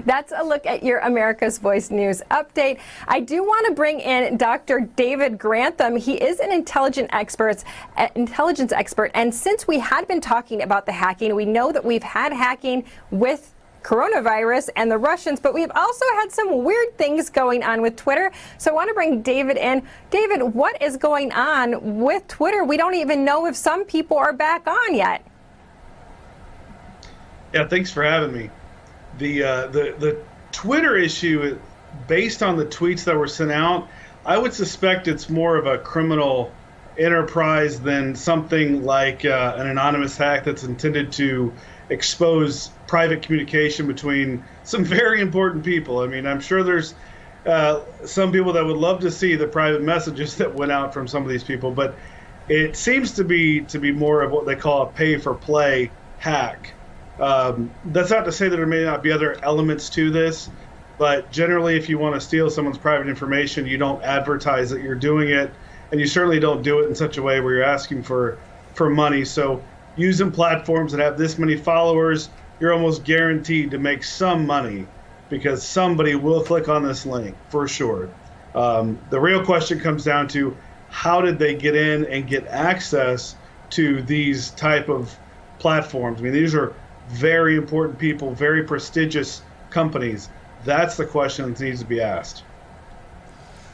That's a look at your America's Voice News update. I do want to bring in Dr. David Grantham. He is an intelligence expert, and since we had been talking about the hacking, we know that we've had hacking with coronavirus and the Russians, but we've also had some weird things going on with Twitter. So I want to bring David in. David, what is going on with Twitter? We don't even know if some people are back on yet. Yeah, thanks for having me. The Twitter issue, based on the tweets that were sent out, I would suspect it's more of a criminal enterprise than something like an anonymous hack that's intended to expose private communication between some very important people. I mean, I'm sure there's some people that would love to see the private messages that went out from some of these people, but it seems to be more of what they call a pay-for-play hack. That's not to say that there may not be other elements to this, but generally, if you want to steal someone's private information, you don't advertise that you're doing it, and you certainly don't do it in such a way where you're asking for money. So using platforms that have this many followers, you're almost guaranteed to make some money because somebody will click on this link for sure. The real question comes down to how did they get in and get access to these type of platforms? I mean, these are very important people, very prestigious companies. That's the question that needs to be asked.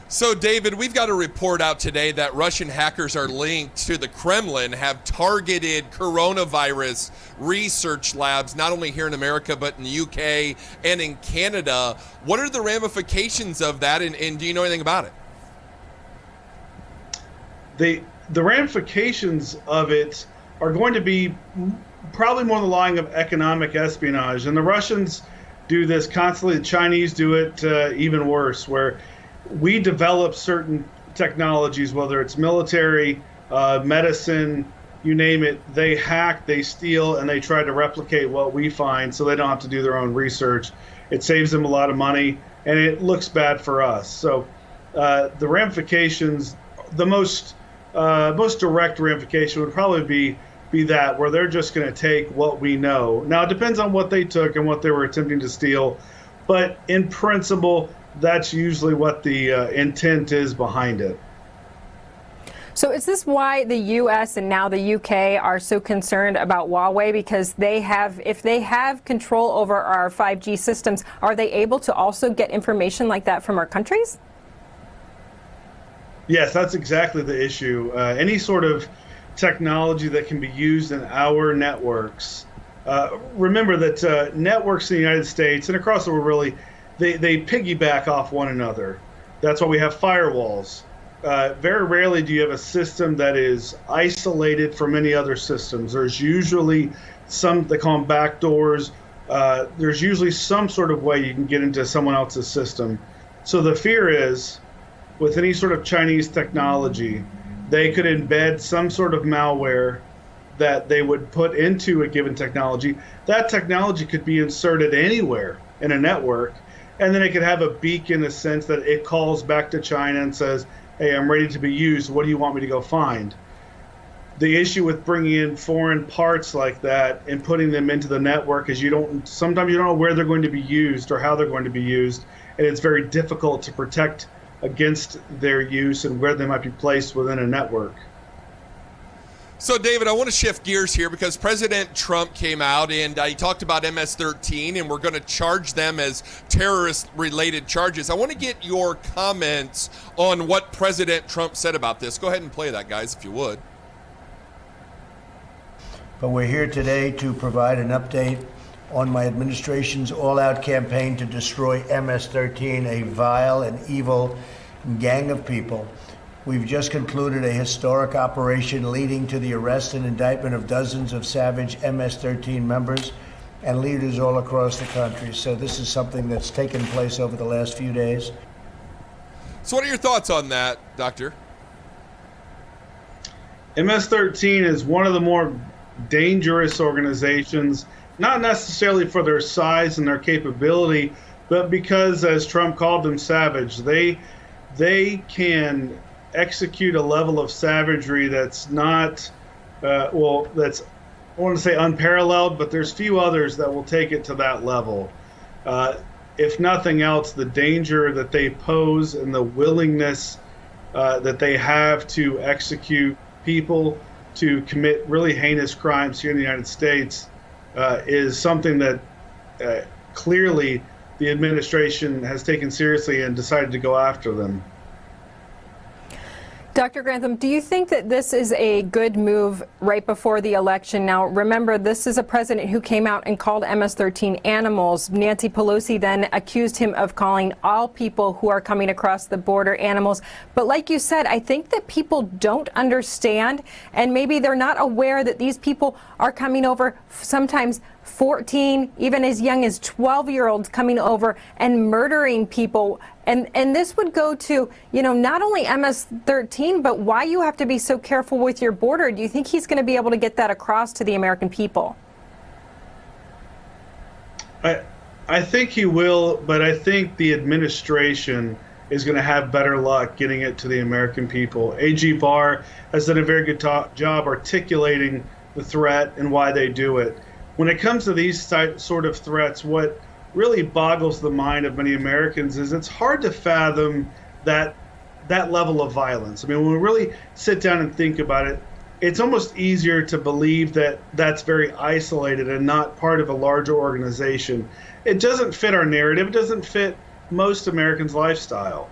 So, David, we've got a report out today that Russian hackers are linked to the Kremlin, have targeted coronavirus research labs, not only here in America, but in the UK and in Canada. What are the ramifications of that, and do you know anything about it? The ramifications of it are going to be probably more the line of economic espionage. And the Russians do this constantly. The Chinese do it even worse, where we develop certain technologies, whether it's military, medicine, you name it, they hack, they steal, and they try to replicate what we find so they don't have to do their own research. It saves them a lot of money, and it looks bad for us. So the ramifications, the most direct ramification would probably be that, where they're just going to take what we know. Now, it depends on what they took and what they were attempting to steal, but in principle, that's usually what the intent is behind it. So is this why the U.S. and now the UK are so concerned about Huawei? Because if they have control over our 5G systems, are they able to also get information like that from our countries? Yes, that's exactly the issue. Any sort of technology that can be used in our networks. Remember that networks in the United States and across the world really, they piggyback off one another. That's why we have firewalls. Very rarely do you have a system that is isolated from any other systems. There's usually they call them backdoors. There's usually some sort of way you can get into someone else's system. So the fear is, with any sort of Chinese technology, they could embed some sort of malware that they would put into a given technology. That technology could be inserted anywhere in a network, and then it could have a beak in the sense that it calls back to China and says, hey, I'm ready to be used. What do you want me to go find? The issue with bringing in foreign parts like that and putting them into the network is sometimes you don't know where they're going to be used or how they're going to be used, and it's very difficult to protect against their use and where they might be placed within a network. So, David, I want to shift gears here because President Trump came out and he talked about MS-13, and we're going to charge them as terrorist-related charges. I want to get your comments on what President Trump said about this. Go ahead and play that, guys, if you would. But we're here today to provide an update on my administration's all-out campaign to destroy MS-13, a vile and evil gang of people. We've just concluded a historic operation leading to the arrest and indictment of dozens of savage MS-13 members and leaders all across the country. So this is something that's taken place over the last few days. So what are your thoughts on that, Doctor? MS-13 is one of the more dangerous organizations, not necessarily for their size and their capability, but because, as Trump called them, savage. They can execute a level of savagery that's not, that's, I want to say unparalleled, but there's few others that will take it to that level. If nothing else, the danger that they pose and the willingness that they have to execute people, to commit really heinous crimes here in the United States, is something that clearly the administration has taken seriously and decided to go after them. Dr. Grantham, do you think that this is a good move right before the election? Now, remember, this is a president who came out and called MS-13 animals. Nancy Pelosi then accused him of calling all people who are coming across the border animals. But like you said, I think that people don't understand, and maybe they're not aware that these people are coming over, sometimes 14, even as young as 12-year-olds coming over and murdering people. And this would go to, not only MS-13, but why you have to be so careful with your border. Do you think he's going to be able to get that across to the American people? I think he will, but I think the administration is going to have better luck getting it to the American people. AG Barr has done a very good job articulating the threat and why they do it. When it comes to these sort of threats, what really boggles the mind of many Americans is it's hard to fathom that level of violence. I mean, when we really sit down and think about it, it's almost easier to believe that that's very isolated and not part of a larger organization. It doesn't fit our narrative. It doesn't fit most Americans' lifestyle.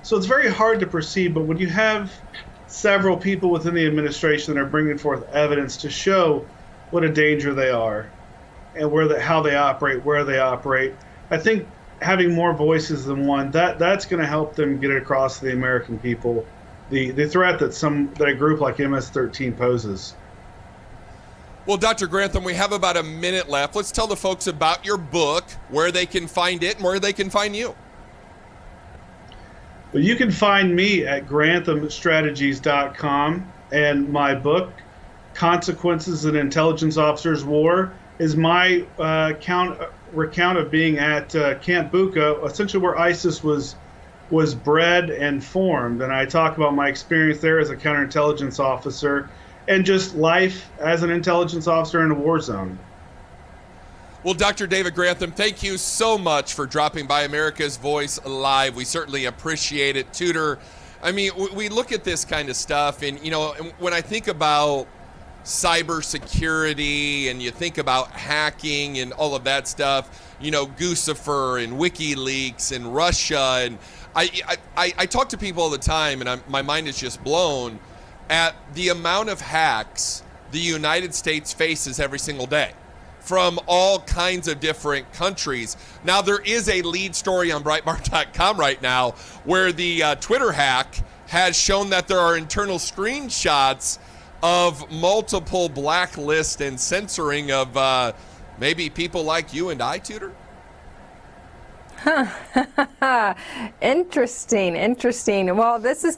So it's very hard to perceive, but when you have several people within the administration that are bringing forth evidence to show what a danger they are and how they operate, where they operate, I think having more voices than one, that's going to help them get it across to the American people, the threat that a group like MS-13 poses. Well, Dr. Grantham, we have about a minute left. Let's tell the folks about your book, where they can find it, and where they can find you. Well, you can find me at GranthamStrategies.com, and my book, Consequences in Intelligence Officers' War, is my recount of being at Camp Bucca, essentially where ISIS was bred and formed. And I talk about my experience there as a counterintelligence officer and just life as an intelligence officer in a war zone. Well, Dr. David Grantham, thank you so much for dropping by America's Voice Live. We certainly appreciate it. Tudor, I mean, we look at this kind of stuff, and, when I think about cybersecurity and you think about hacking and all of that stuff, Guccifer and WikiLeaks and Russia, and I talk to people all the time, and my mind is just blown at the amount of hacks the United States faces every single day from all kinds of different countries. Now, there is a lead story on Breitbart.com right now where the Twitter hack has shown that there are internal screenshots of multiple blacklist and censoring of maybe people like you and I, Tudor? Interesting. Well, this is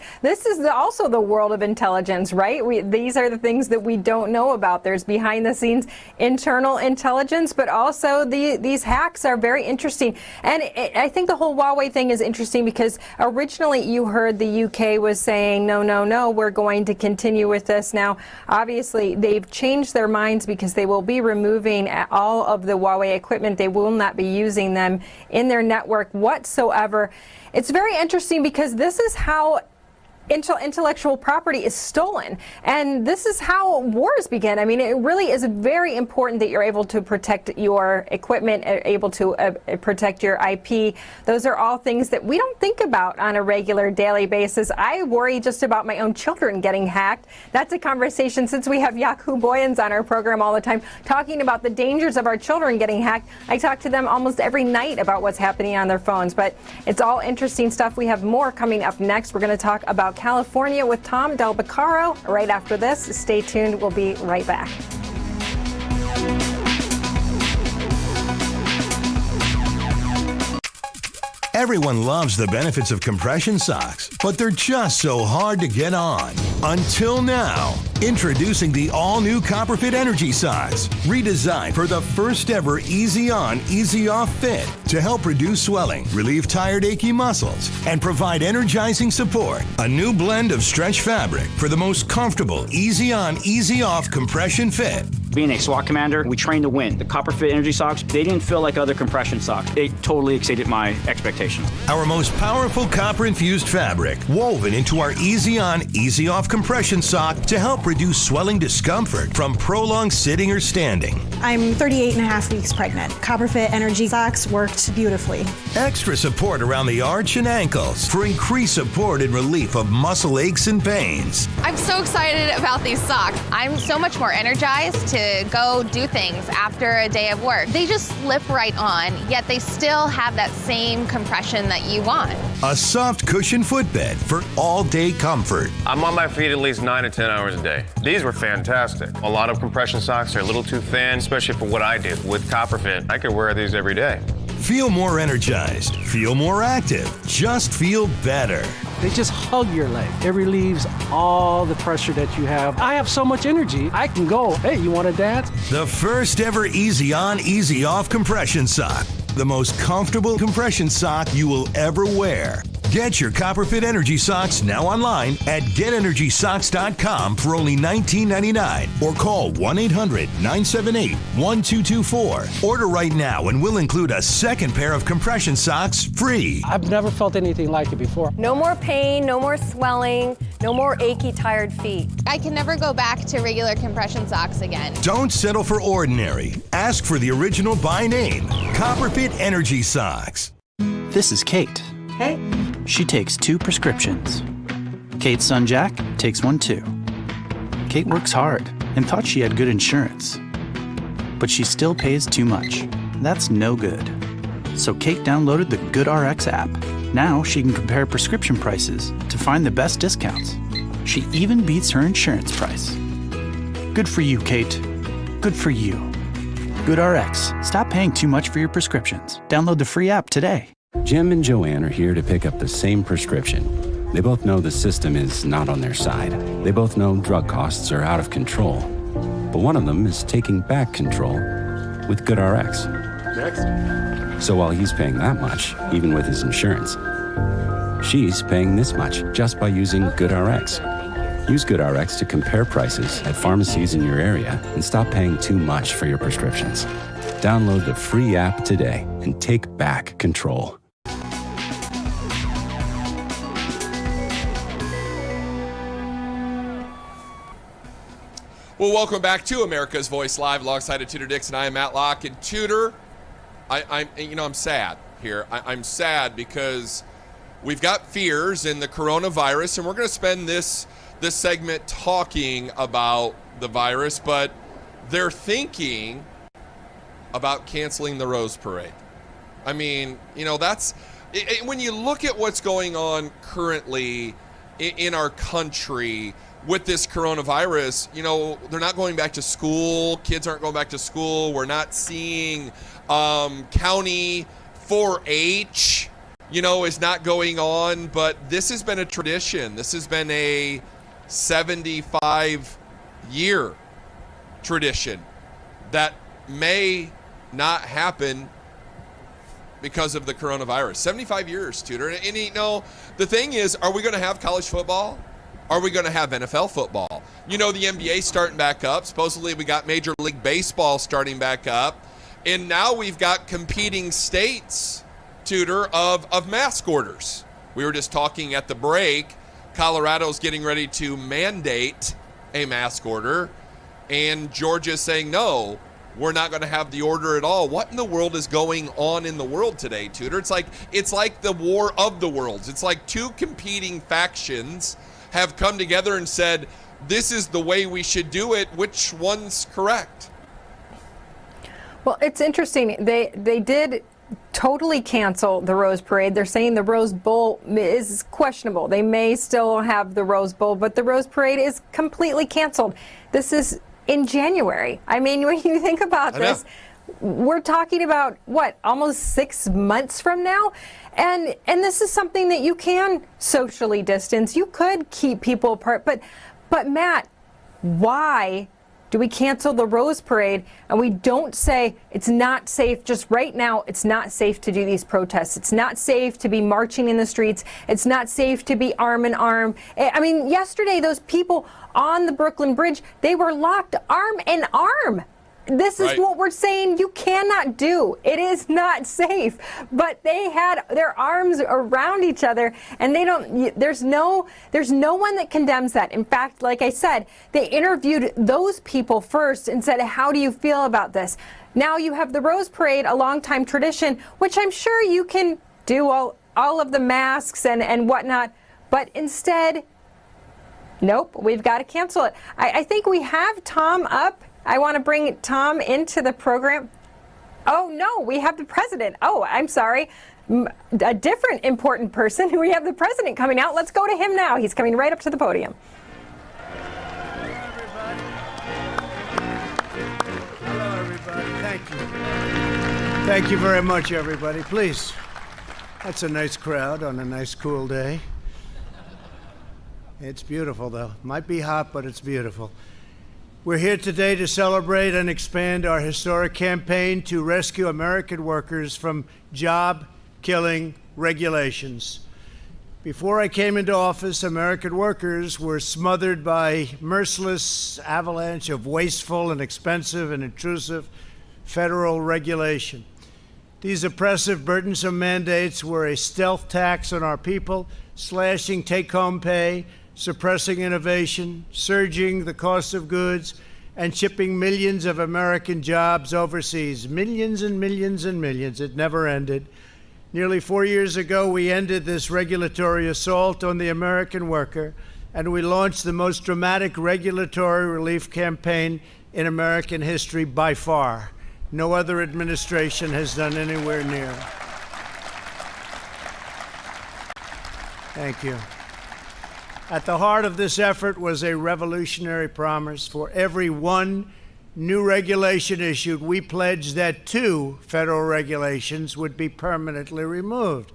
also the world of intelligence, right? These are the things that we don't know about. There's behind the scenes internal intelligence, but also these hacks are very interesting. And I think the whole Huawei thing is interesting because originally you heard the UK was saying, no, we're going to continue with this. Now, obviously, they've changed their minds because they will be removing all of the Huawei equipment. They will not be using them in their network whatsoever. It's very interesting because this is how intellectual property is stolen, and this is how wars begin. I mean, it really is very important that you're able to protect your equipment, able to protect your IP. Those are all things that we don't think about on a regular daily basis. I worry just about my own children getting hacked. That's a conversation, since we have Yaku Boyens on our program all the time talking about the dangers of our children getting hacked. I talk to them almost every night about what's happening on their phones, but it's all interesting stuff. We have more coming up next. We're going to talk about California with Tom Del Beccaro right after this. Stay tuned. We'll be right back. Everyone loves the benefits of compression socks, but they're just so hard to get on. Until now. Introducing the all-new Copperfit Energy Socks, redesigned for the first ever easy on, easy off fit to help reduce swelling, relieve tired, achy muscles, and provide energizing support. A new blend of stretch fabric for the most comfortable, easy on, easy off compression fit. Being a SWAT commander, we train to win. The Copperfit Energy Socks, they didn't feel like other compression socks. They totally exceeded my expectations. Our most powerful copper-infused fabric, woven into our easy on, easy off compression sock to help reduce swelling discomfort from prolonged sitting or standing. I'm 38 and a half weeks pregnant. Copperfit Energy Socks worked beautifully. Extra support around the arch and ankles for increased support and relief of muscle aches and pains. I'm so excited about these socks. I'm so much more energized to go do things after a day of work. They just slip right on, yet they still have that same compression that you want. A soft cushion footbed for all-day comfort. I'm on my feet at least 9 to 10 hours a day. These were fantastic. A lot of compression socks are a little too thin, especially for what I do. With Copperfit, I could wear these every day. Feel more energized. Feel more active. Just feel better. They just hug your leg. It relieves all the pressure that you have. I have so much energy, I can go, hey, you want to dance? The first ever easy on, easy off compression sock. The most comfortable compression sock you will ever wear. Get your Copperfit Energy Socks now online at GetEnergySocks.com for only $19.99 or call 1-800-978-1224. Order right now and we'll include a second pair of compression socks free. I've never felt anything like it before. No more pain, no more swelling, no more achy, tired feet. I can never go back to regular compression socks again. Don't settle for ordinary. Ask for the original by name, Copperfit Energy Socks. This is Kate. Hey. She takes 2 prescriptions. Kate's son Jack takes 1 too. Kate works hard and thought she had good insurance. But she still pays too much. That's no good. So Kate downloaded the GoodRx app. Now she can compare prescription prices to find the best discounts. She even beats her insurance price. Good for you, Kate. Good for you. GoodRx. Stop paying too much for your prescriptions. Download the free app today. Jim and Joanne are here to pick up the same prescription. They both know the system is not on their side. They both know drug costs are out of control. But one of them is taking back control with GoodRx. Next. So while he's paying that much, even with his insurance, she's paying this much just by using GoodRx. Use GoodRx to compare prices at pharmacies in your area and stop paying too much for your prescriptions. Download the free app today and take back control. Well, welcome back to America's Voice Live alongside of Tudor Dixon. I am Matt Locke. And Tudor, I'm sad here. I'm sad because we've got fears in the coronavirus, and we're going to spend this segment talking about the virus, but they're thinking about canceling the Rose Parade. I mean, that's when you look at what's going on currently in our country with this coronavirus, they're not going back to school. Kids aren't going back to school. We're not seeing county 4-H, is not going on. But this has been a tradition. This has been a 75-year tradition that may not happen because of the coronavirus. 75 years, Tudor. And the thing is, are we going to have college football? Are we going to have NFL football? The NBA starting back up. Supposedly we got Major League Baseball starting back up. And now we've got competing states, Tudor, of mask orders. We were just talking at the break. Colorado's getting ready to mandate a mask order. And Georgia's saying, no, we're not going to have the order at all. What in the world is going on in the world today, Tudor? It's like the war of the worlds. It's like 2 competing factions have come together and said, this is the way we should do it. Which one's correct? Well, it's interesting. They did totally cancel the Rose Parade. They're saying the Rose Bowl is questionable. They may still have the Rose Bowl, but the Rose Parade is completely canceled. This is in January. I mean, when you think about this, we're talking about what, almost 6 months from now, and this is something that you can socially distance. You could keep people apart, but Matt, why do we cancel the Rose Parade and we don't say it's not safe? Just right now, it's not safe to do these protests. It's not safe to be marching in the streets. It's not safe to be arm in arm. I mean, yesterday, those people on the Brooklyn Bridge, they were locked arm in arm. This is what we're saying you cannot do. It is not safe. But they had their arms around each other, and they don't. There's no one that condemns that. In fact, like I said, they interviewed those people first and said, "How do you feel about this?" Now you have the Rose Parade, a longtime tradition, which I'm sure you can do all of the masks and whatnot. But instead, nope, we've got to cancel it. I think we have Tom up. I want to bring Tom into the program. Oh, no, we have the president. Oh, I'm sorry. A different important person. We have the president coming out. Let's go to him now. He's coming right up to the podium. Hello, everybody. Thank you. Thank you very much, everybody. Please. That's a nice crowd on a nice, cool day. It's beautiful, though. Might be hot, but it's beautiful. We're here today to celebrate and expand our historic campaign to rescue American workers from job-killing regulations. Before I came into office, American workers were smothered by merciless avalanche of wasteful and expensive and intrusive federal regulation. These oppressive, burdensome mandates were a stealth tax on our people, slashing take-home pay, suppressing innovation, surging the cost of goods, and shipping millions of American jobs overseas. Millions and millions and millions. It never ended. Nearly 4 years ago, we ended this regulatory assault on the American worker, and we launched the most dramatic regulatory relief campaign in American history by far. No other administration has done anywhere near. Thank you. At the heart of this effort was a revolutionary promise. For every one new regulation issued, we pledged that 2 federal regulations would be permanently removed.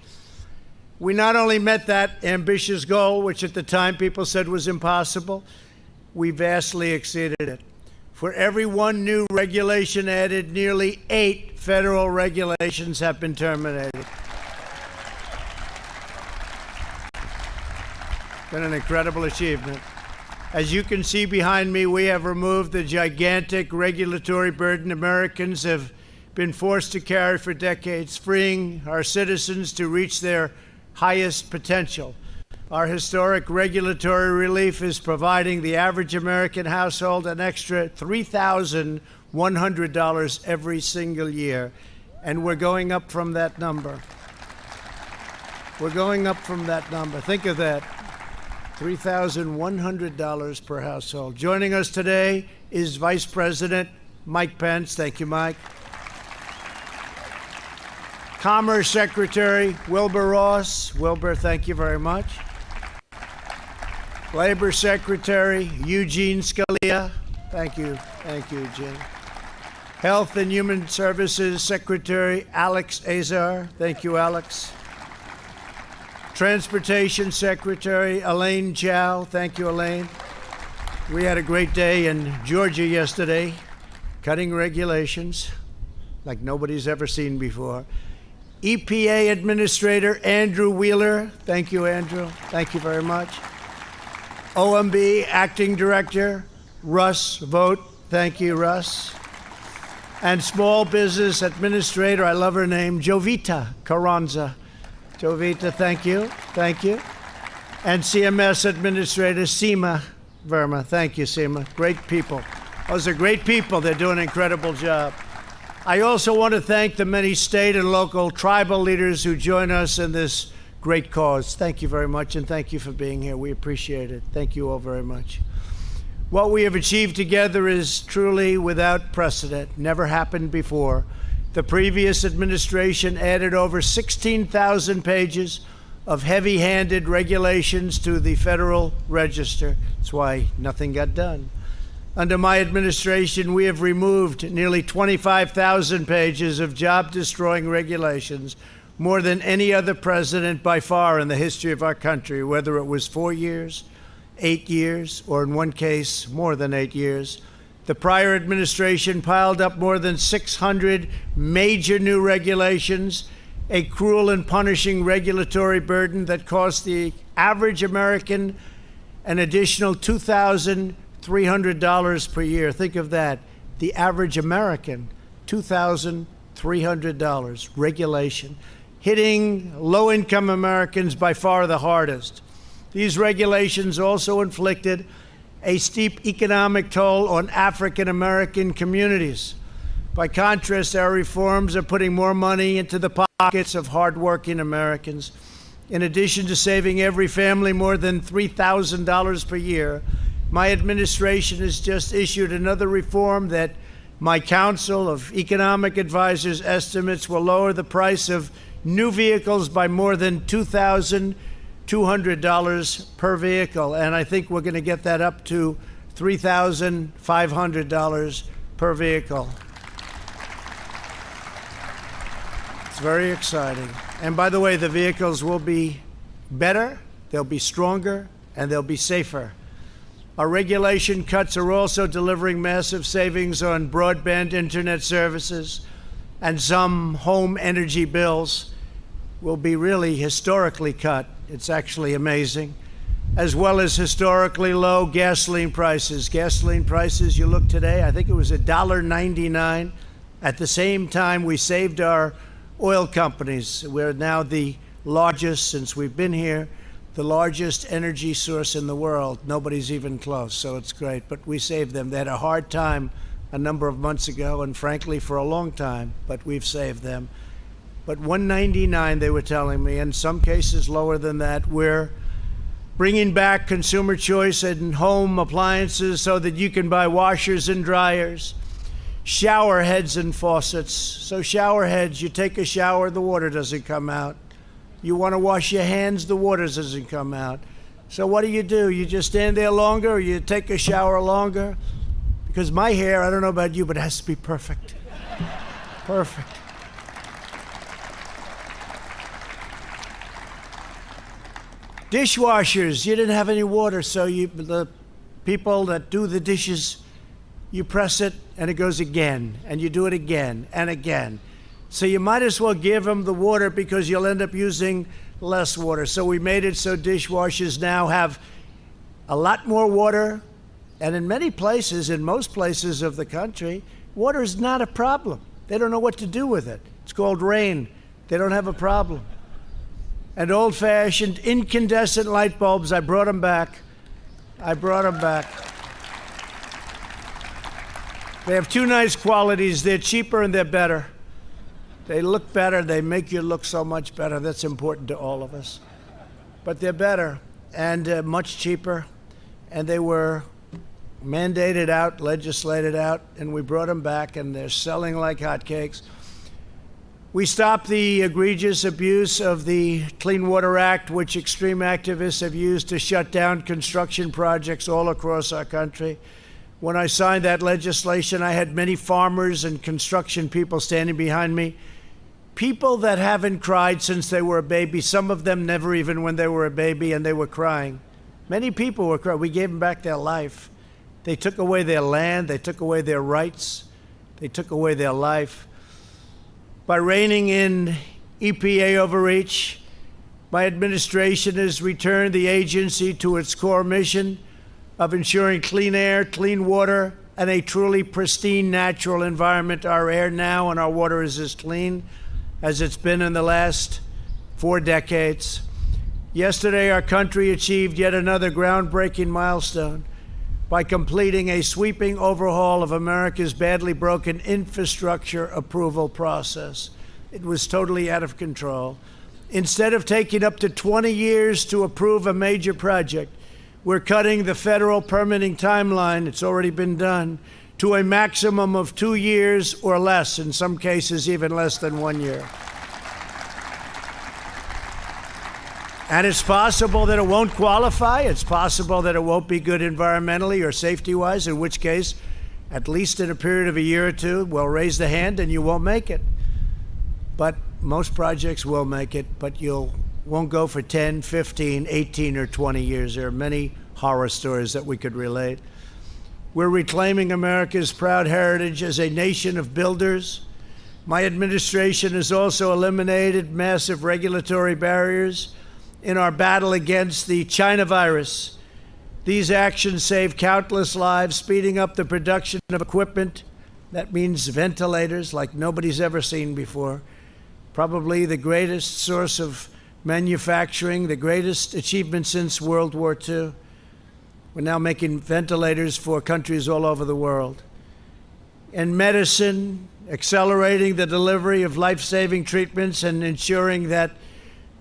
We not only met that ambitious goal, which at the time people said was impossible, we vastly exceeded it. For every one new regulation added, nearly 8 federal regulations have been terminated. Been an incredible achievement. As you can see behind me, we have removed the gigantic regulatory burden Americans have been forced to carry for decades, freeing our citizens to reach their highest potential. Our historic regulatory relief is providing the average American household an extra $3,100 every single year, and we're going up from that number. We're going up from that number. Think of that. $3,100 per household. Joining us today is Vice President Mike Pence. Thank you, Mike. Commerce Secretary Wilbur Ross. Wilbur, thank you very much. Labor Secretary Eugene Scalia. Thank you. Thank you, Eugene. Health and Human Services Secretary Alex Azar. Thank you, Alex. Transportation Secretary Elaine Chao. Thank you, Elaine. We had a great day in Georgia yesterday, cutting regulations like nobody's ever seen before. EPA Administrator Andrew Wheeler. Thank you, Andrew. Thank you very much. OMB Acting Director Russ Vogt. Thank you, Russ. And Small Business Administrator, I love her name, Jovita Carranza. Jovita, thank you. Thank you. And CMS Administrator Seema Verma. Thank you, Seema. Great people. Those are great people. They're doing an incredible job. I also want to thank the many state and local tribal leaders who join us in this great cause. Thank you very much, and thank you for being here. We appreciate it. Thank you all very much. What we have achieved together is truly without precedent. Never happened before. The previous administration added over 16,000 pages of heavy-handed regulations to the Federal Register. That's why nothing got done. Under my administration, we have removed nearly 25,000 pages of job-destroying regulations, more than any other president by far in the history of our country, whether it was 4 years, 8 years, or in one case, more than 8 years. The prior administration piled up more than 600 major new regulations, a cruel and punishing regulatory burden that cost the average American an additional $2,300 per year. Think of that. The average American, $2,300 regulation, hitting low-income Americans by far the hardest. These regulations also inflicted a steep economic toll on African American communities. By contrast, our reforms are putting more money into the pockets of hardworking Americans. In addition to saving every family more than $3,000 per year, my administration has just issued another reform that my Council of Economic Advisors estimates will lower the price of new vehicles by more than $2,200 per vehicle. And I think we're going to get that up to $3,500 per vehicle. It's very exciting. And by the way, the vehicles will be better, they'll be stronger, and they'll be safer. Our regulation cuts are also delivering massive savings on broadband internet services, and some home energy bills will be really historically cut. It's actually amazing. As well as historically low gasoline prices. Gasoline prices, you look today, I think it was $1.99. At the same time, we saved our oil companies. We're now the largest, since we've been here, the largest energy source in the world. Nobody's even close, so it's great. But we saved them. They had a hard time a number of months ago, and frankly, for a long time, but we've saved them. But $1.99, they were telling me, in some cases lower than that. We're bringing back consumer choice in home appliances so that you can buy washers and dryers, shower heads and faucets. So shower heads, you take a shower, the water doesn't come out. You want to wash your hands, the water doesn't come out. So what do? You just stand there longer, or you take a shower longer? Because my hair, I don't know about you, but it has to be perfect. Perfect. Dishwashers, you didn't have any water, so the people that do the dishes, you press it and it goes again, and you do it again and again. So you might as well give them the water because you'll end up using less water. So we made it so dishwashers now have a lot more water, and in many places, in most places of the country, water is not a problem. They don't know what to do with it. It's called rain. They don't have a problem. And old-fashioned incandescent light bulbs, I brought them back. I brought them back. They have two nice qualities. They're cheaper and they're better. They look better. They make you look so much better. That's important to all of us. But they're better and much cheaper. And they were mandated out, legislated out, and we brought them back, and they're selling like hotcakes. We stopped the egregious abuse of the Clean Water Act, which extreme activists have used to shut down construction projects all across our country. When I signed that legislation, I had many farmers and construction people standing behind me, people that haven't cried since they were a baby, some of them never even when they were a baby, and they were crying. Many people were crying. We gave them back their life. They took away their land. They took away their rights. They took away their life. By reining in EPA overreach, my administration has returned the agency to its core mission of ensuring clean air, clean water, and a truly pristine natural environment. Our air now and our water is as clean as it's been in the last 4 decades. Yesterday, our country achieved yet another groundbreaking milestone by completing a sweeping overhaul of America's badly broken infrastructure approval process. It was totally out of control. Instead of taking up to 20 years to approve a major project, we're cutting the federal permitting timeline, it's already been done, to a maximum of 2 years or less, in some cases even less than 1 year. And it's possible that it won't qualify. It's possible that it won't be good environmentally or safety-wise, in which case, at least in a period of a year or two, we'll raise the hand and you won't make it. But most projects will make it, but you won't go for 10, 15, 18, or 20 years. There are many horror stories that we could relate. We're reclaiming America's proud heritage as a nation of builders. My administration has also eliminated massive regulatory barriers in our battle against the China virus. These actions save countless lives, speeding up the production of equipment. That means ventilators like nobody's ever seen before. Probably the greatest source of manufacturing, the greatest achievement since World War II. We're now making ventilators for countries all over the world. In medicine, accelerating the delivery of life-saving treatments and ensuring that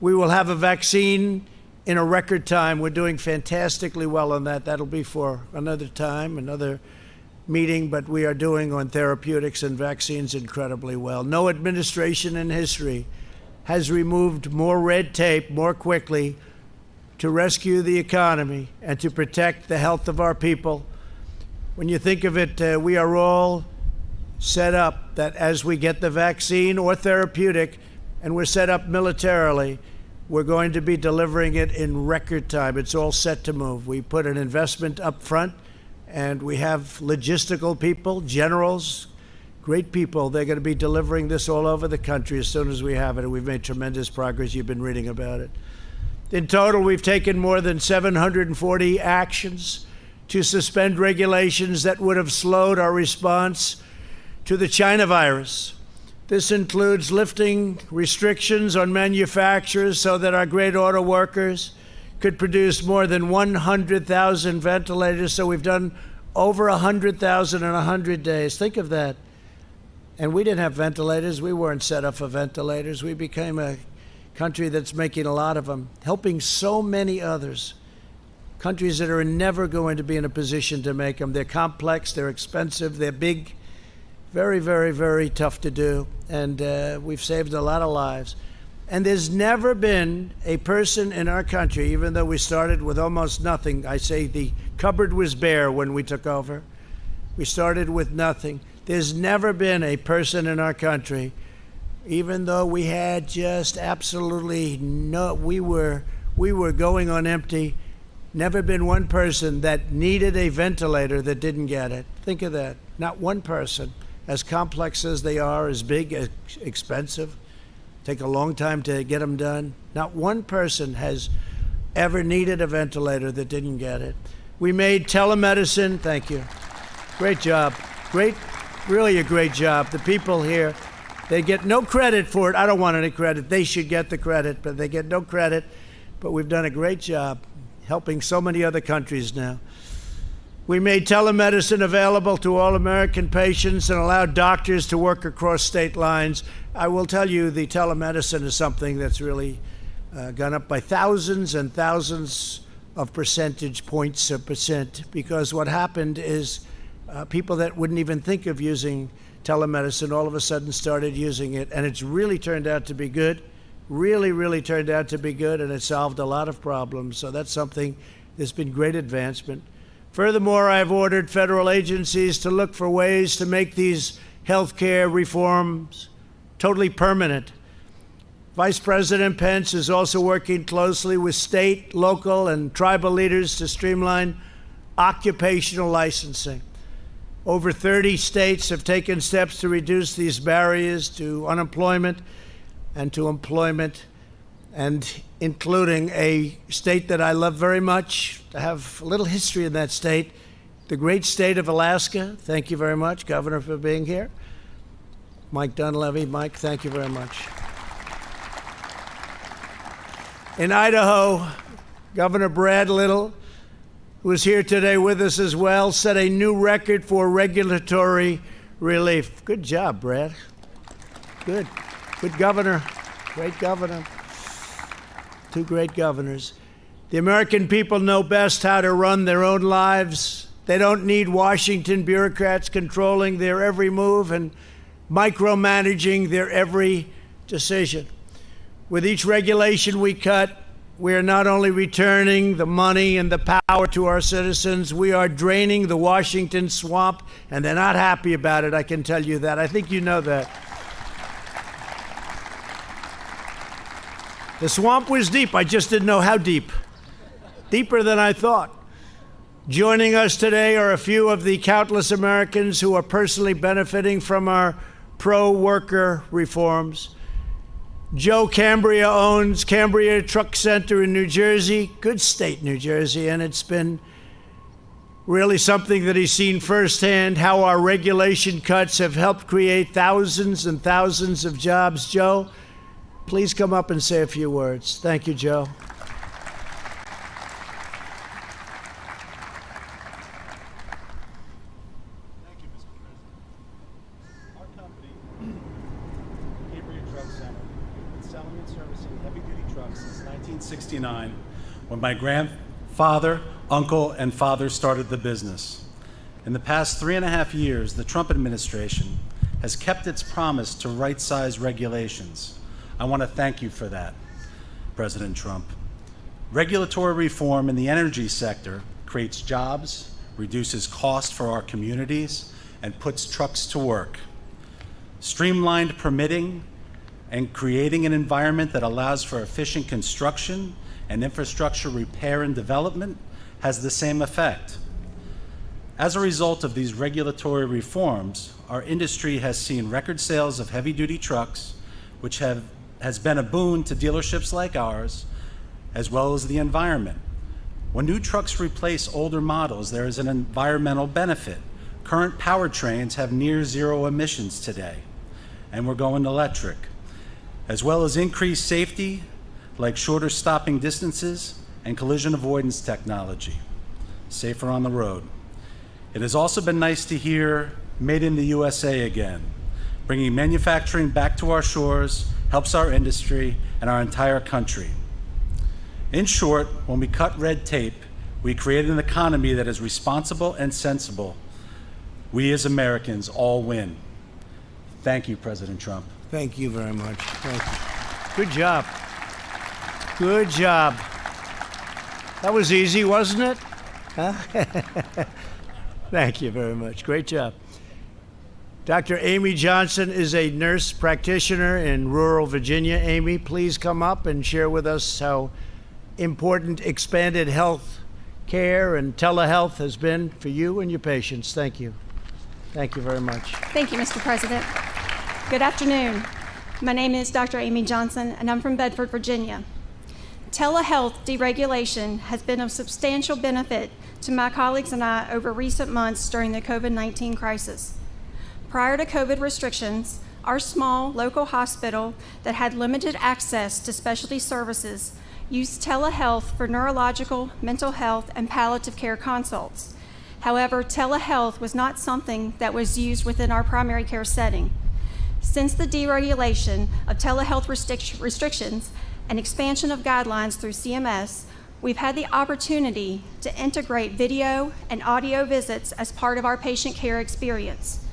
we will have a vaccine in a record time. We're doing fantastically well on that. That'll be for another time, another meeting, but we are doing on therapeutics and vaccines incredibly well. No administration in history has removed more red tape more quickly to rescue the economy and to protect the health of our people. When you think of it, we are all set up that as we get the vaccine or therapeutic, and we're set up militarily, we're going to be delivering it in record time. It's all set to move. We put an investment up front, and we have logistical people, generals, great people. They're going to be delivering this all over the country as soon as we have it, and we've made tremendous progress. You've been reading about it. In total, we've taken more than 740 actions to suspend regulations that would have slowed our response to the China virus. This includes lifting restrictions on manufacturers so that our great auto workers could produce more than 100,000 ventilators. So we've done over 100,000 in 100 days. Think of that. And we didn't have ventilators. We weren't set up for ventilators. We became a country that's making a lot of them, helping so many others. Countries that are never going to be in a position to make them. They're complex, they're expensive, they're big, very, very, very tough to do. And we've saved a lot of lives. And there's never been a person in our country, even though we started with almost nothing. I say the cupboard was bare when we took over. We started with nothing. There's never been a person in our country, even though we had just absolutely no, we were going on empty, never been one person that needed a ventilator that didn't get it. Think of that. Not one person. As complex as they are, as big, as expensive, take a long time to get them done. Not one person has ever needed a ventilator that didn't get it. We made telemedicine, thank you. Great job. Great, really a great job. The people here, they get no credit for it. I don't want any credit. They should get the credit, but they get no credit. But we've done a great job helping so many other countries now. We made telemedicine available to all American patients and allowed doctors to work across state lines. I will tell you, the telemedicine is something that's really gone up by thousands and thousands of percentage points of percent, because what happened is people that wouldn't even think of using telemedicine all of a sudden started using it, and it's really turned out to be good, really turned out to be good, and it solved a lot of problems. So that's something that's been great advancement. Furthermore, I've ordered federal agencies to look for ways to make these healthcare reforms totally permanent. Vice President Pence is also working closely with state, local, and tribal leaders to streamline occupational licensing. Over 30 states have taken steps to reduce these barriers to unemployment and to employment, and including a state that I love very much. I have a little history in that state, the great state of Alaska. Thank you very much, Governor, for being here. Mike Dunleavy. Mike, thank you very much. In Idaho, Governor Brad Little, who is here today with us as well, set a new record for regulatory relief. Good job, Brad. Good. Good governor. Great governor. Two great governors. The American people know best how to run their own lives. They don't need Washington bureaucrats controlling their every move and micromanaging their every decision. With each regulation we cut, We are not only returning the money and the power to our citizens, we are draining the Washington swamp, and they're not happy about it, I can tell you that. I think you know that. The swamp was deep. I just didn't know how deep. Deeper than I thought. Joining us today are a few of the countless Americans who are personally benefiting from our pro-worker reforms. Joe Cambria owns Cambria Truck Center in New Jersey, good state, New Jersey, and it's been really something that he's seen firsthand, how our regulation cuts have helped create thousands and thousands of jobs. Joe, please come up and say a few words. Thank you, Joe. When my grandfather, uncle, and father started the business. In the past 3.5 years, the Trump administration has kept its promise to right-size regulations. I want to thank you for that, President Trump. Regulatory reform in the energy sector creates jobs, reduces costs for our communities, and puts trucks to work. Streamlined permitting and creating an environment that allows for efficient construction and infrastructure repair and development has the same effect. As a result of these regulatory reforms, our industry has seen record sales of heavy-duty trucks, which has been a boon to dealerships like ours, as well as the environment. When new trucks replace older models, there is an environmental benefit. Current powertrains have near zero emissions today, and we're going electric, as well as increased safety, like shorter stopping distances and collision avoidance technology, safer on the road. It has also been nice to hear made in the USA again. Bringing manufacturing back to our shores helps our industry and our entire country. In short, when we cut red tape, we create an economy that is responsible and sensible. We as Americans all win. Thank you, President Trump. Thank you very much. Thank you. Good job. Good job. That was easy, wasn't it? Huh? Thank you very much. Great job. Dr. Amy Johnson is a nurse practitioner in rural Virginia. Amy, please come up and share with us how important expanded health care and telehealth has been for you and your patients. Thank you. Thank you very much. Thank you, Mr. President. Good afternoon. My name is Dr. Amy Johnson, and I'm from Bedford, Virginia. Telehealth deregulation has been of substantial benefit to my colleagues and I over recent months during the COVID-19 crisis. Prior to COVID restrictions, our small local hospital that had limited access to specialty services used telehealth for neurological, mental health, and palliative care consults. However, telehealth was not something that was used within our primary care setting. Since the deregulation of telehealth restrictions and expansion of guidelines through CMS, we've had the opportunity to integrate video and audio visits as part of our patient care experience.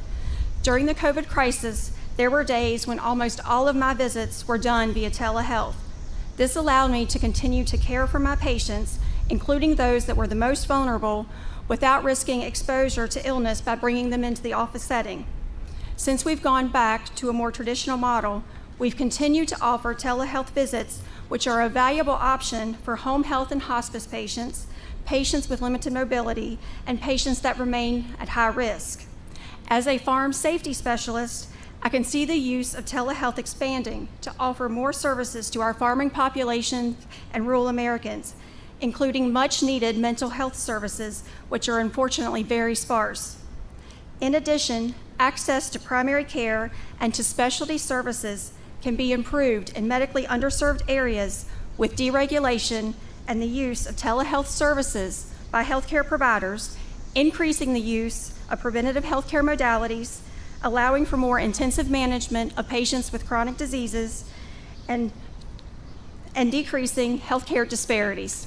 During the COVID crisis, there were days when almost all of my visits were done via telehealth. This allowed me to continue to care for my patients, including those that were the most vulnerable, without risking exposure to illness by bringing them into the office setting. Since we've gone back to a more traditional model, we've continued to offer telehealth visits, which are a valuable option for home health and hospice patients, patients with limited mobility, and patients that remain at high risk. As a farm safety specialist, I can see the use of telehealth expanding to offer more services to our farming population and rural Americans, including much needed mental health services, which are unfortunately very sparse. In addition, access to primary care and to specialty services can be improved in medically underserved areas with deregulation and the use of telehealth services by healthcare providers, increasing the use of preventative healthcare modalities, allowing for more intensive management of patients with chronic diseases, and decreasing healthcare disparities.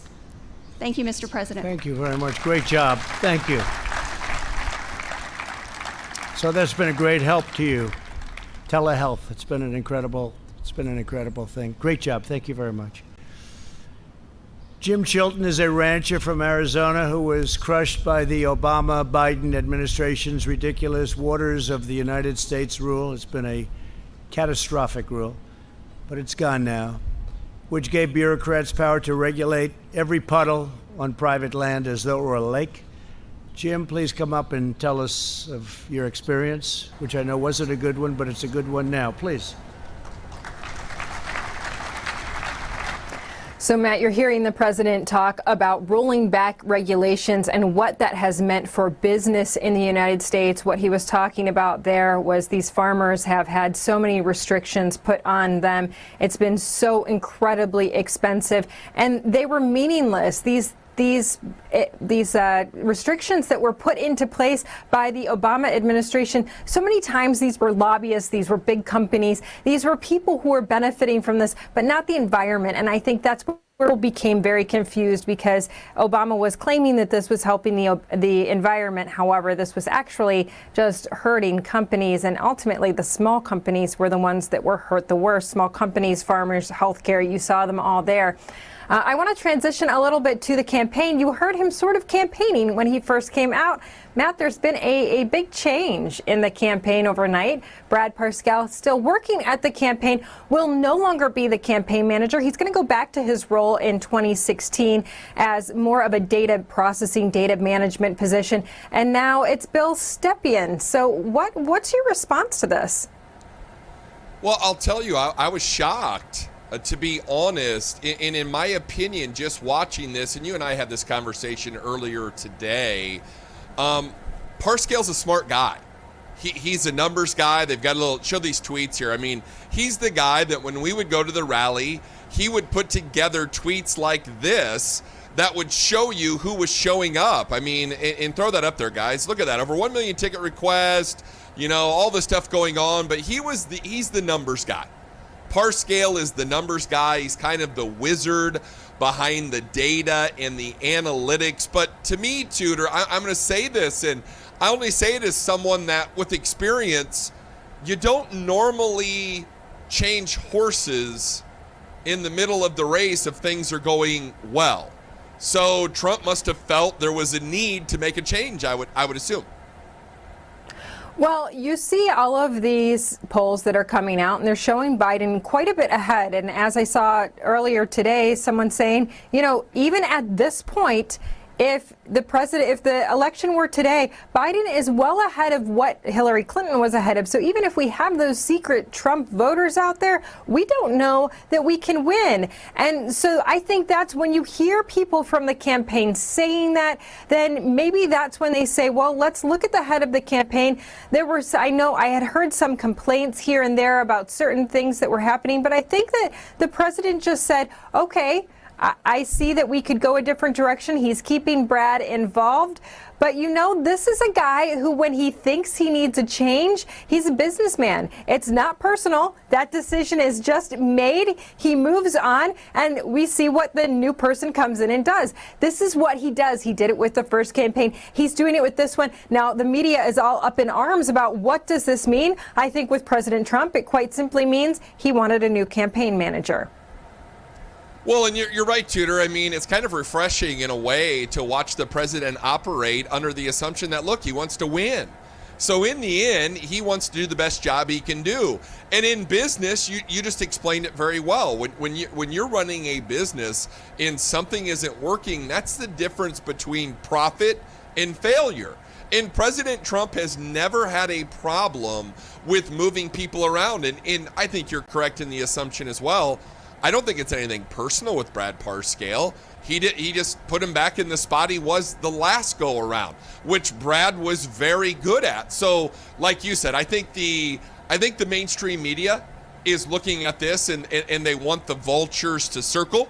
Thank you, Mr. President. Thank you very much. Great job. Thank you. So that's been a great help to you. Telehealth, it's been an incredible thing. Great job. Thank you very much. Jim Chilton is a rancher from Arizona who was crushed by the Obama-Biden administration's ridiculous Waters of the United States rule. It's been a catastrophic rule, but it's gone now, which gave bureaucrats power to regulate every puddle on private land as though it were a lake. Jim, please come up and tell us of your experience, which I know wasn't a good one, but it's a good one now. Please. So, Matt, you're hearing the president talk about rolling back regulations and what that has meant for business in the United States. What he was talking about there was these farmers have had so many restrictions put on them. It's been so incredibly expensive, and they were meaningless. These restrictions that were put into place by the Obama administration, so many times these were lobbyists, these were big companies, these were people who were benefiting from this, but not the environment. And I think that's where people became very confused, because Obama was claiming that this was helping the environment. However, this was actually just hurting companies, and ultimately the small companies were the ones that were hurt the worst. Small companies, farmers, healthcare, you saw them all there. I want to transition a little bit to the campaign. You heard him sort of campaigning when he first came out. Matt, there's been a big change in the campaign overnight. Brad Parscale, still working at the campaign, will no longer be the campaign manager. He's going to go back to his role in 2016 as more of a data processing, data management position. And now it's Bill Stepien. So what's your response to this? Well, I'll tell you, I was shocked. To be honest, and in my opinion, just watching this, and you and I had this conversation earlier today, Parscale's a smart guy. He's a numbers guy. They've got show these tweets here. I mean, he's the guy that when we would go to the rally, he would put together tweets like this that would show you who was showing up. I mean, and throw that up there, guys. Look at that. Over 1 million ticket requests, all the stuff going on, but he's the numbers guy. Parscale is the numbers guy. He's kind of the wizard behind the data and the analytics. But to me, Tudor, I'm going to say this, and I only say it as someone that with experience, you don't normally change horses in the middle of the race if things are going well. So Trump must have felt there was a need to make a change, I would assume. Well, you see all of these polls that are coming out, and they're showing Biden quite a bit ahead. And as I saw earlier today, someone saying, even at this point, if the election were today, Biden is well ahead of what Hillary Clinton was ahead of. So even if we have those secret Trump voters out there, we don't know that we can win. And so I think that's when you hear people from the campaign saying that, then maybe that's when they say, well, let's look at the head of the campaign. I know I had heard some complaints here and there about certain things that were happening, but I think that the president just said, okay, I see that we could go a different direction. He's keeping Brad involved. But this is a guy who, when he thinks he needs a change, he's a businessman. It's not personal. That decision is just made. He moves on, and we see what the new person comes in and does. This is what he does. He did it with the first campaign. He's doing it with this one. Now, the media is all up in arms about what does this mean. I think with President Trump, it quite simply means he wanted a new campaign manager. Well, and you're right, Tudor. I mean, it's kind of refreshing in a way to watch the president operate under the assumption that, look, he wants to win. So in the end, he wants to do the best job he can do. And in business, you just explained it very well. When you're running a business and something isn't working, that's the difference between profit and failure. And President Trump has never had a problem with moving people around. And I think you're correct in the assumption as well. I don't think it's anything personal with Brad Parscale. He just put him back in the spot he was the last go around, which Brad was very good at. So, like you said, I think the mainstream media is looking at this and they want the vultures to circle.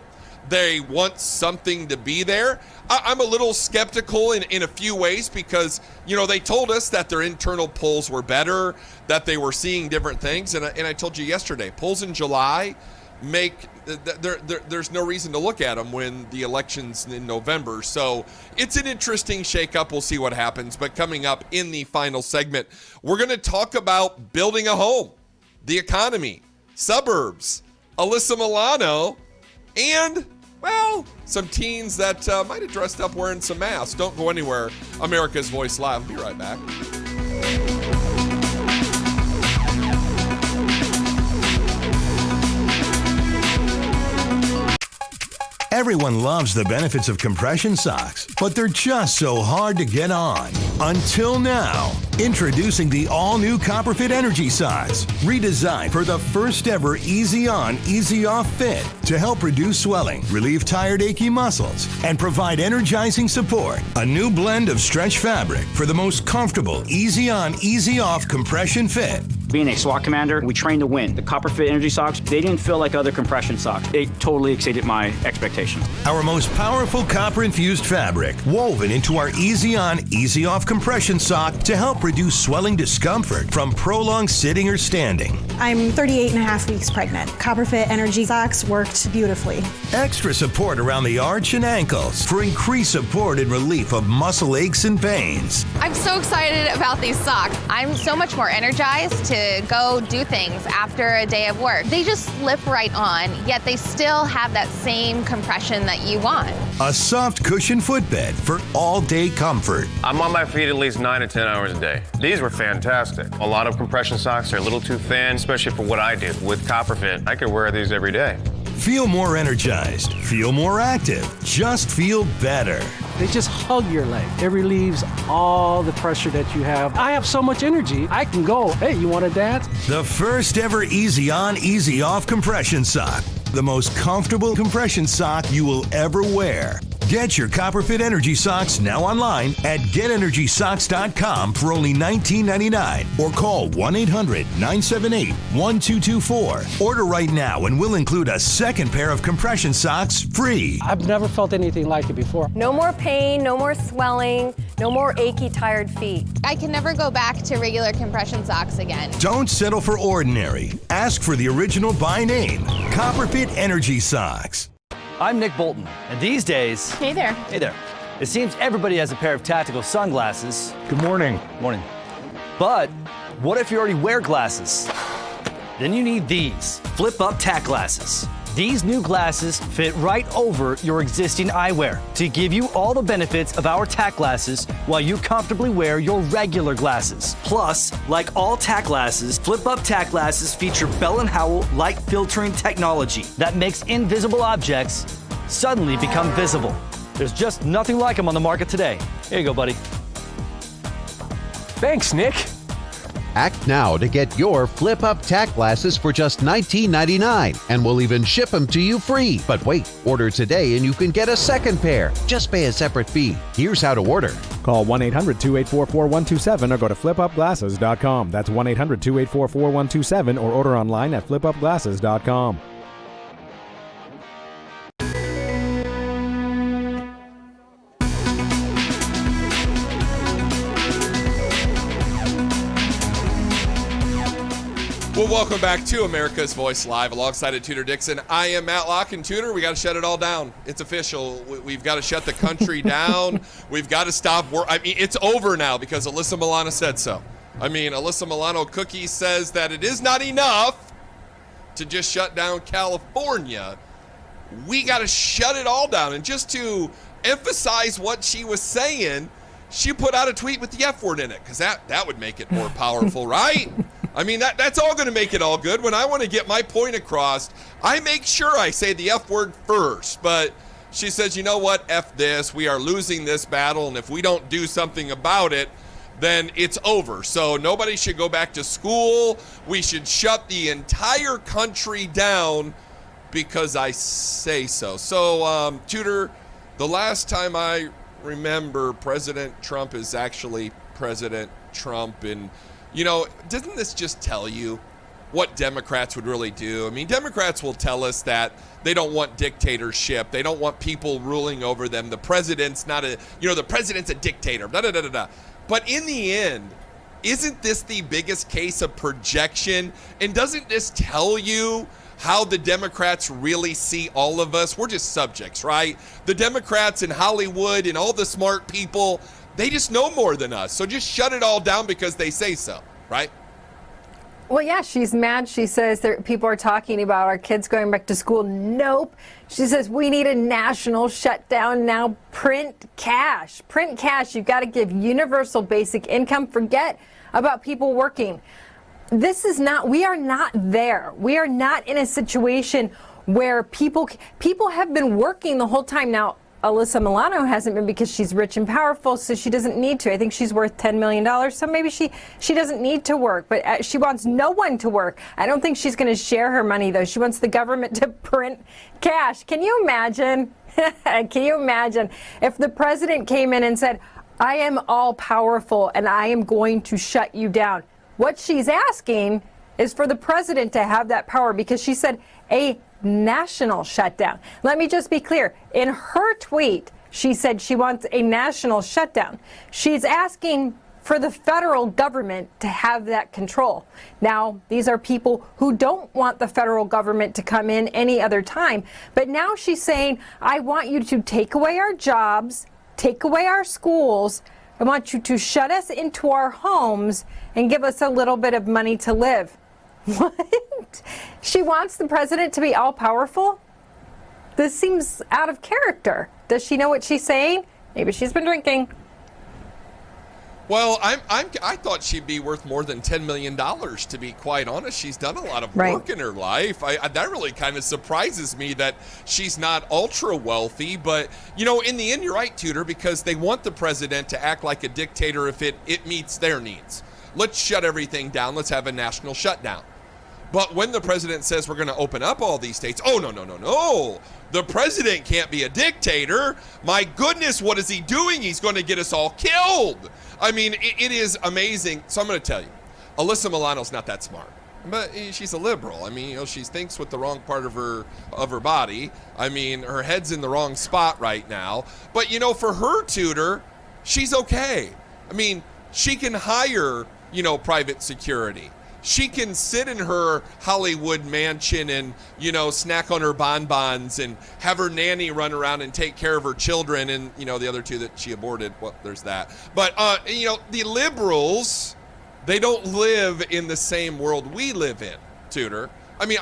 They want something to be there. I'm a little skeptical in a few ways because, they told us that their internal polls were better, that they were seeing different things. And I told you yesterday, polls in July there's no reason to look at them when the election's in November. So it's an interesting shakeup. We'll see what happens. But coming up in the final segment, we're going to talk about building a home, the economy, suburbs, Alyssa Milano, and well, some teens that might have dressed up wearing some masks. Don't go anywhere. America's Voice Live. I'll be right back. Everyone loves the benefits of compression socks, but they're just so hard to get on. Until now. Introducing the all-new Copperfit Energy Socks, redesigned for the first ever easy on, easy off fit to help reduce swelling, relieve tired, achy muscles, and provide energizing support. A new blend of stretch fabric for the most comfortable, easy on, easy off compression fit. Being a SWAT commander, we train to win. The Copperfit Energy Socks, they didn't feel like other compression socks. They totally exceeded my expectations. Our most powerful copper-infused fabric, woven into our easy on, easy off compression sock to help reduce swelling discomfort from prolonged sitting or standing. I'm 38 and a half weeks pregnant. Copperfit Energy Socks worked beautifully. Extra support around the arch and ankles for increased support and relief of muscle aches and pains. I'm so excited about these socks. I'm so much more energized to go do things after a day of work. They just slip right on, yet they still have that same compression that you want. A soft cushion footbed for all-day comfort. I'm on my feet at least 9 to 10 hours a day. These were fantastic. A lot of compression socks are a little too thin, especially for what I do. With Copperfit, I could wear these every day. Feel more energized. Feel more active. Just feel better. They just hug your leg. It relieves all the pressure that you have. I have so much energy, I can go, hey, you want to dance? The first ever easy on, easy off compression sock. The most comfortable compression sock you will ever wear. Get your Copperfit Energy Socks now online at GetEnergySocks.com for only $19.99 or call 1-800-978-1224. Order right now and we'll include a second pair of compression socks free. I've never felt anything like it before. No more pain, no more swelling, no more achy, tired feet. I can never go back to regular compression socks again. Don't settle for ordinary. Ask for the original by name, Copperfit Energy Socks. I'm Nick Bolton, and these days... Hey there. Hey there. It seems everybody has a pair of tactical sunglasses. Good morning. Morning. But what if you already wear glasses? Then you need these flip-up tack glasses. These new glasses fit right over your existing eyewear to give you all the benefits of our tack glasses while you comfortably wear your regular glasses. Plus, like all tack glasses, flip-up tack glasses feature Bell & Howell light filtering technology that makes invisible objects suddenly become visible. There's just nothing like them on the market today. Here you go, buddy. Thanks, Nick. Act now to get your flip-up tack glasses for just $19.99, and we'll even ship them to you free. But wait, order today and you can get a second pair. Just pay a separate fee. Here's how to order. Call 1-800-284-4127 or go to flipupglasses.com. That's 1-800-284-4127 or order online at flipupglasses.com. Well, welcome back to America's Voice Live alongside of Tudor Dixon. I am Matt Locke, and Tudor, we got to shut it all down. It's official. We've got to shut the country down. We've got to stop work. I mean, it's over now because Alyssa Milano said so. I mean, Alyssa Milano Cookie says that it is not enough to just shut down California. We got to shut it all down. And just to emphasize what she was saying, she put out a tweet with the F word in it because that would make it more powerful, right? I mean, that's all going to make it all good. When I want to get my point across, I make sure I say the F word first. But she says, you know what? F this. We are losing this battle. And if we don't do something about it, then it's over. So nobody should go back to school. We should shut the entire country down because I say so. So, Tudor, the last time I remember President Trump is actually President Trump. And you know, doesn't this just tell you what Democrats would really do? I mean, Democrats will tell us that they don't want dictatorship. They don't want people ruling over them. The president's not a, the president's a dictator. Da, da, da, da, da. But in the end, isn't this the biggest case of projection? And doesn't this tell you how the Democrats really see all of us? We're just subjects, right? The Democrats in Hollywood and all the smart people, they just know more than us. So just shut it all down because they say so, right? Well, yeah, she's mad. She says that people are talking about our kids going back to school. Nope. She says we need a national shutdown now. Print cash. Print cash. You've got to give universal basic income. Forget about people working. We are not there. We are not in a situation where people have been working the whole time. Now, Alyssa Milano hasn't been because she's rich and powerful, so she doesn't need to. I think she's worth $10 million, so maybe she doesn't need to work, but she wants no one to work. I don't think she's going to share her money, though. She wants the government to print cash. Can you imagine? Can you imagine if the president came in and said, I am all powerful and I am going to shut you down? What she's asking is for the president to have that power, because she said a national shutdown. Let me just be clear. In her tweet, she said she wants a national shutdown. She's asking for the federal government to have that control. Now, these are people who don't want the federal government to come in any other time. But now she's saying, I want you to take away our jobs, take away our schools. I want you to shut us into our homes and give us a little bit of money to live. What? She wants the president to be all powerful? This seems out of character. Does she know what she's saying? Maybe she's been drinking. Well, I thought she'd be worth more than $10 million, to be quite honest. She's done a lot of work in her life. That really kind of surprises me that she's not ultra wealthy. But, you know, in the end, you're right, Tudor, because they want the president to act like a dictator if it meets their needs. Let's shut everything down. Let's have a national shutdown. But when the president says we're going to open up all these states, oh, no. The president can't be a dictator. My goodness, what is he doing? He's going to get us all killed. I mean, it is amazing. So I'm going to tell you, Alyssa Milano's not that smart. But she's a liberal. I mean, you know, she thinks with the wrong part of her body. I mean, her head's in the wrong spot right now. But, you know, for her, Tudor, she's okay. I mean, she can hire, you know, private security. She can sit in her Hollywood mansion and, you know, snack on her bonbons and have her nanny run around and take care of her children and, you know, the other two that she aborted. Well, there's that. But, you know, the liberals, they don't live in the same world we live in, Tudor. I mean,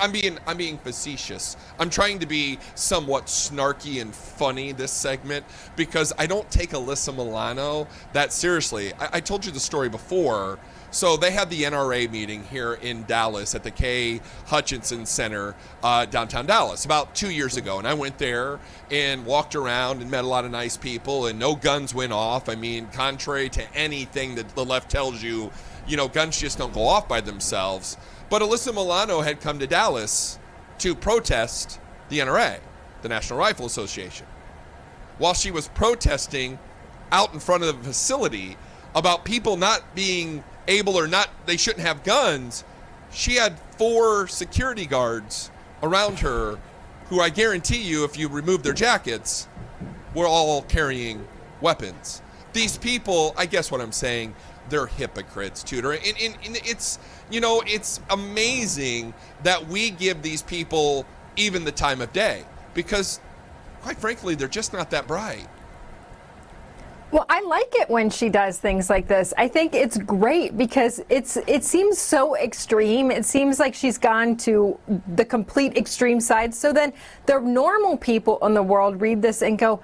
I'm being facetious. I'm trying to be somewhat snarky and funny this segment because I don't take Alyssa Milano that seriously. I told you the story before. So they had the NRA meeting here in Dallas at the K. Hutchinson Center, downtown Dallas, about 2 years ago. And I went there and walked around and met a lot of nice people, and no guns went off. I mean, contrary to anything that the left tells you, you know, guns just don't go off by themselves. But Alyssa Milano had come to Dallas to protest the NRA, the National Rifle Association. While she was protesting out in front of the facility about people not being able or not, they shouldn't have guns, she had 4 security guards around her who I guarantee you, if you remove their jackets, were all carrying weapons. These people, I guess what I'm saying, they're hypocrites, Tudor. And it's, you know, it's amazing that we give these people even the time of day because, quite frankly, they're just not that bright. Well, I like it when she does things like this. I think it's great because it seems so extreme. It seems like she's gone to the complete extreme side. So then the normal people in the world read this and go,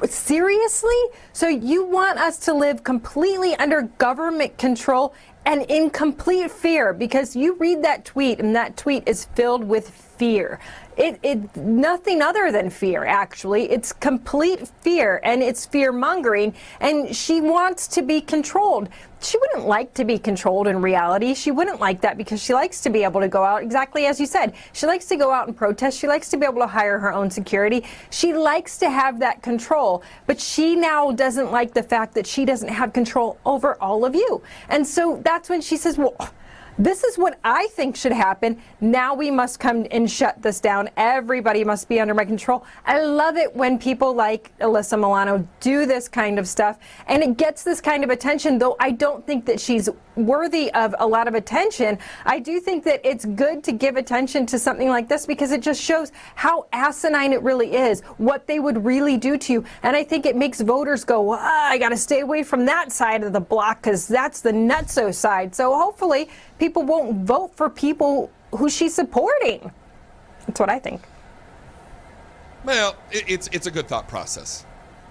seriously? So you want us to live completely under government control and in complete fear? Because you read that tweet and that tweet is filled with fear. It nothing other than fear, actually. It's complete fear, and it's fear-mongering, and she wants to be controlled. She wouldn't like to be controlled in reality. She wouldn't like that because she likes to be able to go out, exactly as you said. She likes to go out and protest. She likes to be able to hire her own security. She likes to have that control, but she now doesn't like the fact that she doesn't have control over all of you. And so that's when she says, well, this is what I think should happen. Now we must come and shut this down. Everybody must be under my control. I love it when people like Alyssa Milano do this kind of stuff, and it gets this kind of attention, though I don't think that she's worthy of a lot of attention. I do think that it's good to give attention to something like this because it just shows how asinine it really is, what they would really do to you. And I think it makes voters go, I got to stay away from that side of the block because that's the nutso side. So hopefully people won't vote for people who she's supporting. That's what I think. Well, it's a good thought process.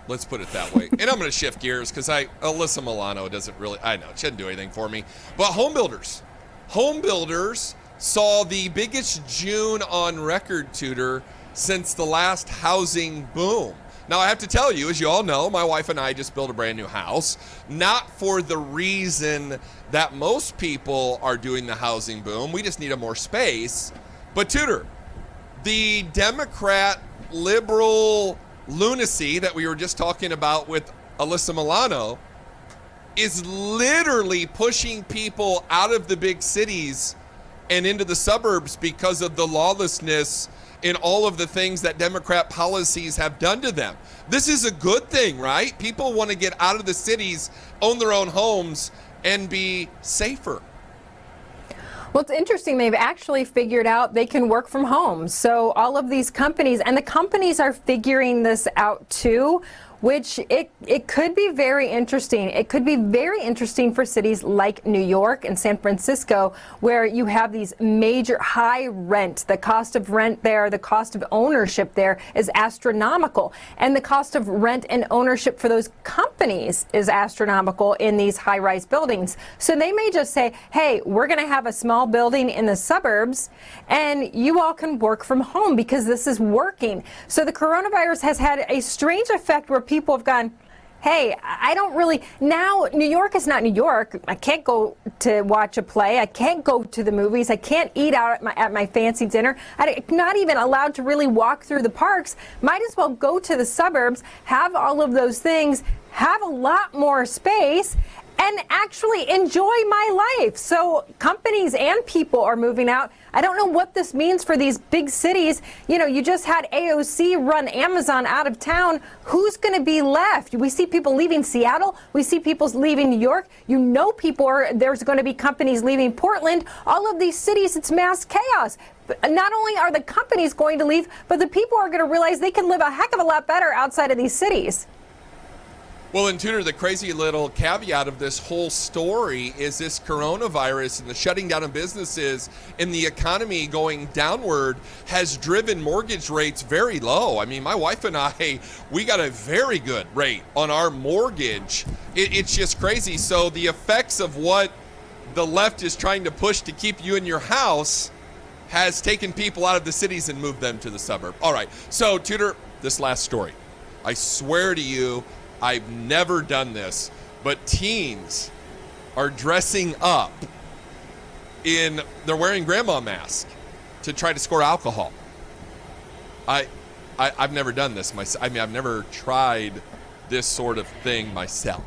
Let's put it that way. And I'm going to shift gears because Alyssa Milano doesn't really, I know, she doesn't do anything for me. But home builders saw the biggest June on record, Tudor, since the last housing boom. Now, I have to tell you, as you all know, my wife and I just built a brand new house, not for the reason that most people are doing the housing boom. We just needed more space. But Tudor, the Democrat liberal lunacy that we were just talking about with Alyssa Milano is literally pushing people out of the big cities and into the suburbs because of the lawlessness and all of the things that Democrat policies have done to them. This is a good thing, right? People want to get out of the cities, own their own homes, and be safer. Well, it's interesting. They've actually figured out they can work from home. So all of these companies, and the companies are figuring this out too, which it could be very interesting. It could be very interesting for cities like New York and San Francisco, where you have these major high rent. The cost of rent there, the cost of ownership there is astronomical. And the cost of rent and ownership for those companies is astronomical in these high-rise buildings. So they may just say, hey, we're going to have a small building in the suburbs, and you all can work from home because this is working. So the coronavirus has had a strange effect where people have gone, hey, I don't really, now New York is not New York. I can't go to watch a play. I can't go to the movies. I can't eat out at my fancy dinner. I'm not even allowed to really walk through the parks. Might as well go to the suburbs, have all of those things, have a lot more space, and actually enjoy my life. So companies and people are moving out. I don't know what this means for these big cities. You know, you just had AOC run Amazon out of town. Who's going to be left? We see people leaving Seattle. We see people leaving New York. You know, there's going to be companies leaving Portland. All of these cities, it's mass chaos. But not only are the companies going to leave, but the people are going to realize they can live a heck of a lot better outside of these cities. Well, and Tudor, the crazy little caveat of this whole story is this coronavirus and the shutting down of businesses and the economy going downward has driven mortgage rates very low. I mean, my wife and I, we got a very good rate on our mortgage. It's just crazy. So the effects of what the left is trying to push to keep you in your house has taken people out of the cities and moved them to the suburb. All right. So, Tudor, this last story. I swear to you, I've never done this, but teens are dressing up they're wearing grandma masks to try to score alcohol. I've never done this myself. I mean, I've never tried this sort of thing myself.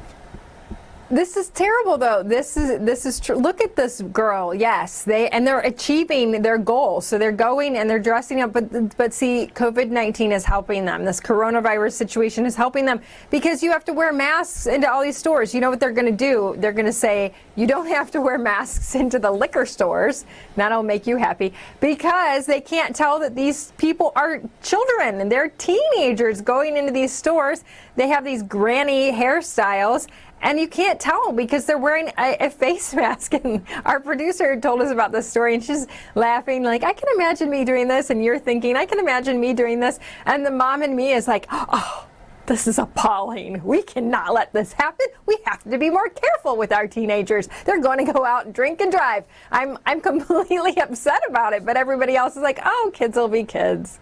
This is terrible, though. This is true. Look at this girl. Yes, they're achieving their goal. So they're going and they're dressing up. But see, COVID-19 is helping them. This coronavirus situation is helping them because you have to wear masks into all these stores. You know what they're going to do? They're going to say you don't have to wear masks into the liquor stores. That'll make you happy because they can't tell that these people are children and they're teenagers going into these stores. They have these granny hairstyles. And you can't tell because they're wearing a face mask. And our producer told us about this story, and she's laughing like, I can imagine me doing this. And you're thinking, I can imagine me doing this. And the mom in me is like, oh, this is appalling. We cannot let this happen. We have to be more careful with our teenagers. They're going to go out and drink and drive. I'm completely upset about it. But everybody else is like, oh, kids will be kids.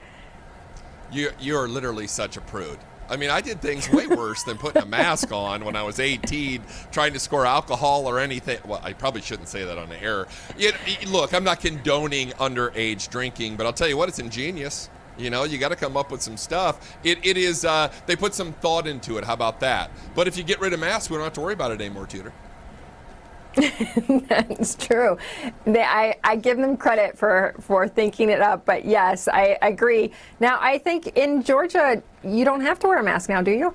You're literally such a prude. I mean, I did things way worse than putting a mask on when I was 18, trying to score alcohol or anything. Well, I probably shouldn't say that on the air. Look, I'm not condoning underage drinking, but I'll tell you what, it's ingenious. You know, you got to come up with some stuff. It is, they put some thought into it. How about that? But if you get rid of masks, we don't have to worry about it anymore, Tudor. That's true. I give them credit for thinking it up, but yes, I agree. Now, I think in Georgia, you don't have to wear a mask now, do you?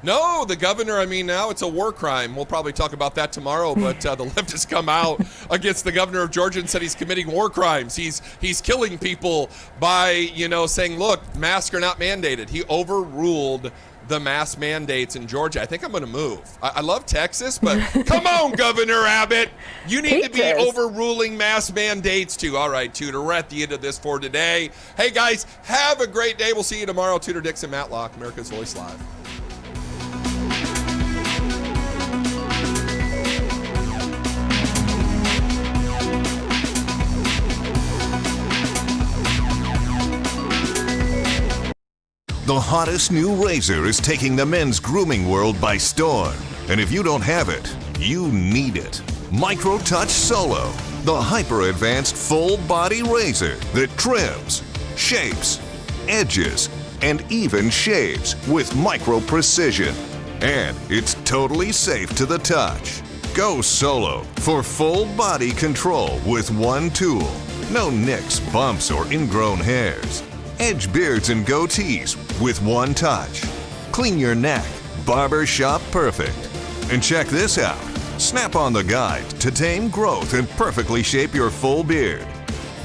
No, the governor, I mean, now it's a war crime. We'll probably talk about that tomorrow, but the left has come out against the governor of Georgia and said he's committing war crimes. He's killing people by, saying, look, masks are not mandated. He overruled the mask mandates in Georgia. I think I'm going to move. I love Texas, but come on, Governor Abbott. You need to be overruling mask mandates too. All right, Tudor, we're at the end of this for today. Hey, guys, have a great day. We'll see you tomorrow. Tudor Dixon, Matlock, America's Voice Live. The hottest new razor is taking the men's grooming world by storm. And if you don't have it, you need it. Micro Touch Solo, the hyper-advanced full-body razor that trims, shapes, edges, and even shaves with micro precision. And it's totally safe to the touch. Go solo for full body control with one tool. No nicks, bumps, or ingrown hairs. Edge beards and goatees with one touch. Clean your neck, barber shop perfect. And check this out. Snap on the guide to tame growth and perfectly shape your full beard.